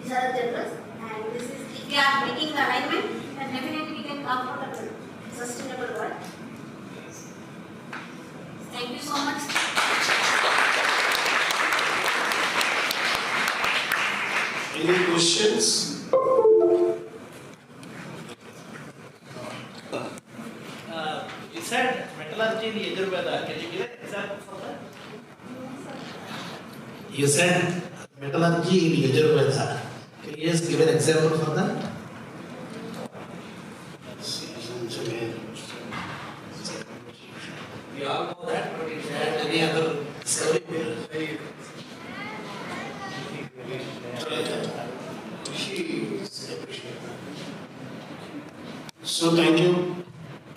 These are the generals, and this is if we are making the alignment, then definitely we can come for the sustainable world. Thank you so much. Any questions? You said metallurgy in the Yajurveda. Can you give an example for that? You said metallurgy in Yajurveda. Can you just give an example for that? We all know that, but if you have any other discovery, So thank you.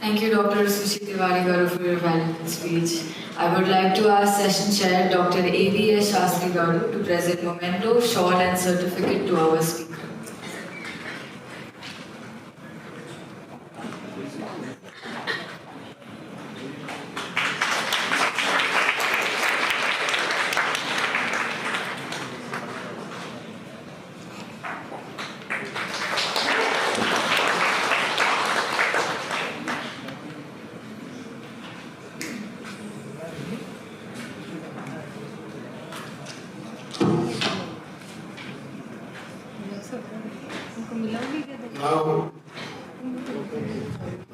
Thank you, Dr. Sushi Tiwari Garu, for your valuable speech. I would like to ask Session Chair Dr. A.V.S. Sastry Garu to present memento, shawl and certificate to our speaker. Now,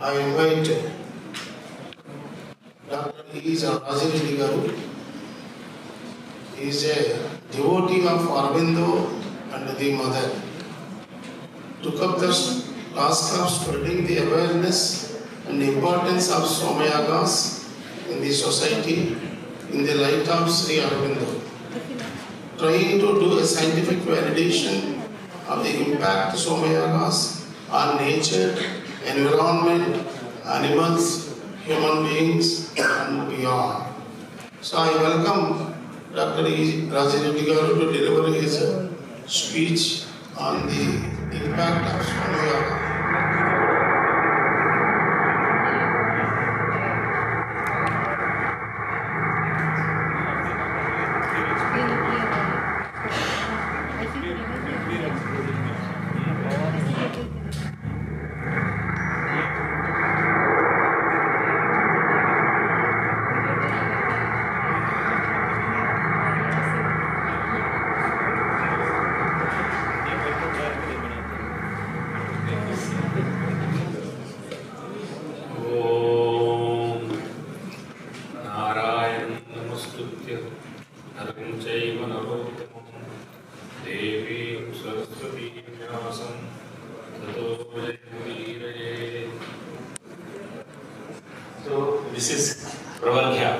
I invite Dr. Srimaharshi Garu. He is a devotee of Aurobindo and the Mother. Took up the task of spreading the awareness and importance of Somayagas in the society in the light of Sri Aurobindo. Trying to do a scientific validation of the impact of Somayagas on nature, environment, animals, human beings, and beyond. So I welcome Dr. Srimaharshi Garu to deliver his speech on the impact of Somayaga. This is Pravargya.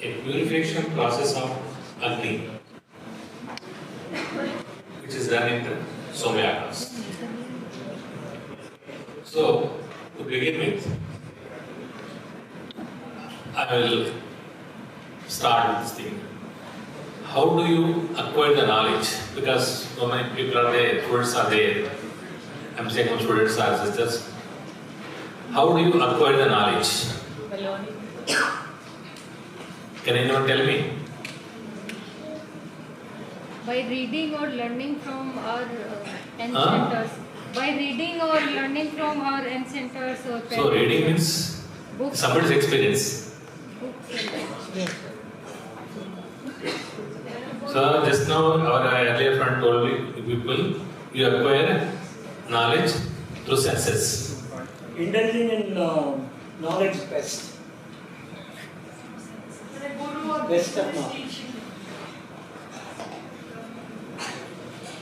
A purification process of Agni, which is done in the Somyakas. So, to begin with, I will start with this thing. How do you acquire the knowledge? Because so many people are there, students are there. I'm saying students are sisters. How do you acquire the knowledge? Can anyone tell me? By reading or learning from our ancestors. By reading or learning from our ancestors or parents. So reading means books. Somebody's experience. Books. So just now our earlier friend told me people you acquire knowledge through senses. Indulging in knowledge best. Best of knowledge.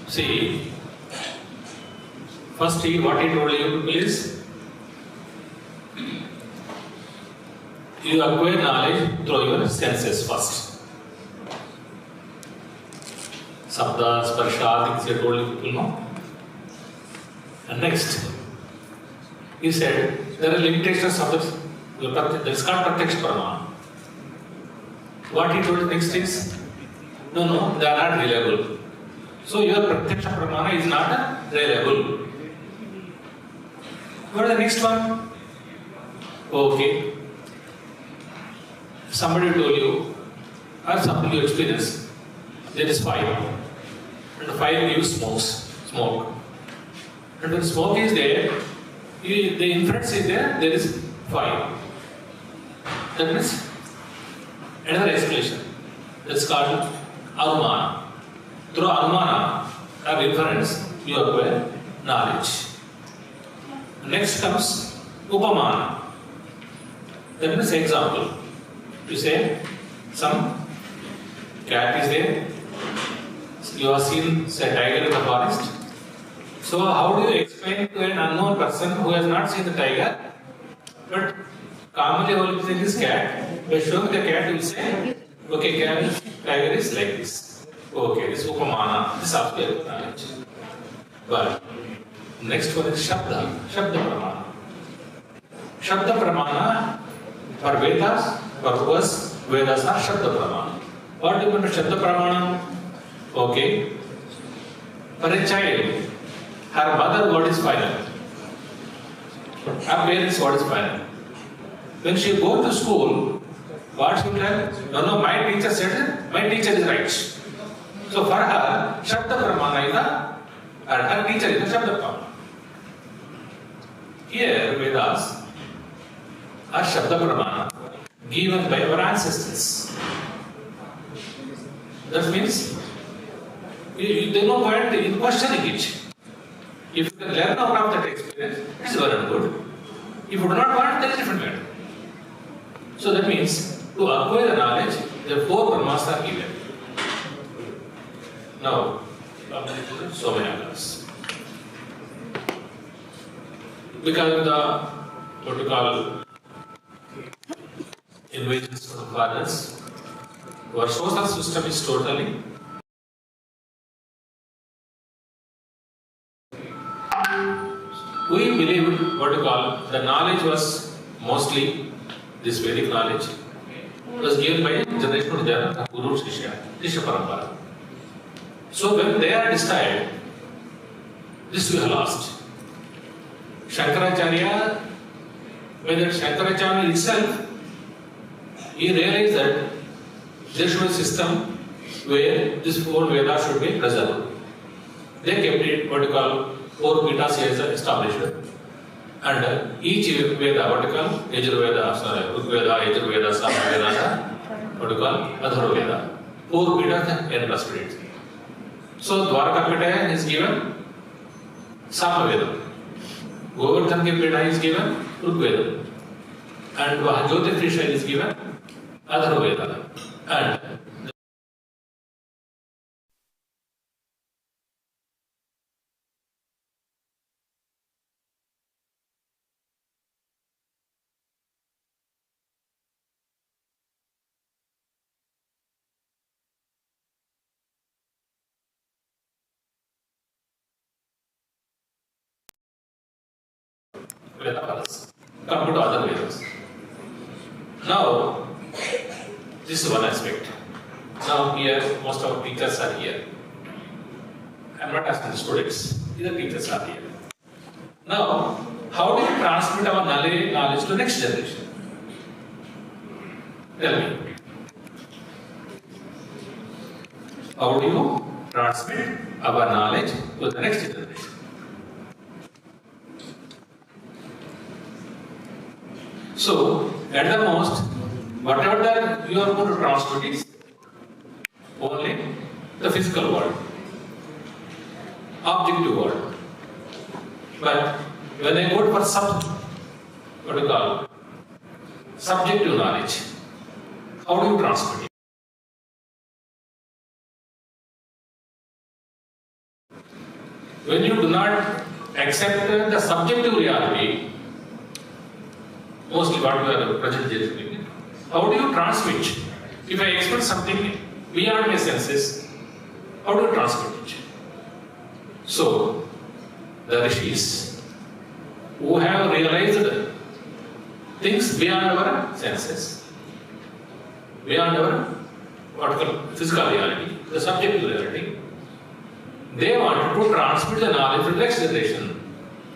See, first what he told you is you acquire knowledge through your senses first. Sabda, Sparsha, things he told you people know. And next, he said there are limitations of the there is called Pratyaksha Pramana. What he told next is no, they are not reliable. So your Pratyaksha Pramana is not reliable. What is the next one? Okay. Somebody told you, or something you experience, there is fire. And the fire gives smoke. And when smoke is there, the inference is there is fire. That means another explanation. That's called Anumana. Through Anumana or inference, you acquire knowledge. Next comes Upamana. That means example. You say some cat is there. You have seen say tiger in the forest. So how do you explain to an unknown person who has not seen the tiger, but calmly will say this cat, by showing the cat you will say, okay, tiger is like this. Okay, this Upamana, this is also knowledge. But next one is Shabda Pramana. Shabda Pramana for Vedas, for us, Vedas are Shabda Pramana. What do you mean by Shabda Pramana? Okay. For a child, her mother word is final. Her parents word is final. When she goes to school, what she will tell? No, my teacher said my teacher is right. So for her, Shabda Pramana is her teacher is the Shabda Pramana. Here, Vedas are Shabda Pramana given by our ancestors. That means there is no point in questioning it. If you can learn out of that experience, it is well and good. If you do not want, there is a different matter. So that means to acquire the knowledge, the four Brahmas are given. Now, so many others. Because of the what we call invasions from foreigners, our social system is totally we believe what we call the knowledge was mostly this Vedic knowledge was given by generation to generation, Guru Shishya Parampara. So when they are destroyed, this we have lost. Shankaracharya, when that Shankaracharya himself, he realized that there should be a system where this four Vedas should be preserved. They kept it what we call four Vedas as established. And each Veda, what we call Yajurveda, Rigveda, Yajurveda, Samaveda, what we call Atharvaveda. Four Vedas and illustrated. So Dwarkapita is given Samaveda. Govardhan Veda is given Rigveda. And Jyotirthisha is given Atharvaveda. And Veda others, compared to other Vedas. Now, this is one aspect. Now here, most of our teachers are here. I am not asking the students, the teachers are here. Now, how do you transmit our knowledge to the next generation? Tell me. How do you transmit our knowledge to the next generation? So, at the most, whatever that you are going to transmit is only the physical world, objective world. But when I go for subjective knowledge, how do you transmit it? When you do not accept the subjective reality, mostly what we are presently doing, how do you transmit? If I experience something beyond my senses, how do you transmit it? So, the rishis who have realized things beyond our senses, beyond our physical reality, the subjective reality, they wanted to transmit the knowledge to the next generation.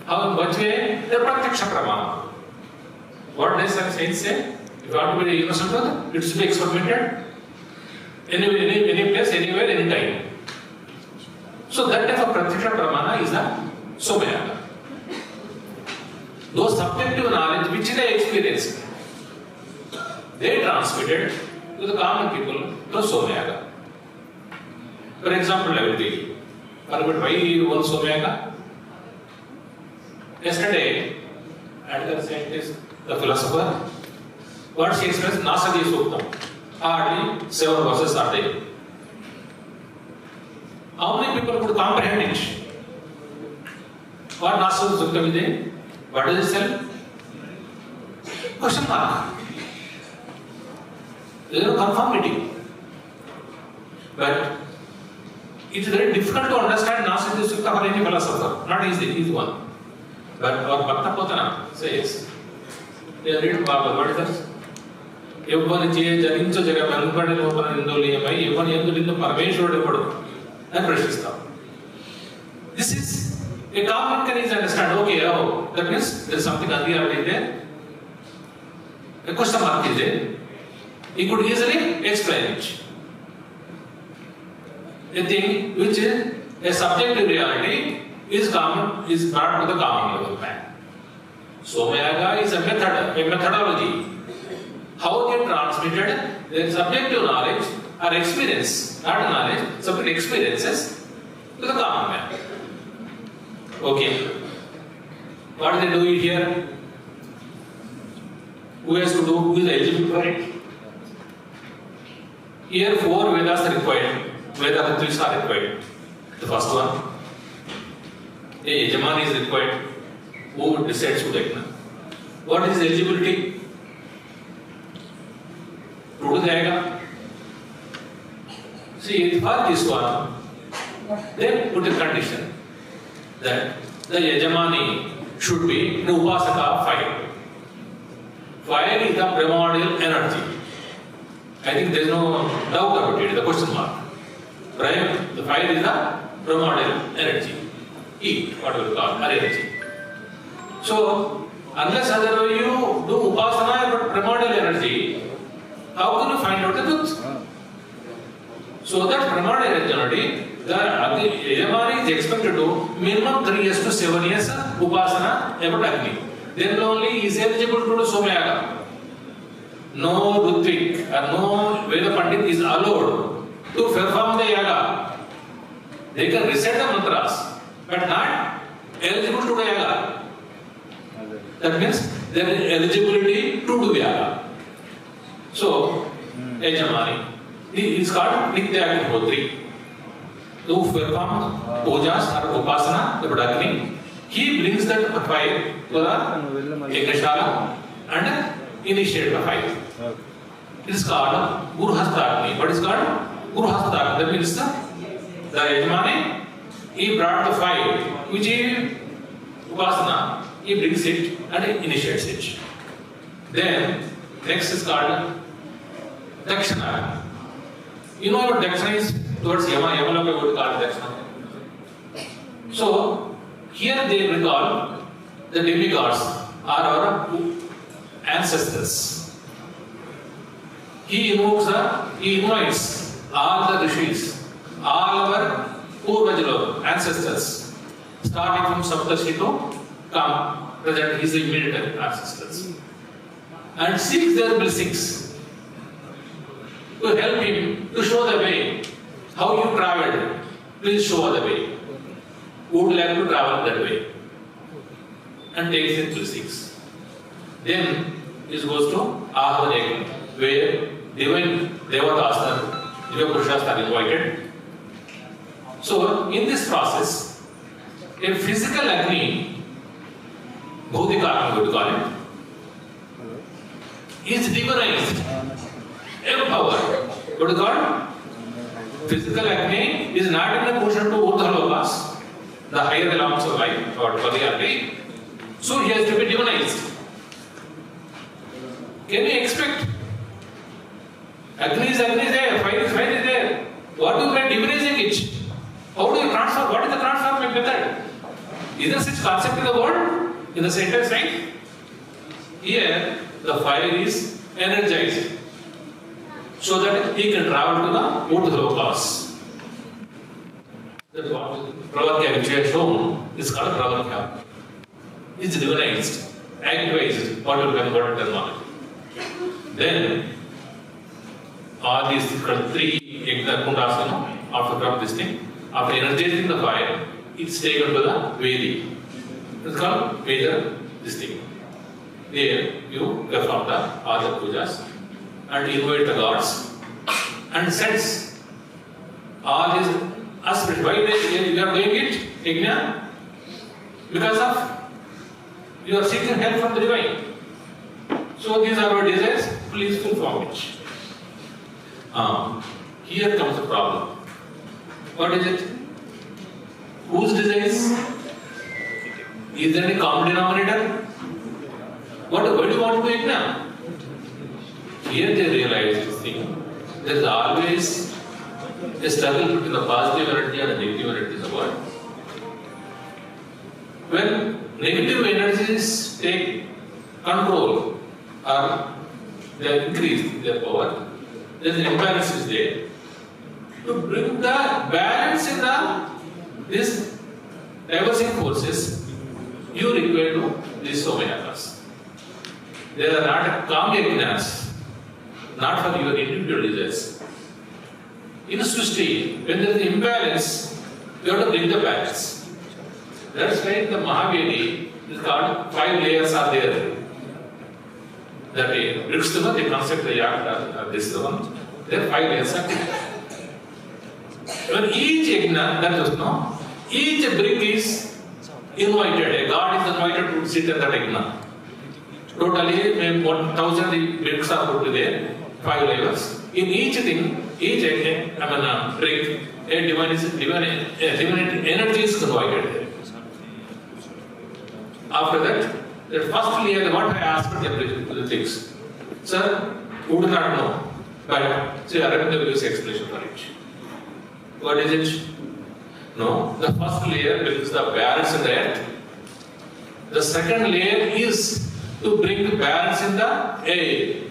How in what way? The Pratyaksha Pramana. What does the saints say? If you want to be a universal truth, it should be experimented any place, anywhere, anytime. So that type of Pratyaksha Pramana is the Somayaga. Those subjective knowledge which they experienced, they transmitted to the common people through Somayaga. For example, I will tell you. But why one Somayaga? Yesterday, another scientist, the philosopher, what she expressed, Nasadi Suktam. Hardly 7 verses are there. How many people could comprehend it? What Nasadi Suktam is there? What does it tell? Question mark. There is no conformity. But it is very difficult to understand Nasadi Sukta for any philosopher. Not easy one. But our Bhakta Potana says, they read Bala, what is that? Evvaniche janincha jaga manupade lopana nindoliyamai evvani endulindu Parameshwarudu eppadu and prashistha. This is a common can easily understand. Okay, oh, that means there is something already there. A question mark is there. He could easily explain it. A thing which is a subjective reality is brought to the common level man. Somayaga is a method, a methodology. How they transmitted their subjective knowledge or experience, not knowledge, subjective experiences to the common man. Okay. What do they do here? Who has to do? Who is eligible for it? Here 4 Vedas are required. Veda Rituals are required. The first one. A Yajaman is required. Who decides to take? What is eligibility? टूट जाएगा. See, for this one, they put a condition that the Yajamani should be an Upasaka of fire. Fire is the primordial energy. I think there is no doubt about it, the question mark. Right? The fire is the primordial energy. Heat, what we call energy. So, unless otherwise you do Upasana but primordial energy, how can you find out the truth? So that primordial energy, the Yajamani is expected to do minimum 3 years to 7 years Upasana about Agni. Then only is eligible to do Somayaga. No Rutvik or no Veda Pandit is allowed to perform the Yaga. They can recite the mantras, but not eligible to do Yaga. That means there is eligibility to do Yaga. So, Yajamani, he is called Nitya Agnihotri. To perform pujas or upasana, the Agni, he brings that fire to the Yajnashala and initiate the fire. It is called Guru Hasta Agni. What is called? Guru Hasta Agni. That means the Yajamani, he brought the fire, which is upasana, he brings it and he initiates it. Then, next is called Dakshina. You know what Dakshina is towards Yama? Yama we would call Dakshina. So, here they recall the demigods are our ancestors. He invites all the rishis, all our Purvajalo, ancestors, starting from Saptashri to come, present his immediate ancestors, and seeks their blessings to help him to show the way. How you traveled, please show the way. Who would like to travel that way? And takes his blessings. Then this goes to Ahava, where divine Devatas, Diva Purushas are invited. So, in this process, a physical Agni, Bhautika, we would call it, is divinized, empowered. What is called? Physical Agni is not in a position to Urdhalokas, the higher realms of life, or Padhyati. So, he has to be divinized. Can we expect? Agni is there, fire is there. What do you mean divinizing it? How do you transform? What is the transforming method? Is there such concept in the world? In the center side? Here, the fire is energized so that he can travel to the Urdhalokas. That's what Pravatya which we have shown is called Pravatya. It's divinized, activized, what will be converted terminology. Then, all these three Yajna Kundas, after this thing, after energizing the fire, it's taken to the Vedic. It's called Veda, this thing. There, you perform all the pujas and invite the gods and sense all these aspects. Why you are doing it, Yajna? Because of you are seeking help from the divine. So these are our desires, please fulfill it. Here comes the problem. What is it? Whose desires? Is there any common denominator? Why do you want to do Yajna? Here they realize this thing. There is always a struggle between the positive energy and the negative energy in the world. When negative energies take control or they increase their power, there is an imbalance is there. To bring the balance in these diversing forces, you require to these Somayakas. They are not calm yajnas, not for your individual desires. In Srishti, when there is an imbalance, you have to bring the balance. That's why the Mahavedi is called 5 layers are there. That Rikstava, the concept of Yagda, this one, there are 5 layers are there. When each yajna, that is no, each brick is invited, a god is invited to sit in that yajna. Totally 1000 bricks are put there, 5 layers. In each thing, each brick, a divine energy is invited there. After that, the first layer, what I asked for the things. Sir, who do not know? But see, Aravinda will use explanation for it. What is it? No, the first layer brings the balance in the earth. The second layer is to bring the balance in the air.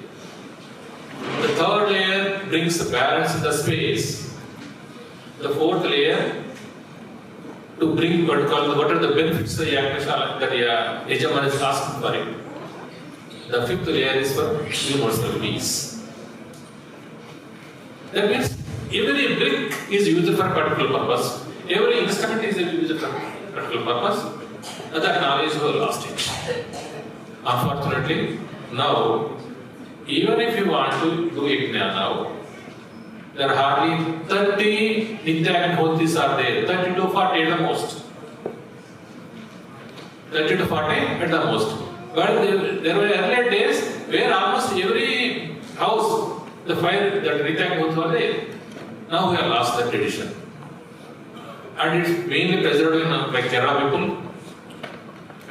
The third layer brings the balance in the space. The fourth layer to bring what are the benefits of the Yagnashala that Yajaman is asking for it. The fifth layer is for universal peace. That means every brick is used for a particular purpose. Every instrument is used for a particular purpose. And that knowledge we lost it. Unfortunately, now, even if you want to do Yajna now, there are hardly 30 Nitya Agnihotis are there, 30 to 40 at the most. 30 to 40 at the most. But there were earlier days where almost every house, the fire, that Nitya Agnihotis were there. Now we have lost that tradition. And it's mainly preserved in like Kerala people.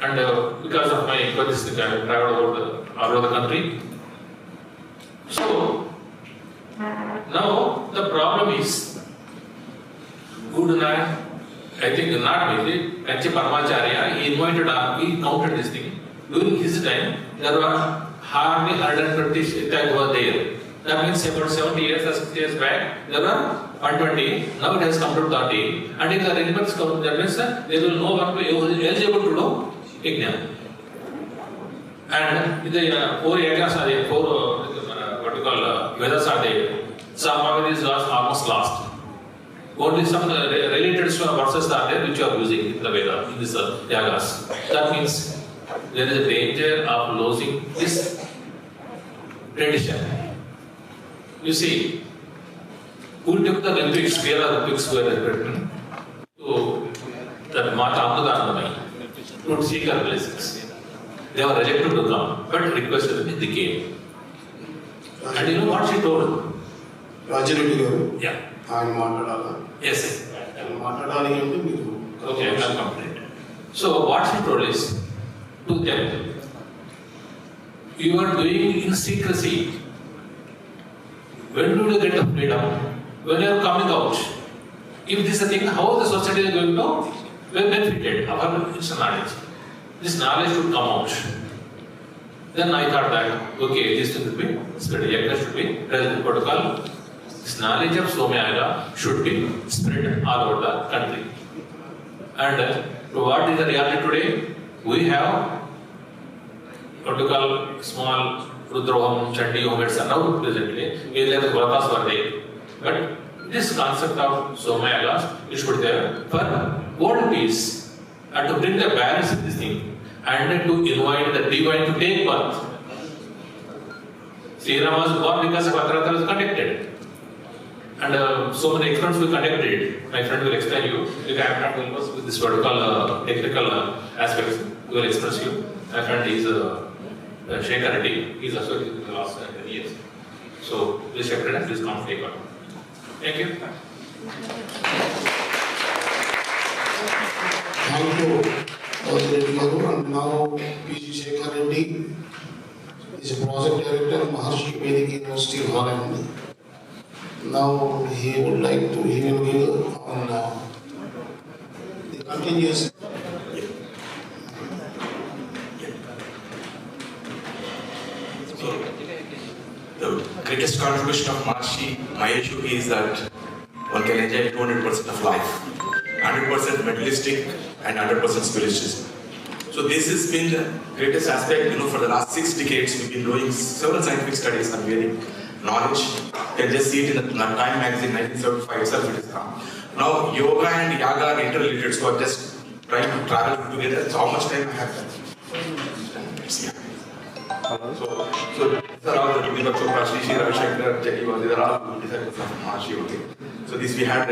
And because of my inquiries, I traveled all over the country. So, now the problem is, I think not maybe, Kanchi Paramacharya, he invited us, he counted this thing. During his time, there were hardly 120 that were there. That means about 70 years or 60 years back, there were 120, now it has come to 30. And if the arrangements come, that means there will no one be eligible to do Yajna. And the 4 yagas are there, 4 what you call Vedas are there. Some is almost lost. Only some related verses are there which you are using in the Veda, in this yagas. That means there is a danger of losing this tradition. You see, who took the Olympics, where are the Olympics were written? So, that Mata Amudana would seek our blessings. They were rejected to come, but requested in the game. And you know what she told? Yeah. Yes. Okay, I'll complete. So, what she told is, to them, you are doing in secrecy. When do you get the freedom? When you are coming out. If this is a thing, how the society is going to be benefited? Our knowledge. This knowledge should come out. Then I thought that, okay, this thing should be spread. Yajna should be present protocol. This knowledge of Somyaga should be spread all over the country. And what is the reality today? We have what you call small Rudroham, Chandi Home, etc. now presently. Earlier the Vratas were there. But this concept of Somayagas is put there for world peace and to bring the balance in this thing and to invite the divine to take birth. Sri Ram was born because of Akrata was conducted. And so many experiments were conducted. My friend will explain you. If I am not involved with this protocol, technical aspects, he will express you. My friend is Shekhar Reddy. He is associated with the last 10 years. So, please Shekhar Reddy, please come take part. Thank you. Thank you, Reddy Garu. And now, P.G. Shekhar Reddy is a project director at Srimaharshi Vedic University of Holland. Now, he will give on the continuous. The greatest contribution of Maharishi, my issue is that one can enjoy 200% of life, 100% materialistic and 100% spiritualism. So this has been the greatest aspect, for the last 6 decades we've been doing several scientific studies on Vedic knowledge. You can just see it in the Time magazine 1975 itself it has come. Now yoga and yaga are interrelated, so I'm just trying to travel together. So how much time I have? So these are all the Deepak Chopra, Sri Ravi Shankar, Jackie, these are all disciples of Maharishi. Okay. So this we had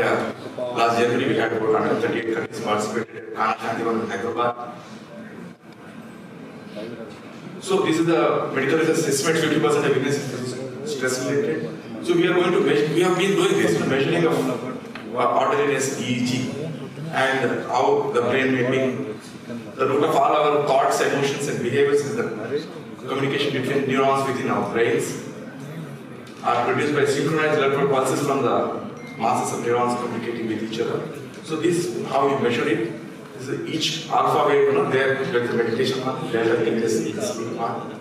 last January we had about 138 countries participated at Kana Shantivan in Hyderabad. So this is the medical research estimate 50% of weakness is stress related. So we are going to measure, we have been doing this measuring of ordinariness EEG and how the brain may be. The root of all our thoughts, emotions and behaviors is the communication between neurons within our brains are produced by synchronized electrical pulses from the masses of neurons communicating with each other. So this is how we measure it. This is each alpha wave, there with the meditation one, delta changes each one.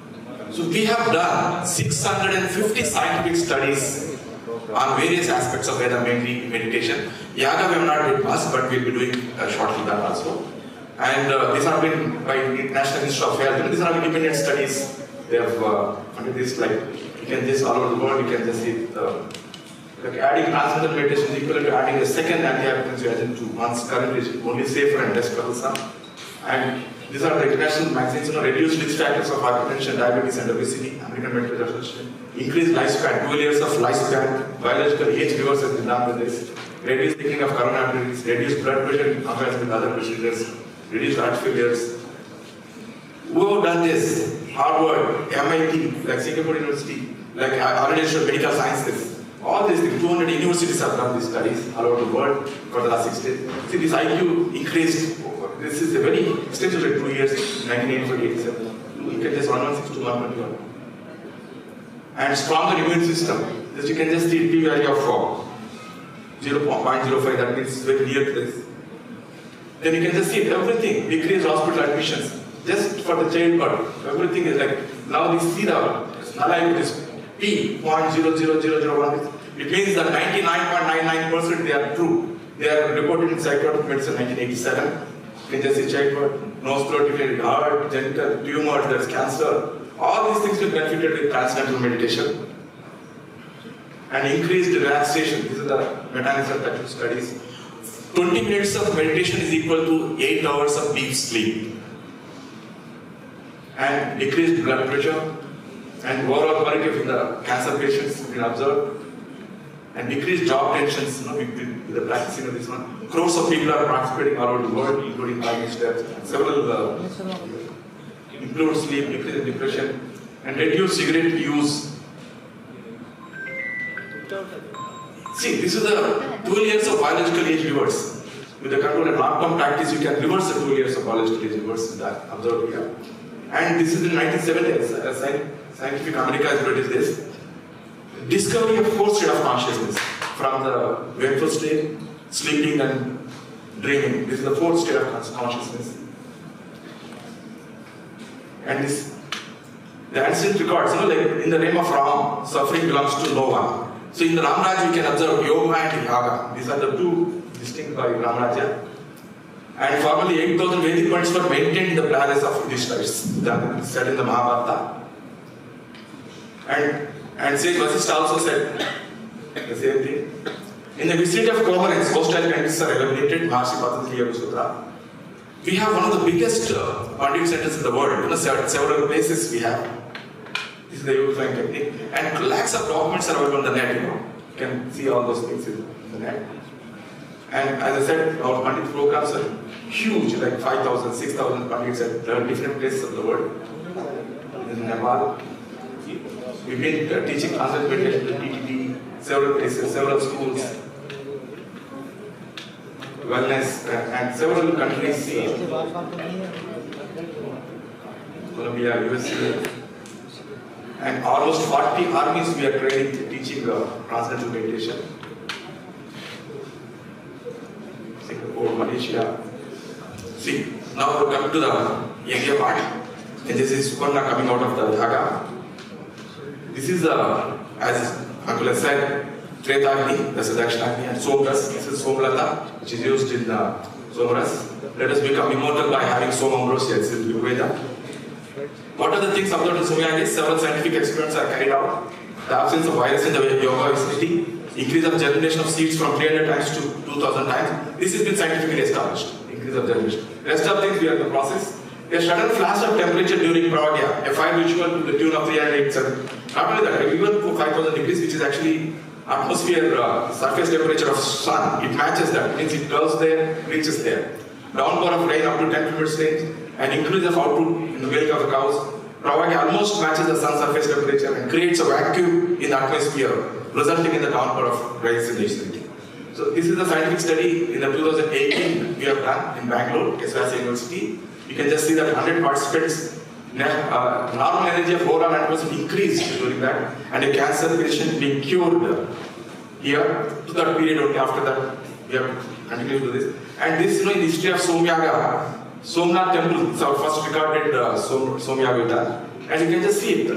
So we have done 650 scientific studies on various aspects of Veda, mainly meditation. Yaga we have not done much, but we'll be doing shortly that also. And these have been by National Institute of Health. These are independent studies. They have funded this, like you can just all over the world, you can just see like adding transcendental meditation is equivalent to adding a second antihypertensive agent to one's current is only safer and less troublesome. And these are the international magazines, reduced risk factors of hypertension, diabetes and obesity, American Medical Association, increased lifespan, 12 years of lifespan, biological age reversal is done with this, reduced thickening of coronary arteries, reduced blood pressure in comparison with other procedures, reduced heart failures. Who have done this? Harvard, MIT, like Singapore University, like Organization of Medical Sciences. All these things, 200 universities have done these studies all over the world for the last 6 days. See, this IQ increased this is a very extensive, 2 years, 1985-87. You can just 116 to 121. And stronger immune system. This you can just see p-value of 0.05, that means very near to this. Then you can just see everything, decreased hospital admissions, just for the childbirth. Everything is like, now we see the this p 0.00001. It means that 99.99% they are true. They are reported in psychotic medicine 1987. You can just see childbirth, nose throat, heart, genital tumors, there's cancer. All these things will benefited with transcendental meditation. And increased relaxation. This is the meta-analysis that studies. 20 minutes of meditation is equal to 8 hours of deep sleep. And decreased blood pressure and overall quality of the cancer patients have been observed. And decreased job tensions, with the practicing of this one. Crores of people are participating all over the world, including Prime Minister. Several improved sleep, decreased depression, and reduced cigarette use. See, this is the 12 years of biological age reverse. With the control and long-term practice, you can reverse the 12 years of biological age reverse that observed here. And this is in 1970s. Scientific America has produced this. Discovery of 4 states of consciousness. From the wakeful state, sleeping and dreaming. This is the 4th state of consciousness. And this, the ancient records, like in the name of Ram, suffering belongs to no one. So in the Ramraj you can observe yoga and yaga. These are the 2 distinct by Ramraja. And formally 8,000 Vedic points were maintained in the palace of Yudhishthira, that said in the Mahabharata. And Sage Vasishtha also said the same thing. In the vicinity of convergence, hostile countries are eliminated, Maharshi Patanjali Yoga Sutra. We have one of the biggest pandit centers in the world. Several places we have. This is the yoga flying technique. And lakhs of documents are available on the net, You can see all those things in the net. And as I said, our pandit programs are huge, like 5,000, 6,000 pandits at different places of the world. In Nepal, we've been teaching concept meditation to TTD, several places, several schools, wellness, and several countries, Colombia, USA, and almost 40 armies we are training, teaching transcendental meditation. Singapore, Malaysia. See, now we're coming to the younger part. And this is Sukarna coming out of the Dhaga. This is, as Uncle has said, Tretagni, that's the Dakshinagni, and Somras, this is Somlata, which is used in Somras. Let us become immortal by having Somambrosia, it's in Veda. What are the things observed in Somyagi? Several scientific experiments are carried out. The absence of virus in the yoga vicinity, increase of germination of seeds from 300 times to 2,000 times. This has been scientifically established, increase of germination. Rest of things we are in the process. A sudden flash of temperature during Pravagya, a fire ritual to the tune of 387. Not only that, even to 5,000 degrees, which is actually atmosphere surface temperature of sun, it matches that. It means it goes there, reaches there. Downpour of rain up to 10 km range, and increase of output in the milk of the cows. Pravagya almost matches the sun surface temperature and creates a vacuum in the atmosphere, resulting in the downpour of rains in the vicinity. So this is the scientific study in the 2018 we have done in Bangalore, SRIVT University. You can just see that 100 participants, normal energy of 400% increased during that, and a cancer patient being cured here. To that period only, after that we have continued to this. And this, in the history of Somyaga, Somnath temple is our first recorded Somyaga, and you can just see it,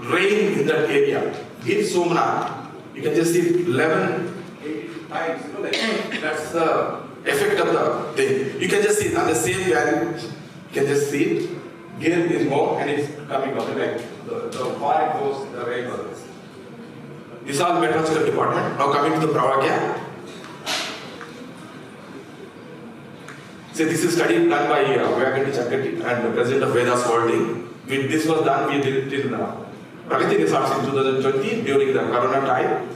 rain in that area. In Somnath, you can just see 11 times, that's the effect of the thing. You can just see it on the same value, you can just see it. Here is more and it's coming out, like the far it goes, the rain goes. This is all meteorological department. Now coming to the Pravagya. So this is a study done by Vyagandi Chakati and the president of Vedas Worlding. This was done, we did it in Pragati Resorts in 2020 during the Corona time.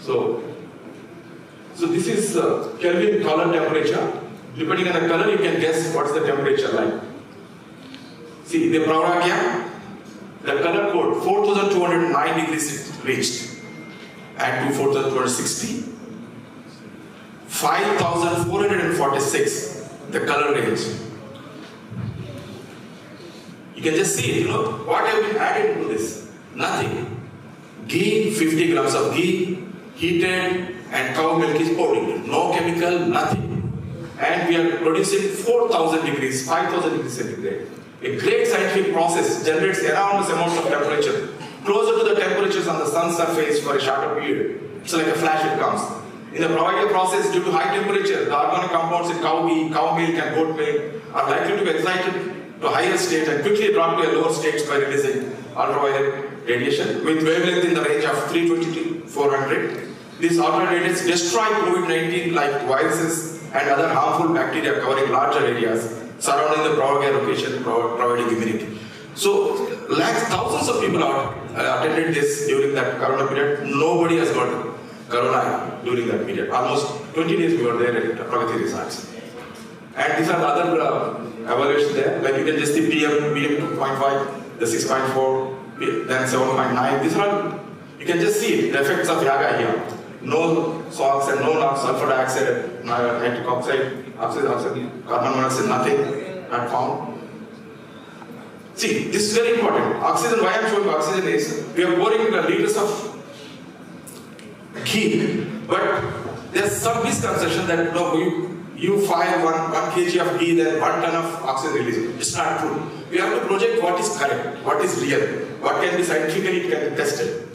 So this is Kelvin color temperature. Depending on the color, you can guess what's the temperature like. See, the Pravagya, the color code 4,209 degrees it reached, and to 4,260, 5,446, the color range. You can just see it, what have been added to this? Nothing. Ghee, 50 grams of ghee, heated, and cow milk is poured into. No chemical, nothing. And we are producing 4,000 degrees, 5,000 degrees centigrade. A great scientific process generates enormous amounts of temperature, closer to the temperatures on the sun's surface for a shorter period. It's like a flash it comes. In the provided process, due to high temperature, the organic compounds in cow ghee, cow milk, and goat milk are likely to be excited to a higher state and quickly drop to a lower state by releasing ultraviolet radiation with wavelength in the range of 320 to 400. These ultraviolet radiations destroy COVID-19 like viruses and other harmful bacteria covering larger areas surrounding the propagar location, providing immunity. So, thousands of people attended this during that corona period. Nobody has got corona during that period. Almost 20 days we were there at Pragati Resorts. And these are the other evaluations there. Like you can just see PM 2.5, the 6.4, then 7.9. These are all, you can just see the effects of Yaga here. No SOx and no sulfur dioxide, nitric oxide, carbon monoxide, nothing, not found. See, this is very important. Oxygen, why I am showing oxygen is, we are pouring liters of ghee, but there is some misconception that you fire 1 kg of ghee, then 1 ton of oxygen release. It's not true. We have to project what is correct, what is real, what can be scientifically tested.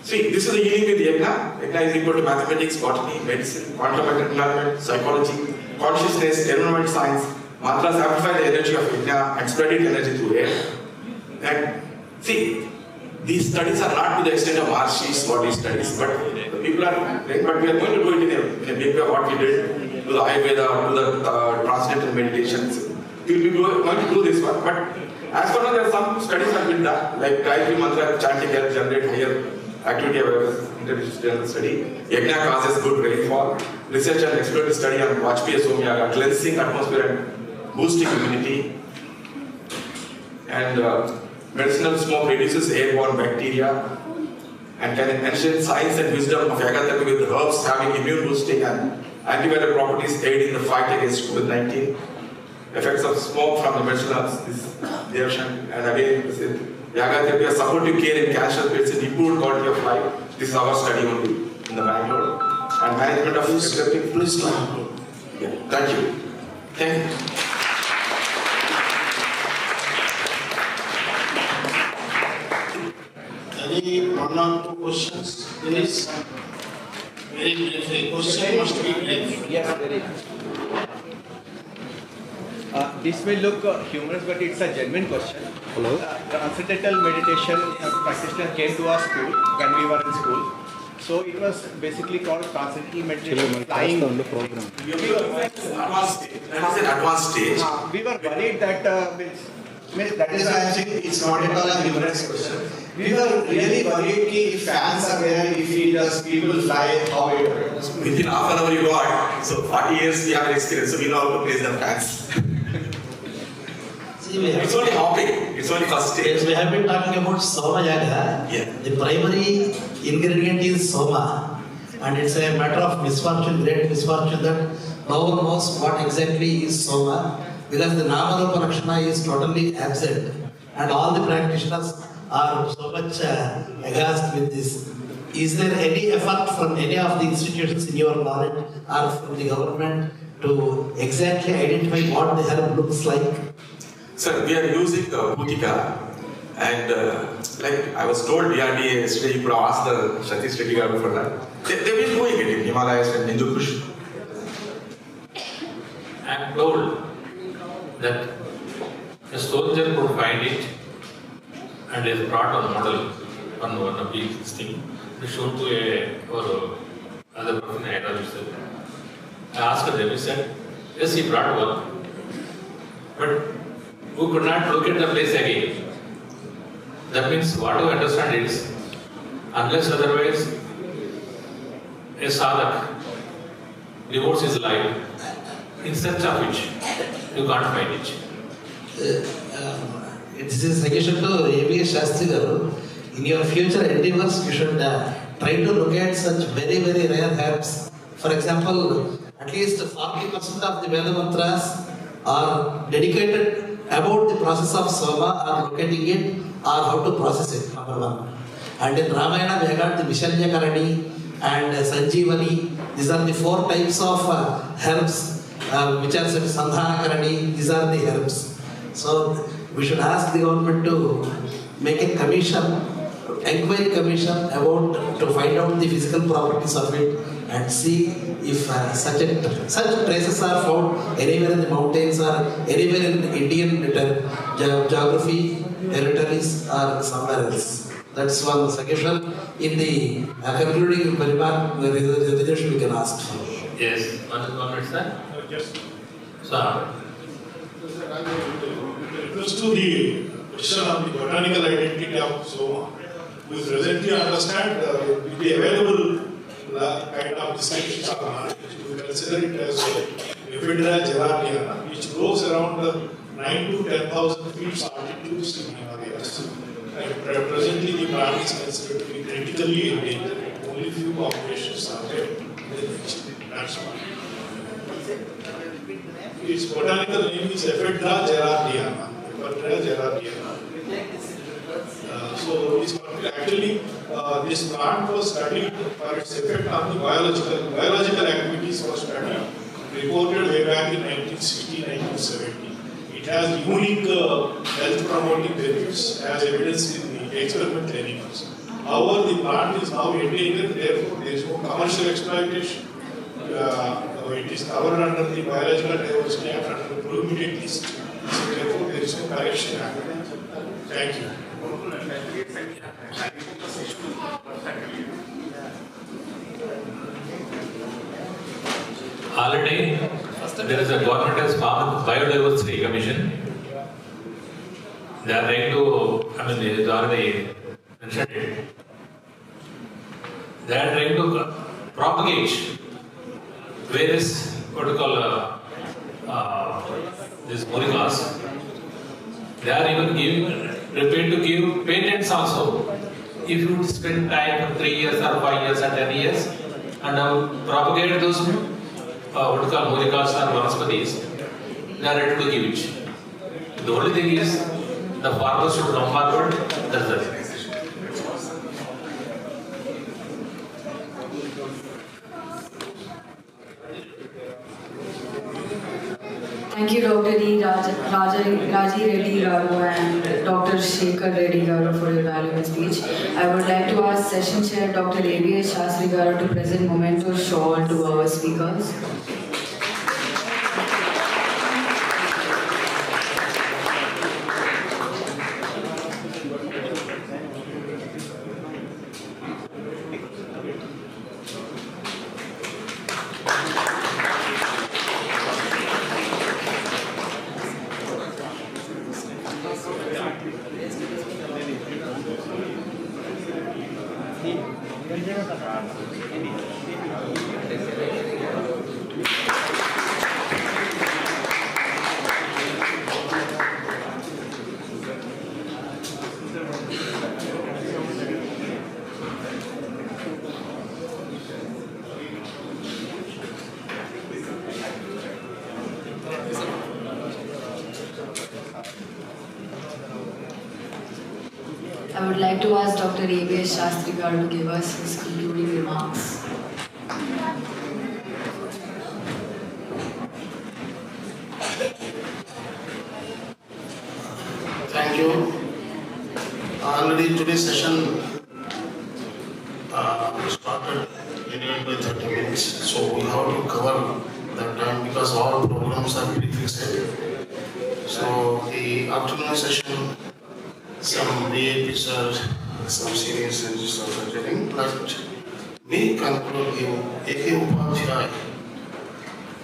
See, this is the healing with Yagna. Yagna is equal to mathematics, botany, medicine, quantum environment, psychology, consciousness, environment science. Mantras amplify the energy of Yagna and spread its energy through air. And see, these studies are not to the extent of Maharshi's body studies, but the people are, but we are going to do it in a big way what we did to the Ayurveda, to the transcendental meditations. We will be going to do this one, but as for now there are some studies have been done, like Gayatri Mantra chanting helps generate higher activity awareness, interdisciplinary study. Yagna causes good rainfall. Research and exploratory study on Vajpayee Somyaga, cleansing atmosphere and boosting immunity. And medicinal smoke reduces airborne bacteria and can enhance science and wisdom of Yaga therapy with herbs having immune boosting and antiviral properties aid in the fight against COVID-19. Effects of smoke from the medicinal is and again, Yaga therapy has supportive care in cancer patients, improved quality of life. This is our study only in the Bangalore. And management of epileptic. Please come. Yeah, thank you. Thank you. Any 1 or 2 questions, please? Very briefly. Question must be brief. Yes, very. This may look humorous, but it's a genuine question. Hello. Transcendental meditation practitioner came to our school when we were in school. So it was basically called transcendental meditation. Flying. Advanced stage. That is an advanced stage. We were worried that that is why I am saying it's not at all a humorous question. We were really worried if fans are there, if people fly, how it works. Within half an hour you got. So 40 years we have experience, so we know how to place the fans. It's only hopping. It's only first stage. Yes, we have been talking about Soma Yaga. Yeah. The primary ingredient is Soma. And it's a matter of misfortune, great misfortune, that no one knows what exactly is Soma. Because the Namarupa Lakshana is totally absent. And all the practitioners are so much aghast with this. Is there any effort from any of the institutions in your knowledge or from the government to exactly identify what the herb looks like? Sir, we are using Bhutika, and like I was told DRDA yesterday, you could ask the Satish Reddy Garu for that. They've been doing it in Himalayas and Hindu Kush. I am told that a soldier could find it and is brought a model on one of these things to show to other person head of himself. I asked them, he said, yes, he brought one, but who could not locate the place again. That means what you understand is, unless otherwise a sadhak devotes his life in search of which you can't find it. This is suggestion to A.B. Sastry garu. In your future endeavors, you should try to locate such very, very rare herbs. For example, at least 40% of the Veda mantras are dedicated about the process of Soma, or locating it, or how to process it, number one. And in Ramayana, we have got the Vishalya Karani and Sanjeevani. These are the 4 types of herbs which are said Sandhana Karani. These are the herbs. So we should ask the government to make a commission, inquiry commission about to find out the physical properties of it and see if such traces are found anywhere in the mountains or anywhere in Indian geography, territories or somewhere else. That's one suggestion. In the concluding remark, the resolution we can ask for. Yes, one minute, sir. Just. Sir. It refers to the question of the botanical identity of Soma. We presently understand will be available kind of descriptions of the market. We consider it as Ephedra gerardiana, which grows around 9 to 10,000 feet altitude in Himalayas. And presently the plant is considered to be critically endangered. Only few populations are there. That's why. Its botanical name is Ephedra gerardiana. Ephedra gerardiana. So actually this plant was studied for its effect on the biological activities was studied, reported way back in 1960-1970. It has unique health promoting benefits as evidenced in the experimental animals. However, the plant is now endangered, therefore there is no commercial exploitation. It is covered under the Biological Diversity Act under the prohibited list. So therefore there is no correction act. Thank you. Already, there is a government has formed Biodiversity Commission. They are trying to, they already mentioned it. They are trying to propagate various, what you call, these molecules. They are even prepared to give patents also. If you spend time for 3 years or 5 years or 10 years and propagate those what you call molecules or vanaspatis, they are ready to give it. The only thing is the farmers should come forward. That's the thing. Thank you, Dr. E. Raji Reddy Garu and Dr. Shekhar Reddy Garu for your valuable speech. I would like to ask Session Chair Dr. A.B.S. Sastry Garu to present memento shawl to our speakers. I would like to ask Dr. A.B.S. Sastry Garu to give us his concluding remarks. Thank you. Already today's session started anyway by 30 minutes, so we have to cover that time because all programs are very fixed. So the afternoon session, some VIPs are some senior scientists are attending, but we conclude you epi-centre.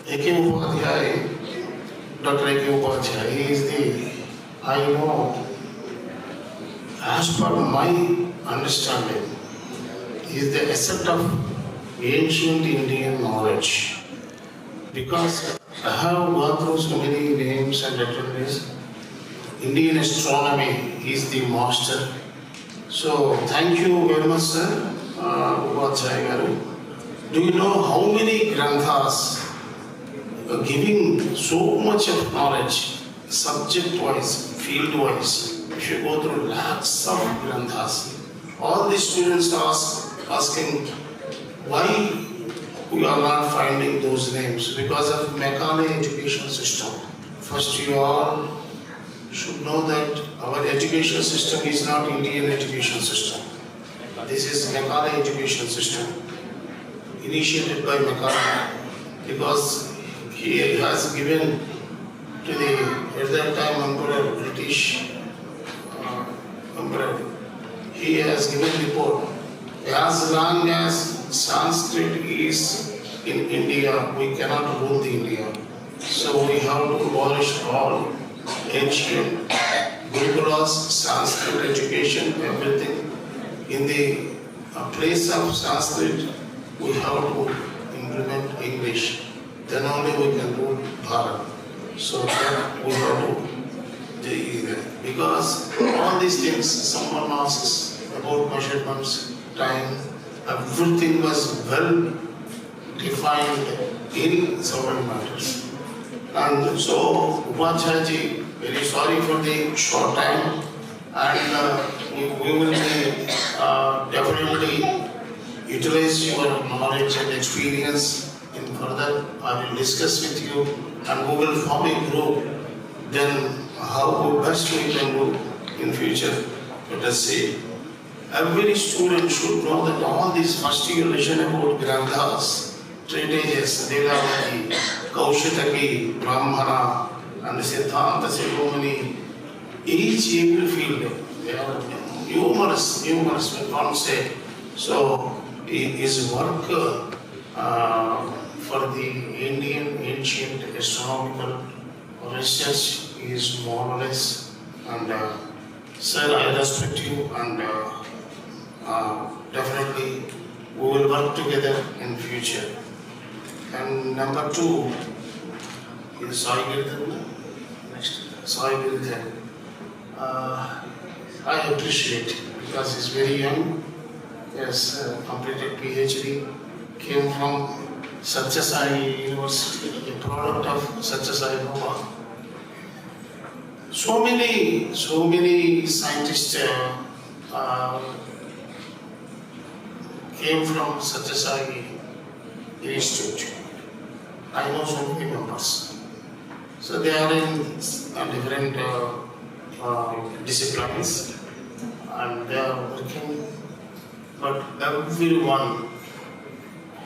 epi-centre, Dr. epi-centre is the, I know, as per my understanding, is the asset of ancient Indian knowledge. Because I have gone through so many names and attendees. Indian astronomy is the master. So thank you very much, sir. Do you know how many granthas giving so much of knowledge, subject-wise, field-wise. If you go through lakhs of granthas, all the students asking why we are not finding those names because of Macaulay education system. First, you all should know that our education system is not Indian education system. This is Macaulay education system, initiated by Macaulay, because he has given to the, at that time, Emperor, British Emperor, he has given report. As long as Sanskrit is in India, we cannot rule the India. So we have to abolish all ancient Gurukulas, Sanskrit education, everything. In the place of Sanskrit, we have to implement English. Then only we can rule Bharat. So that we have to, because all these things, someone asks about measurements, time, everything was well defined in several matters. And so, Upachaji, very sorry for the short time, and we will be definitely utilize your knowledge and experience in further. I will discuss with you, and we will form a group. Then, how best we can do in future. Let us see. Every student should know that all these first year lesson about granthas, treatises, Devavati, Kaushitaki, Brahmana, and Siddhanta, Silvomani, each every field, they are numerous, we can't say. So, his work for the Indian ancient astronomical research is more or less, and sir, I respect you, and definitely we will work together in future. And number 2 is Sai Giridhar. Next, Sai Giridhar. I appreciate because he's very young. He has completed PhD, came from Satya Sai University, a product of Satya Sai Baba. So many scientists came from Satya Sai Institute. I know so many members. So they are in different disciplines and they are working. But everyone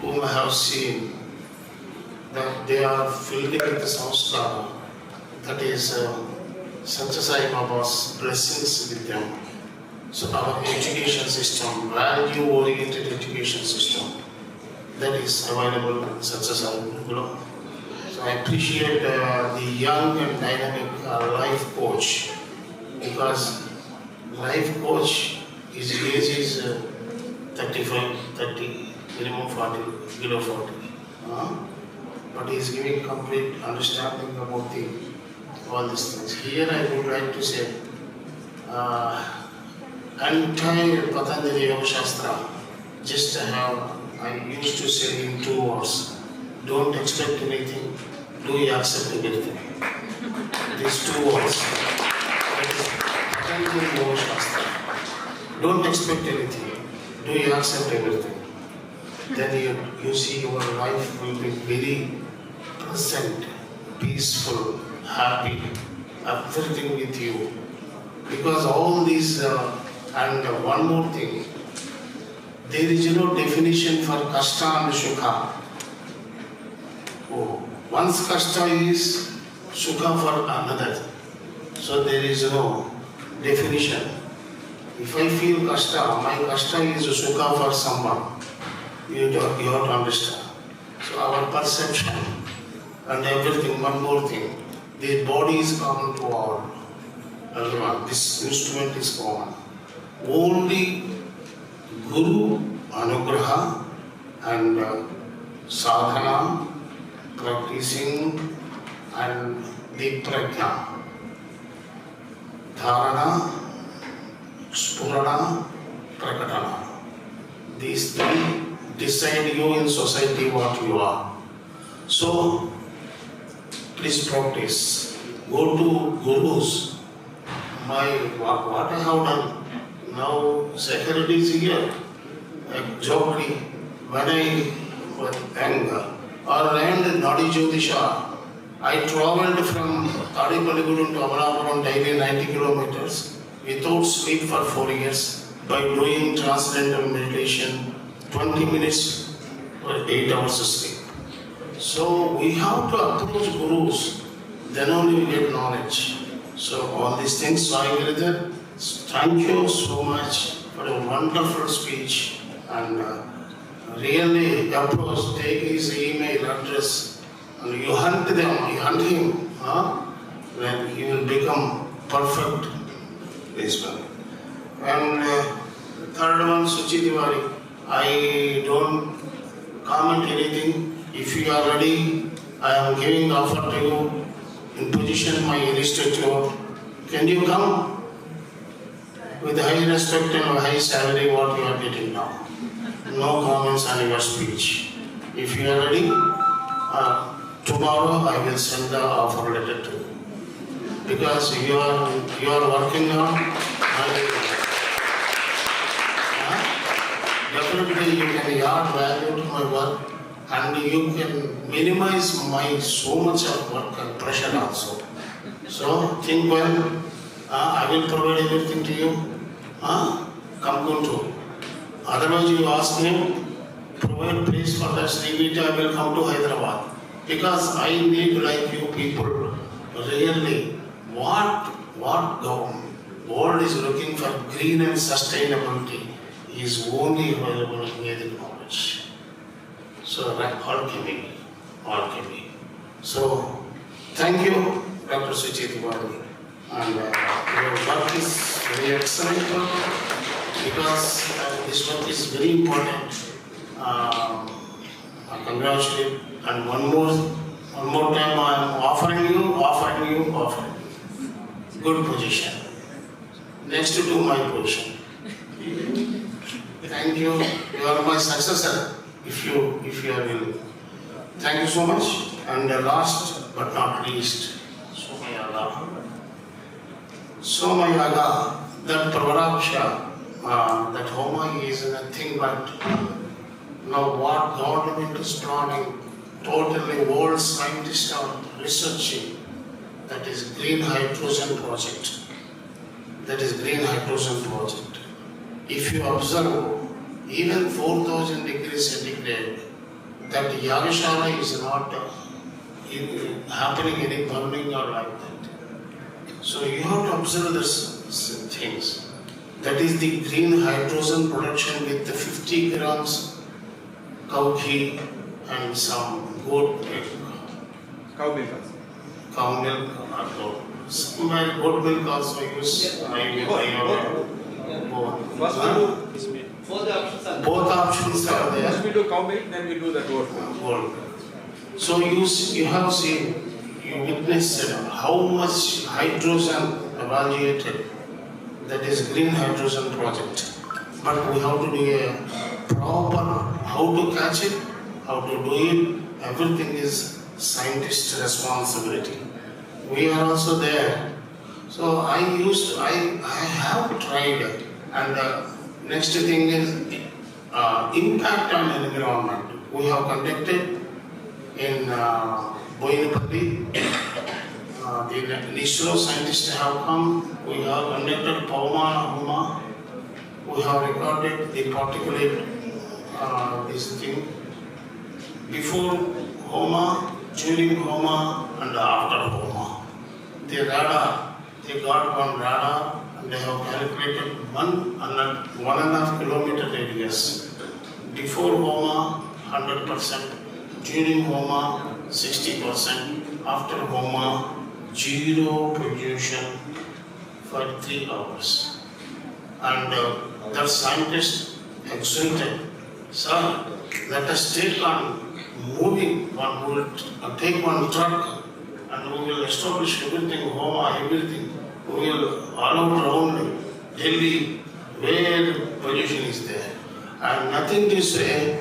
whom I have seen, that they are filled with the samskara, that is Satya Sai Baba's blessings with them. So our education system, value-oriented education system, that is available in Satya Sai Gurukula. So I appreciate the young and dynamic life coach, because life coach, his age is 35, 30, minimum 40, below 40. But he is giving complete understanding about all these things. Here I would like to say, entire Patanjali Yoga Shastra, just I used to say in 2 words, don't expect anything, do you accept everything. These 2 words, that is Patanjali Yoga Shastra. Don't expect anything, do you accept everything. Then you see your life will be very pleasant, peaceful, happy, everything with you. Because all these, and one more thing, there is no definition for kashta and sukha. One's kashta is sukha for another. So there is no definition. If I feel kashta, my kashta is sukha for someone. You have to understand. So our perception and everything, one more thing, the body is common to all. Everyone, this instrument is common. Only Guru, Anugraha and sadhana, practicing and the prajna, dharana, spurana, prakatana. These 3 decide you in society what you are. So, please practice. Go to gurus. What I have done, now security is here. Exactly. When I was young, or learned Nadi Jyotisha, I travelled from Tadipalligudam to Amalapuram daily 90 kilometers without sleep for 4 years by doing transcendental meditation, 20 minutes or 8 hours of sleep. So we have to approach gurus, then only we get knowledge. So all these things, Sai Giridhar, thank you so much for a wonderful speech, and really approach, take his email address, and you hunt them, you hunt him, then he will become perfect policeman. And third one, Suchi Tiwari, I don't comment anything. If you are ready, I am giving the offer to you in position my illustrator. Can you come with high respect and high salary what you are getting now? No comments on your speech. If you are ready, tomorrow I will send the offer letter to you. Because you are working on, definitely you can add value to my work, and you can minimize my so much of work and pressure also. So think well. I will provide everything to you. Come Guntur. Otherwise you ask him, provide place for the SRIVT, I will come to Hyderabad. Because I need like you people, really, what world is looking for green and sustainability is only available in Vedic knowledge. So alchemy. So thank you, Dr. Suchi Tiwari. And your work is very excellent because this work is very important. I congratulate you. And one more time I am offering you good position. Next to my position. Thank you. You are my successor if you are willing. Thank you so much. And last but not least, Somayaga, that Pravaraksha, that Homa is nothing but now what government is planning, totally world scientists are researching, that is green hydrogen project. If you observe, even 4000 degrees centigrade, that Yagashala is not happening any burning or like that. So you have to observe these things. That is the green hydrogen production with the 50 grams cow ghee and some goat milk. Cow milk. Cow milk or goat. Somewhere goat milk also use. Both options are there. First we do cow milk, then we do the goat milk. So you have seen, you witnessed how much hydrogen evaluated. That is green hydrogen project. But we have to do a proper, how to catch it, how to do it, everything is scientist responsibility. We are also there. So I have tried, and next thing is impact on environment. We have conducted in Boinapalli. The ISRO scientists have come. We have conducted Homa. We have recorded the particulate this thing before Homa, during Homa, and after Homa. The radar, they got one radar and they have calculated 1.5 kilometer radius. Before Homa, 100%. During Homa, 60%. After Homa, 0 pollution for 3 hours. And the scientists exulted, sir, let us take on moving one, we will take one truck and we will establish everything, Homa, everything. We will all around Delhi where pollution is there. And nothing to say,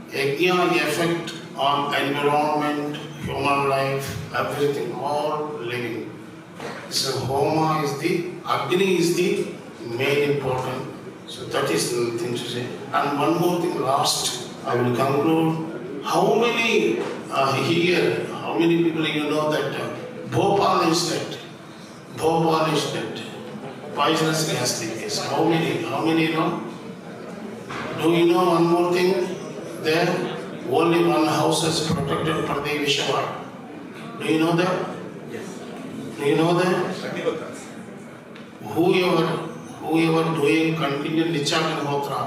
Yajna effect on environment, human life, everything, all living. So Homa is the, Agni is the main important. So that is the thing to say. And one more thing last, I will conclude. How many here, how many people you know that Bhopal is dead? Bhopal is dead. Poisonous gas leakage. How many you know? Do you know one more thing? There, only one house is protected for the Vishawar. Do you know that? Yes. Do you know that? Whoever doing continued Nichagnhotra,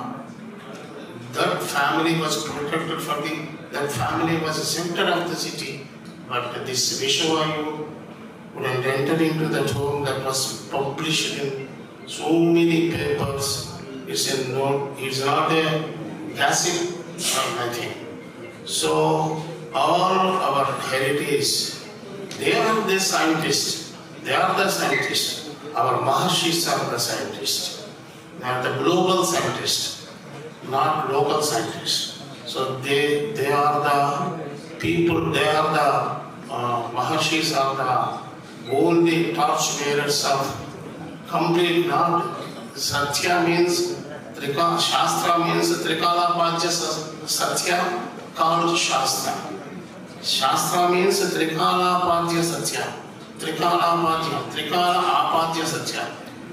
that family was protected for that family was the center of the city. But this Vishwayu wouldn't enter into that home that was published in so many papers. It's not a gossip or nothing. So all our heritage, they are the scientists. They are the scientists. Our Maharshis are the scientists. They are the global scientists, not local scientists. So they are the people, they are the Maharshis are the only torch bearers of complete knowledge. Satya means, Shastra means Trikala Pajya Satya called Shastra. Shastra means Trikala Padya Satya. Trikala Apadya Satya.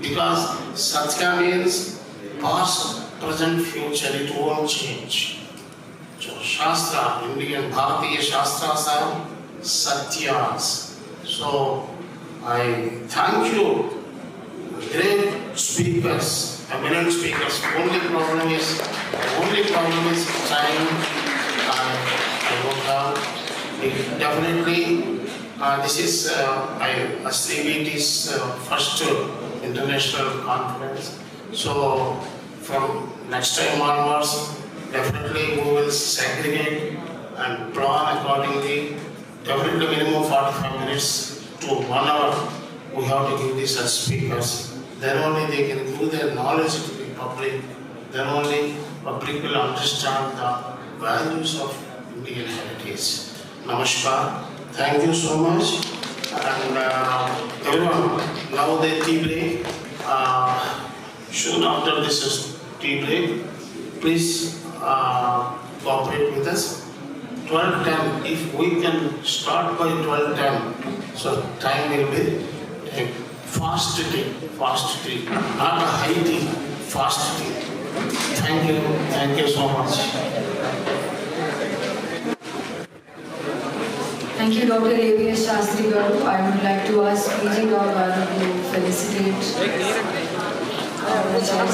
Because Satya means past, present, future, it won't change. So Shastra, Indian Bharatiya Shastras are Satyas. So I thank you, great speakers, eminent speakers. Only problem is time. I wrote down. Definitely, this is SRIVT's first international conference. So from next time onwards, definitely we will segregate and plan accordingly. Definitely minimum 45 minutes to 1 hour we have to give these as speakers. Then only they can give their knowledge to the public. Then only public will understand the values of Indian heritage. Namaskar. Thank you so much. And everyone, now the tea break. Soon after this tea break, please cooperate with us. 12:10, if we can start by 12:10, so time will be fast tea, not a high tea, fast tea. Thank you so much. Thank you, Dr. A.V.S. Sastry Garu. I would like to ask PG Garu to felicitate our chair.